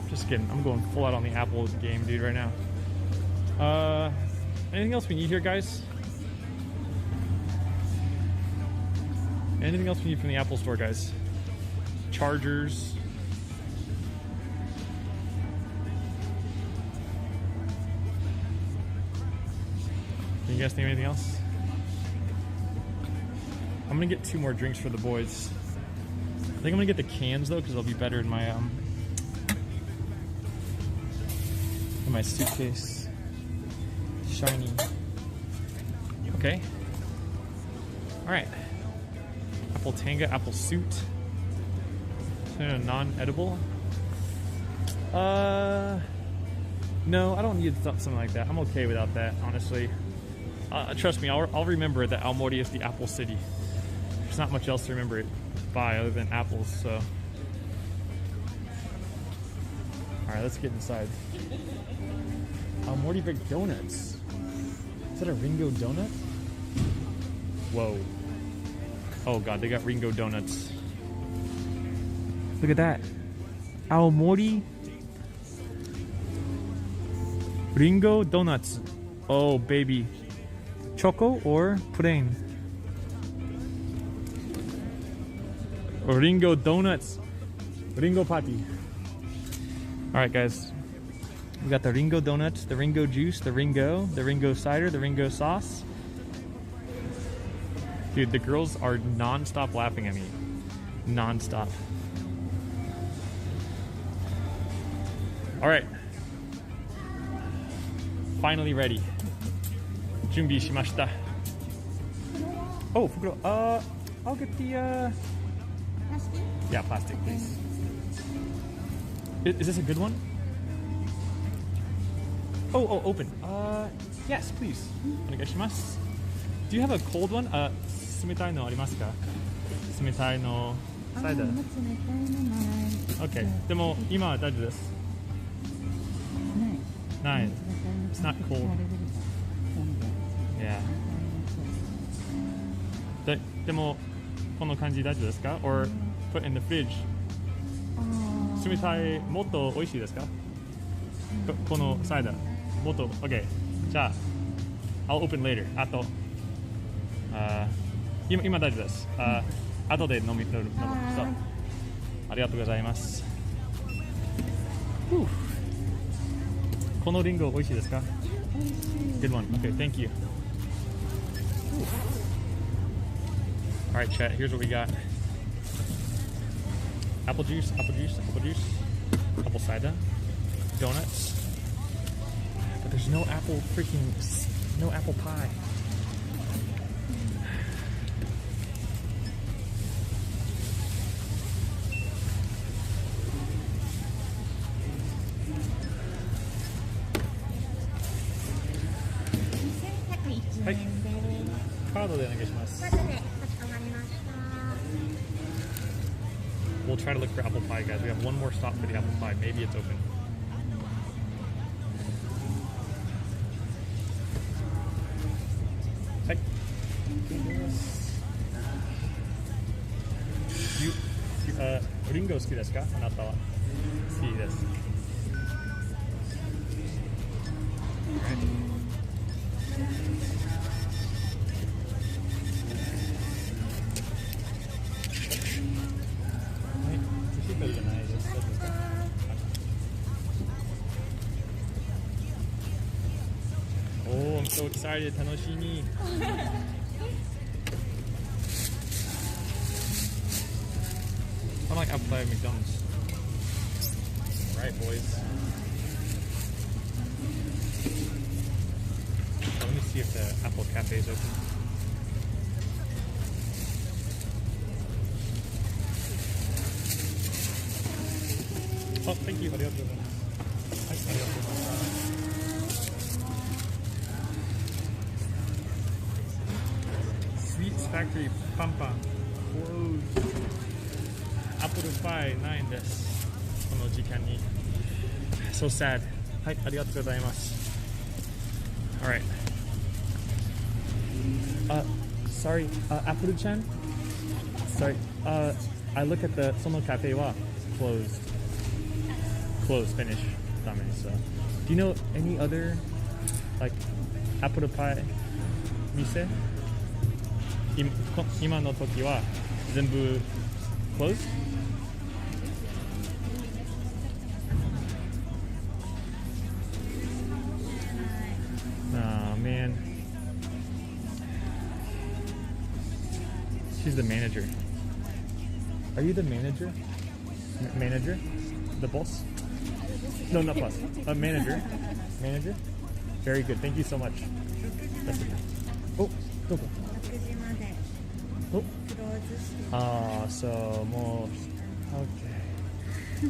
Just kidding, I'm going full out on the apple game, dude, right now. Anything else we need here, guys? Anything else we need from the Apple Store, guys? Chargers. You guys think of anything else? I'm gonna get 2 more drinks for the boys. I think I'm gonna get the cans though, because they'll be better in my suitcase. Shiny. Okay. All right. Apple Tanga, apple suit. Non-edible. No, I don't need something like that. I'm okay without that, honestly. Trust me, I'll remember that Aomori is the Apple City. There's not much else to remember it by other than apples, so. Alright, let's get inside. Aomori Big Donuts. Is that a Ringo donut? Whoa. Oh god, they got Ringo donuts. Look at that. Aomori Ringo donuts. Oh baby. Choco or plain? Ringo donuts. Ringo party. Alright guys. We got the Ringo donuts, the Ringo juice, the Ringo cider, the Ringo sauce. Dude, the girls are non-stop laughing at me. Non-stop. Alright. Finally ready. Junbi shimashita. Oh, fukuro. I'll get the plastic? Yeah, plastic, please. Is this a good one? Oh, open. Yes, please. Onegaishimasu. Do you have a cold one? Sumitai no arimasu ka? Sumitai no cider. Okay. でも今は大丈夫です。Nine. It's not cold. Yeah. でもこの感じ大丈夫ですか? Or put in the fridge. 冷たいもっと美味しいですか? このサイダーもっと OK じゃあ I'll open later あと今大丈夫です。後で飲むそうありがとうございます。このリンゴ美味しいですか? Good one. Okay, thank you. Alright, chat, here's what we got. Apple juice, apple juice, apple juice, apple cider, donuts. But there's no apple no apple pie. Hi. カードでお願いします。We'll try to look for apple pie, guys. We have one more stop for the apple pie. Maybe it's open. Hi. Ringo 好きですか？あなたは。好きです。Oh, I'm so excited. 楽しみ。I like apple pie at McDonald's. Right, boys. Let me see if the Apple Cafe is open. Oh, thank you. Sweets Factory Pampa closed. Apple pie ないんです。この時間に。So sad. はい、ありがとうございます。Alright. Sorry, Apple-chan? Sorry, I look at the そのカフェは closed. Closed, finish. ダメです。Do you know any other, like, apple pie 店？今の時は全部 closed? Oh man. She's the manager. Are you the manager? Manager? The boss? No, not boss. Manager. Manager? Very good. Thank you so much. That's it. Oh, go. Oh. So more. Okay.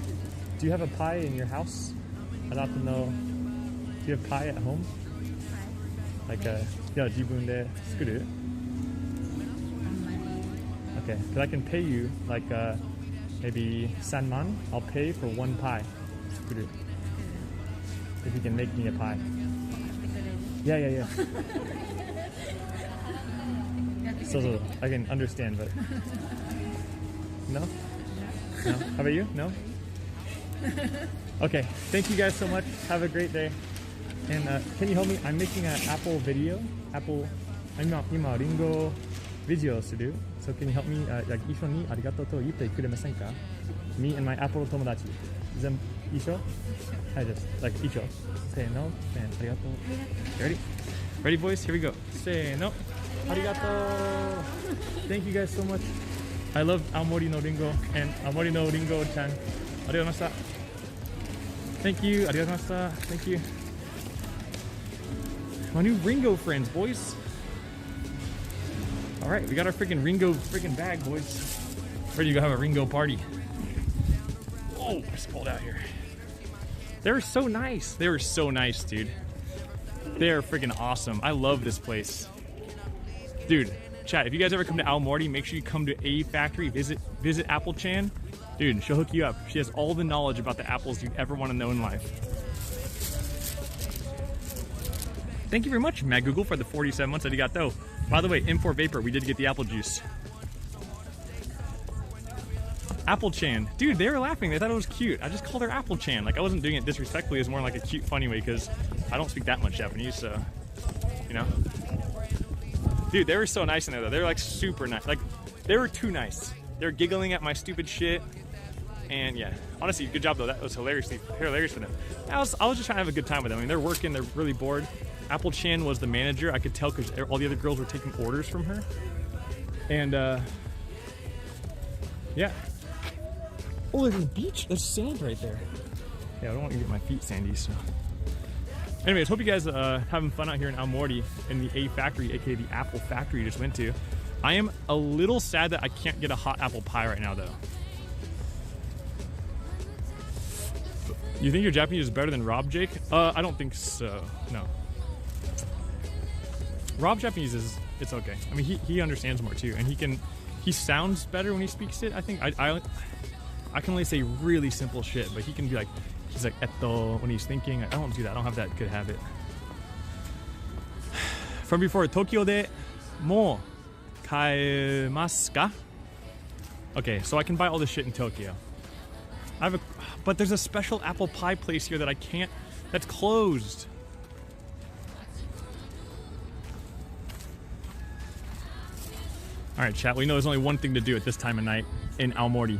Do you have a pie in your house? I'd like to know. Do you have pie at home? Like自分で作る? Okay, because I can pay you like maybe 3万. I'll pay for one pie. 作る. If you can make me a pie. Yeah. So I can understand, but no? How about you? No? Okay, thank you guys so much. Have a great day. And can you help me? I'm making an Apple video. Apple, 今リンゴビデオする. So can you help me? 一緒にありがとうと言ってくれませんか? Me and my Apple 友達。全部一緒? I just like 一緒. Say no and ありがとう. Ready? Ready, boys? Here we go. Say no. ありがとう. Thank you guys so much. I love Aomori no Ringo and Aomori no Ringo-chan. ありがとうございました. Thank you. ありがとうございました. Thank you. My new Ringo friends, boys. All right, we got our freaking Ringo freaking bag, boys. Ready to go have a Ringo party. Oh, it's cold out here. They were so nice. They were so nice, dude. They're freaking awesome. I love this place. Dude, chat, if you guys ever come to Aomori, make sure you come to A Factory, visit Apple-chan. Dude, she'll hook you up. She has all the knowledge about the apples you'd ever want to know in life. Thank you very much, Mad Google, for the 47 months. Arigato. By the way, M4 Vapor, we did get the apple juice. Apple-chan. Dude, they were laughing. They thought it was cute. I just called her Apple-chan. Like, I wasn't doing it disrespectfully. It was more like a cute, funny way, because I don't speak that much Japanese, so, you know. Dude, they were so nice in there, though. They were, like, super nice. Like, they were too nice. They were giggling at my stupid shit. And, yeah. Honestly, good job, though. That was hilarious for them. I was just trying to have a good time with them. I mean, they're working. They're really bored. Apple-chan was the manager. I could tell because all the other girls were taking orders from her. And, yeah. Oh, there's a beach. There's sand right there. Yeah, I don't want to get my feet sandy, so. Anyways, hope you guys having fun out here in Aomori in the A Factory, aka the Apple Factory you just went to. I am a little sad that I can't get a hot apple pie right now, though. You think your Japanese is better than Rob, Jake? I don't think so. No. Rob Japanese is, it's okay. I mean, he understands more too, and he sounds better when he speaks it. I think I can only say really simple shit, but he can be like, he's like etto when he's thinking. I don't do that. I don't have that good habit. From before, Tokyo de mo kaemasu ka? Okay, so I can buy all this shit in Tokyo. But there's a special apple pie place here that I can't, that's closed. All right, chat, we know there's only one thing to do at this time of night in Aomori.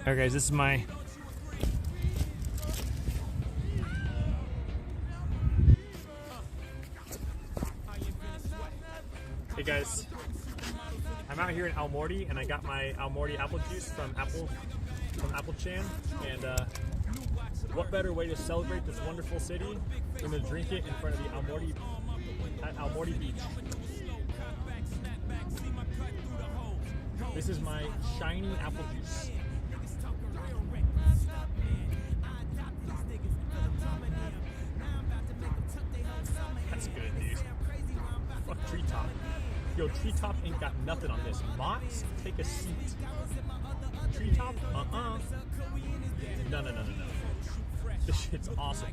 Alright guys, this is my Hey guys, I'm out here in Aomori and I got my Aomori apple juice from Apple-chan, and what better way to celebrate this wonderful city than to drink it in front of the Aomori Beach. This is my shiny apple juice. That's good, dude. Fuck Treetop. Yo, Treetop ain't got nothing on this. Mox, take a seat. Treetop? No. This shit's awesome.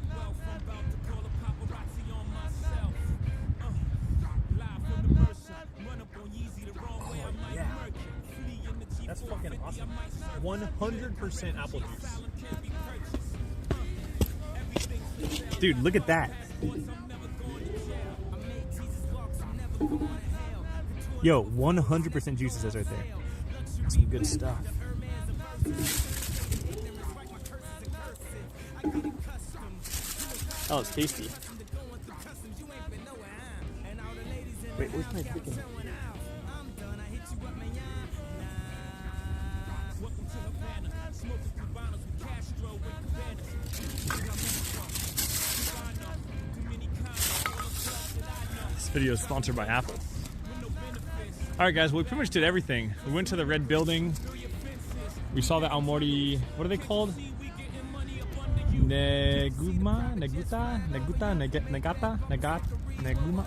Oh, yeah. That's fucking awesome. 100% apple juice. Dude, look at that. Yo, 100% juice it says right there. Some good stuff. Oh, it's tasty. Wait, where's my freaking... This video is sponsored by Apple. Alright guys, well, we pretty much did everything. We went to the red building. We saw the Aomori, what are they called? Neguma? Neguma?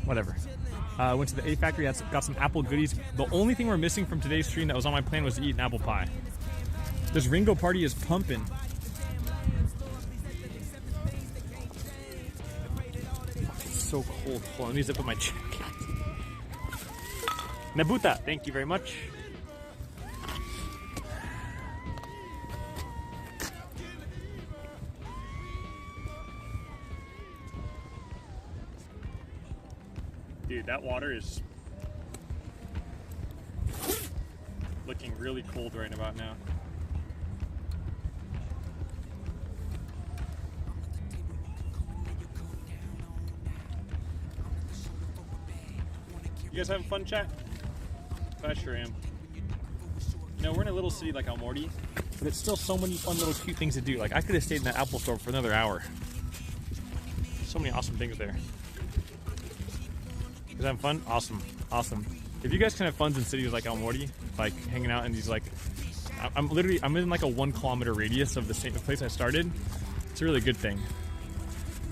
Whatever. Went to the A Factory, got some apple goodies. The only thing we're missing from today's stream that was on my plan was to eat an apple pie. This Ringo party is pumping. It's so cold. Hold on, let me zip up my jacket. Nabuta, thank you very much. Dude, that water is looking really cold right about now. You guys having fun, chat? I sure am. You know, we're in a little city like Aomori, but it's still so many fun little cute things to do. Like, I could have stayed in that Apple store for another hour. So many awesome things there. You guys having fun? Awesome. Awesome. If you guys can have fun in cities like Aomori, like hanging out in these, like, I'm in like a 1 kilometer radius of the same place I started. It's a really good thing.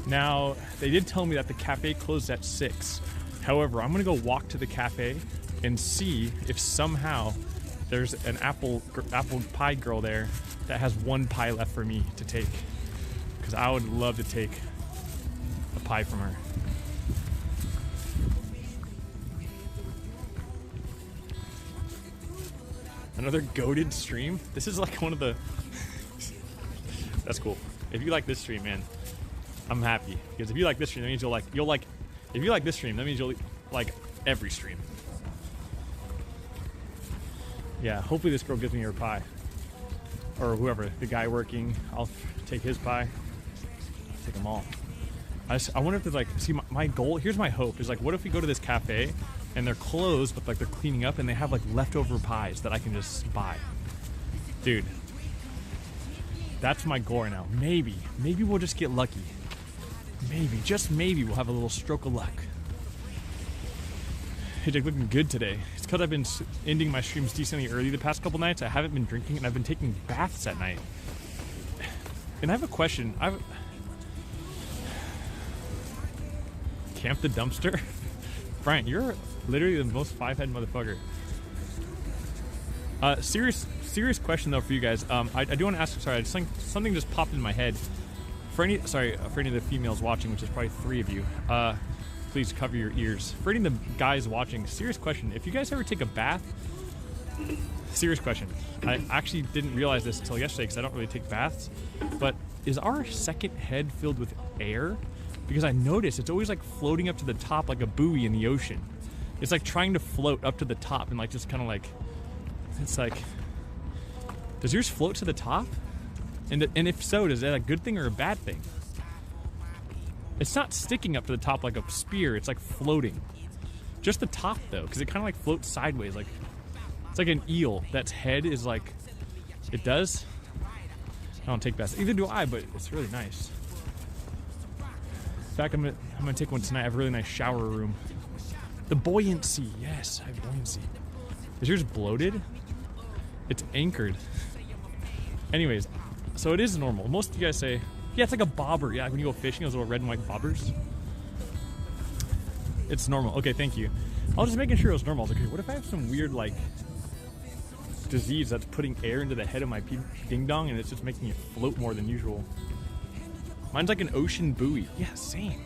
Now, they did tell me that the cafe closed at 6. However, I'm gonna go walk to the cafe and see if somehow there's an apple pie girl there that has 1 pie left for me to take, because I would love to take a pie from her. Another goated stream? This is like one of the... That's cool. If you like this stream, man, I'm happy. Because if you like this stream, that means you'll like... If you like this stream, that means you'll like every stream. Yeah, hopefully this girl gives me her pie. Or whoever, the guy working, I'll take his pie. Take them all. I wonder if there's like, see, my goal, here's my hope, is like, what if we go to this cafe and they're closed, but like they're cleaning up and they have like leftover pies that I can just buy. Dude, that's my goal right now. Maybe we'll just get lucky. Maybe, just maybe we'll have a little stroke of luck. Hey Jake, looking good today. It's because I've been ending my streams decently early the past couple nights. I haven't been drinking and I've been taking baths at night. And I have a question. Camp the dumpster? Brian, you're literally the most 5-head motherfucker. Serious question though for you guys. I do want to ask. Sorry, something just popped in my head. For any of the females watching, which is probably 3 of you, please cover your ears. For any of the guys watching, serious question. If you guys ever take a bath, serious question. I actually didn't realize this until yesterday because I don't really take baths. But is our second head filled with air? Because I noticed it's always like floating up to the top like a buoy in the ocean. It's like trying to float up to the top and like just kind of like, it's like, does yours float to the top? And if so, is that a good thing or a bad thing? It's not sticking up to the top like a spear, it's like floating. Just the top though, because it kind of like floats sideways. Like, it's like an eel that's head is like, it does. I don't take baths. Either do I, but it's really nice. In fact, I'm gonna take one tonight. I have a really nice shower room. The buoyancy, yes, I have buoyancy. Is yours bloated? It's anchored. Anyways, so it is normal. Most of you guys say, yeah, it's like a bobber. Yeah, when you go fishing, those little red and white bobbers. It's normal. Okay, thank you. I was just making sure it was normal. I was like, okay, what if I have some weird like disease that's putting air into the head of my ding dong and it's just making it float more than usual? Mine's like an ocean buoy. Yeah, same.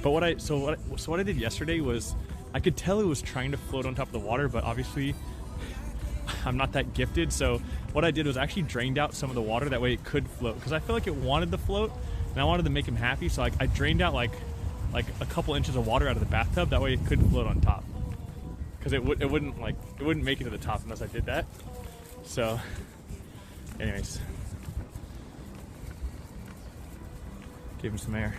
But what I did yesterday was I could tell it was trying to float on top of the water, but obviously I'm not that gifted. So what I did was actually drained out some of the water, that way it could float, because I feel like it wanted to float and I wanted to make him happy. So I drained out like a couple inches of water out of the bathtub, that way it could float on top, because it wouldn't make it to the top unless I did that. So anyways, give him some air.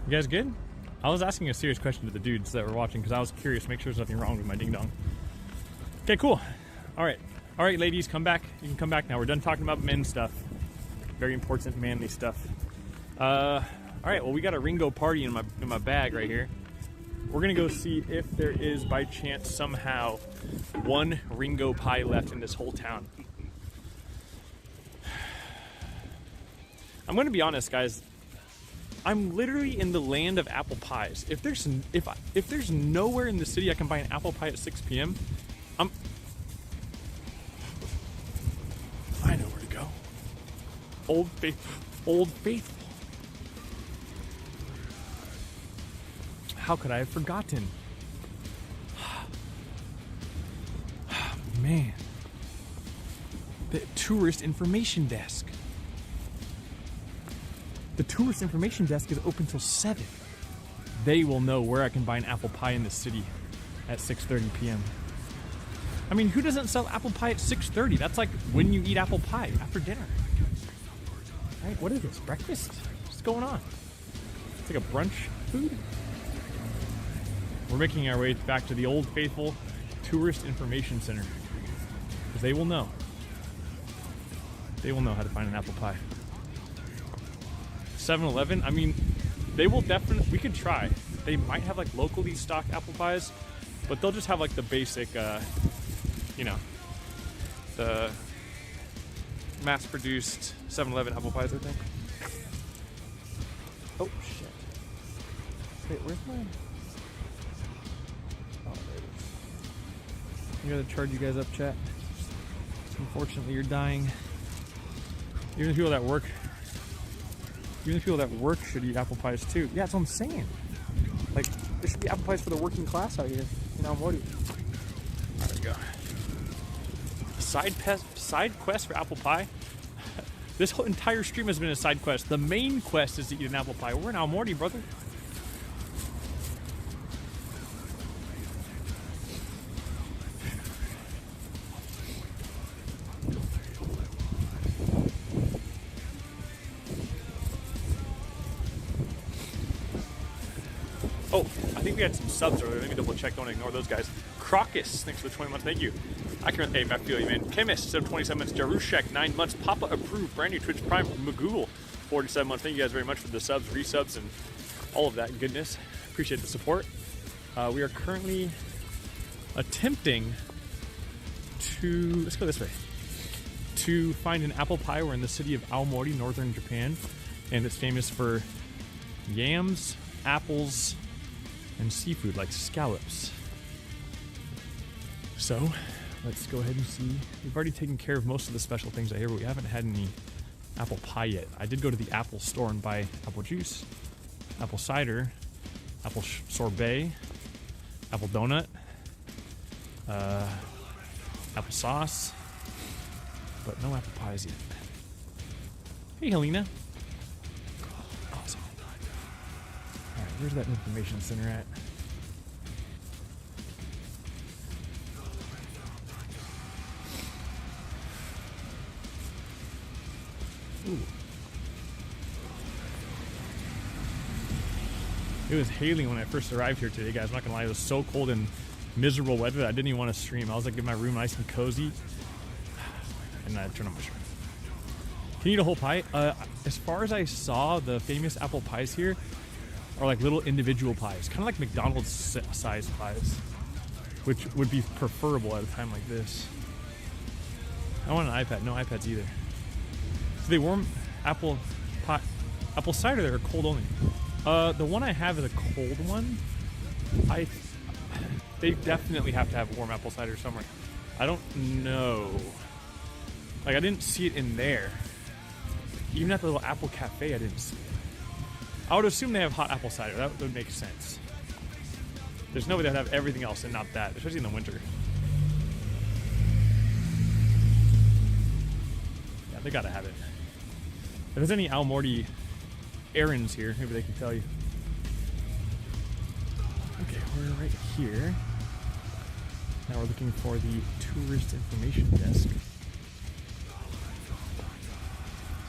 You guys good? I was asking a serious question to the dudes that were watching because I was curious, make sure there's nothing wrong with my ding dong. Okay, cool. All right, ladies, come back. You can come back now. We're done talking about men stuff. Very important, manly stuff. All right, well, we got a Ringo party in my bag right here. We're gonna go see if there is, by chance, somehow, one Ringo pie left in this whole town. I'm gonna be honest, guys. I'm literally in the land of apple pies. If there's nowhere in the city I can buy an apple pie at 6 p.m., I know where to go. Old Faithful. How could I have forgotten? Man. The tourist information desk. The tourist information desk is open till 7. They will know where I can buy an apple pie in the city at 6:30 p.m. I mean, who doesn't sell apple pie at 6:30? That's like when you eat apple pie, after dinner. Right? What is this? Breakfast? What's going on? It's like a brunch food? We're making our way back to the Old Faithful Tourist Information Center, because they will know. They will know how to find an apple pie. 7-Eleven, I mean, they will definitely, we could try. They might have like locally stocked apple pies, but they'll just have like the basic, you know, the mass-produced 7-Eleven apple pies, I think. Oh, shit. Wait, where's mine? Oh, there it is. I gotta charge you guys up, chat. Unfortunately, you're dying. Even the people that work Even the people that work should eat apple pies too. Yeah, that's what I'm saying. Like, there should be apple pies for the working class out here in Aomori. There we go. Side quest for apple pie. This whole entire stream has been a side quest. The main quest is to eat an apple pie. We're in Aomori, brother. Oh, I think we had some subs earlier. Let me double check. Don't ignore those guys. Crocus, thanks for the 20 months. Thank you. I can I feel you, man. Chemist, 27 months. Jarushek, 9 months. Papa approved. Brand new Twitch Prime. Magul, 47 months. Thank you guys very much for the subs, resubs, and all of that goodness. Appreciate the support. We are currently attempting to, let's go this way, to find an apple pie. We're in the city of Aomori, northern Japan, and it's famous for yams, apples, and seafood like scallops. So let's go ahead and see. We've already taken care of most of the special things out here, but we haven't had any apple pie yet. I did go to the Apple store and buy apple juice, apple cider, apple sorbet, apple donut, apple sauce, but no apple pies yet. Hey, Helena. Awesome. All right, where's that information center at? Ooh. It was hailing when I first arrived here today, guys. I'm not gonna lie, it was so cold and miserable weather that I didn't even want to stream. I was like, get my room nice and cozy, and I turned on my stream. Can you eat a whole pie? As far as I saw, the famous apple pies here are like little individual pies, kind of like McDonald's size pies, which would be preferable at a time like this. I want an iPad. No iPads either. So they warm apple pie, apple cider there, are cold only. The one I have is a cold one. They definitely have to have warm apple cider somewhere. I don't know. Like, I didn't see it in there. Even at the little Apple Cafe, I didn't see it. I would assume they have hot apple cider. That would make sense. There's no way they'd have everything else and not that, especially in the winter. Yeah, they gotta have it. If there's any Aomori errands here, maybe they can tell you. Okay, we're right here. Now we're looking for the tourist information desk.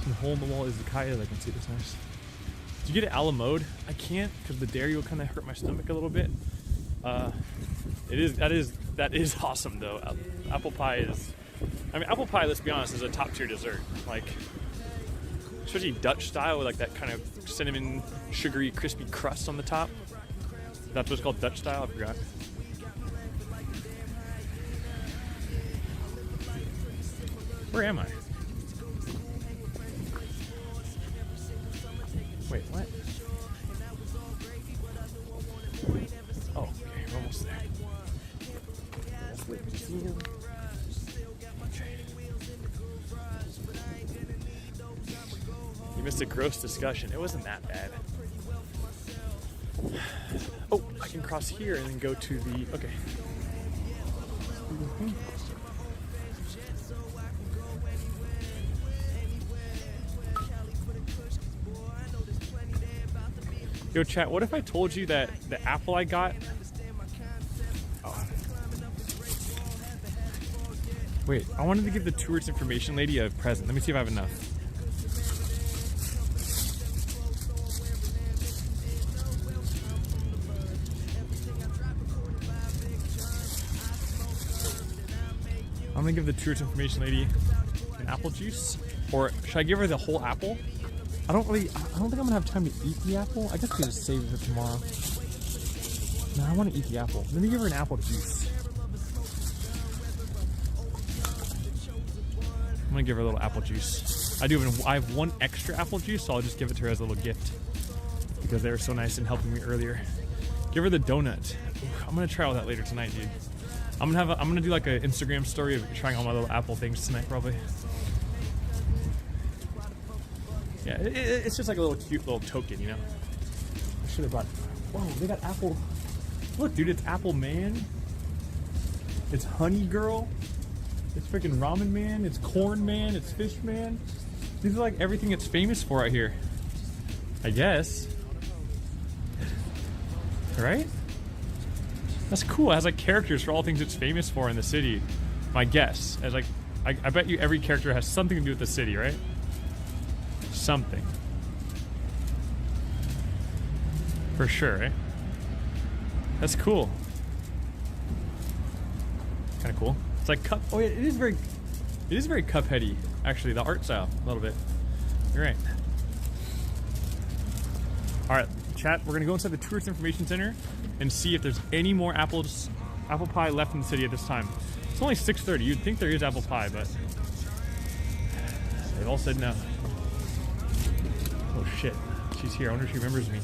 Some hole in the wall izakaya that I can see. That's nice. Did you get it a la mode? I can't because the dairy will kind of hurt my stomach a little bit. That is awesome though. Apple pie is. I mean, apple pie. Let's be honest, is a top tier dessert. Like, especially Dutch style with like that kind of cinnamon, sugary, crispy crust on the top. That's what's called Dutch style. I forgot. Where am I? Wait, what? Oh, okay, we're almost there. That's the casino. Okay. You missed a gross discussion. It wasn't that bad. Oh, I can cross here and then go to the... Okay. Mm-hmm. Yo, chat, what if I told you that the apple I got... Oh. Wait, I wanted to give the tourist information lady a present. Let me see if I have enough. I'm gonna give the tourist information lady an apple juice. Or should I give her the whole apple? I don't think I'm gonna have time to eat the apple. I guess we just save it for tomorrow. No, I want to eat the apple. Let me give her an apple juice. I'm gonna give her a little apple juice. I have one extra apple juice, so I'll just give it to her as a little gift because they were so nice in helping me earlier. Give her the donut. I'm gonna try all that later tonight, dude. I'm gonna do like an Instagram story of trying all my little apple things tonight, probably. Yeah, it's just like a little cute little token, you know. I should have brought. Whoa, they got apple. Look, dude, it's Apple Man. It's Honey Girl. It's freaking Ramen Man. It's Corn Man. It's Fish Man. These are like everything it's famous for out here. I guess. Right? That's cool. It has like characters for all things it's famous for in the city. My guess. As like, I bet you every character has something to do with the city, right? Something. For sure, eh? That's cool. Kind of cool. It's like cup. Oh yeah, it is very Cupheady. Actually, the art style a little bit. You're right. All right, chat. We're gonna go inside the tourist information center and see if there's any more apple pie left in the city at this time. It's only 6:30. You'd think there is apple pie, but they've all said no. Oh shit, she's here. I wonder if she remembers me.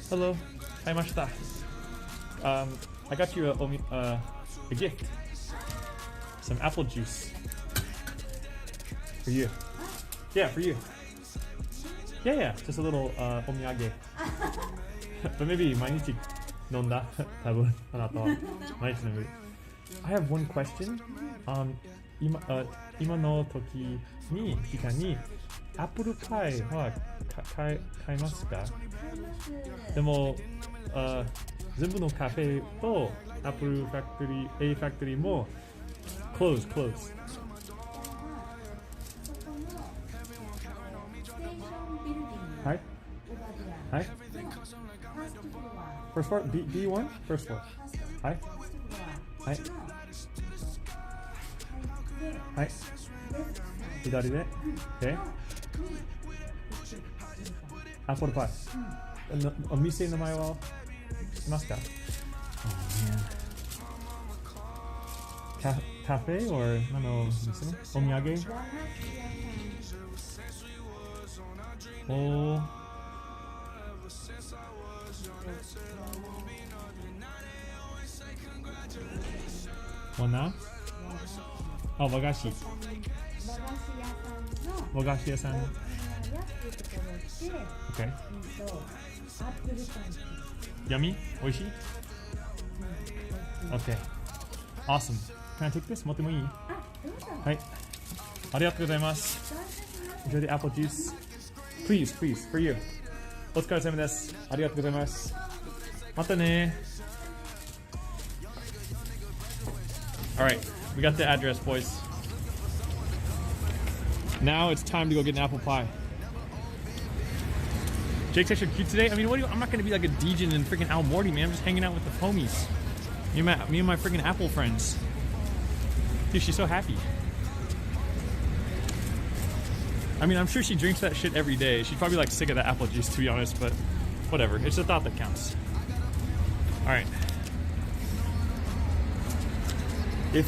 Hello, haimashita. I got you a gift. Some apple juice. For you. Yeah, for you. Yeah, just a little omiyage. But maybe 毎日飲んだ多分あなたは毎日飲む。I have one question. 今の時に期間にアップルパイは買いますか？でも全部のカフェとアップルファクトリー A ファクトリーも close。はい。はい。First floor B1 First floor。はい。はい。はい。左で。で。アップルパイ。お店の名前はいますか？ Oh man. Cafe or 何の店？お土産？お。和な？あ、和菓子。和菓子屋さん。Okay. Yummy? Oishi? Okay. Awesome. Can I take this? 持ってもいい？はい。ありがとうございます。Enjoy the apple juice. Please, for you. お疲れ様です。ありがとうございます。またね。Alright, we got the address, boys. Now it's time to go get an apple pie. Jake's extra cute today. I mean, I'm not gonna be like a Dejin and freaking Al Morty, man. I'm just hanging out with the homies. Me and my freaking Apple friends. Dude, she's so happy. I mean, I'm sure she drinks that shit every day. She's probably like sick of that apple juice, to be honest, but whatever. It's the thought that counts. Alright. If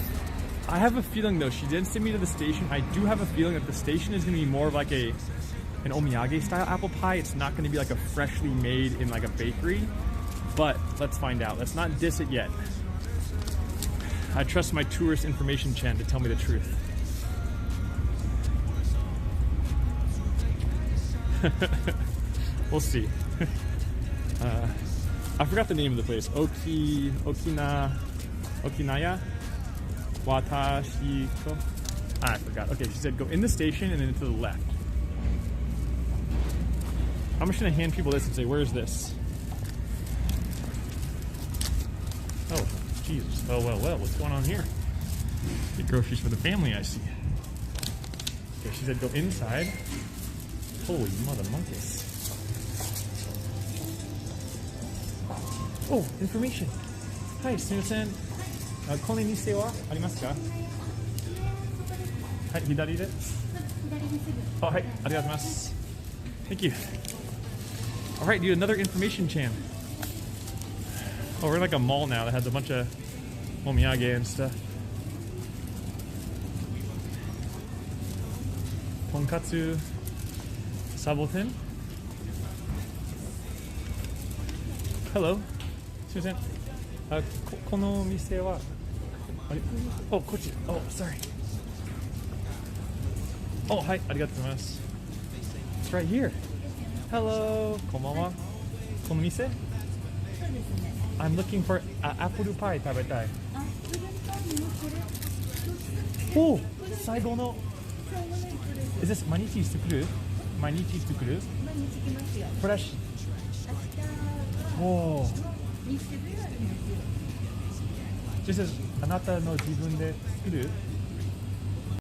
I have a feeling though, she didn't send me to the station. I do have a feeling that the station is gonna be more of like an omiyage style apple pie. It's not going to be like a freshly made in like a bakery, but let's find out. Let's not diss it yet. I trust my tourist information Chen to tell me the truth. We'll see. I forgot the name of the place. Okinaya Watashiko. I forgot. Okay, she said go in the station and then to the left. I'm just gonna hand people this and say, where's this? Oh, Jesus. Well, what's going on here? Get groceries for the family, I see. Okay, she said go inside. Holy mother monkeys. Oh, information. Hi, sumimasen. この店はありますか？はい、左で。あ、はい、ありがとうございます。Thank you. Alright, dude, another information chan. Oh, we're in like a mall now that has a bunch of omiyage and stuff. Tonkatsu Saboten. Hello. すみません。この店はあれ？Oh, こっち。Oh, sorry. Oh, hi. Arigatou gozaimasu. It's right here. Hello. Konbanwa. この店? I'm looking for apple pie 食べたい。お、最後の。Is this 毎日作る？毎日作る？フレッシュ。おー。This is あなたの自分で作る？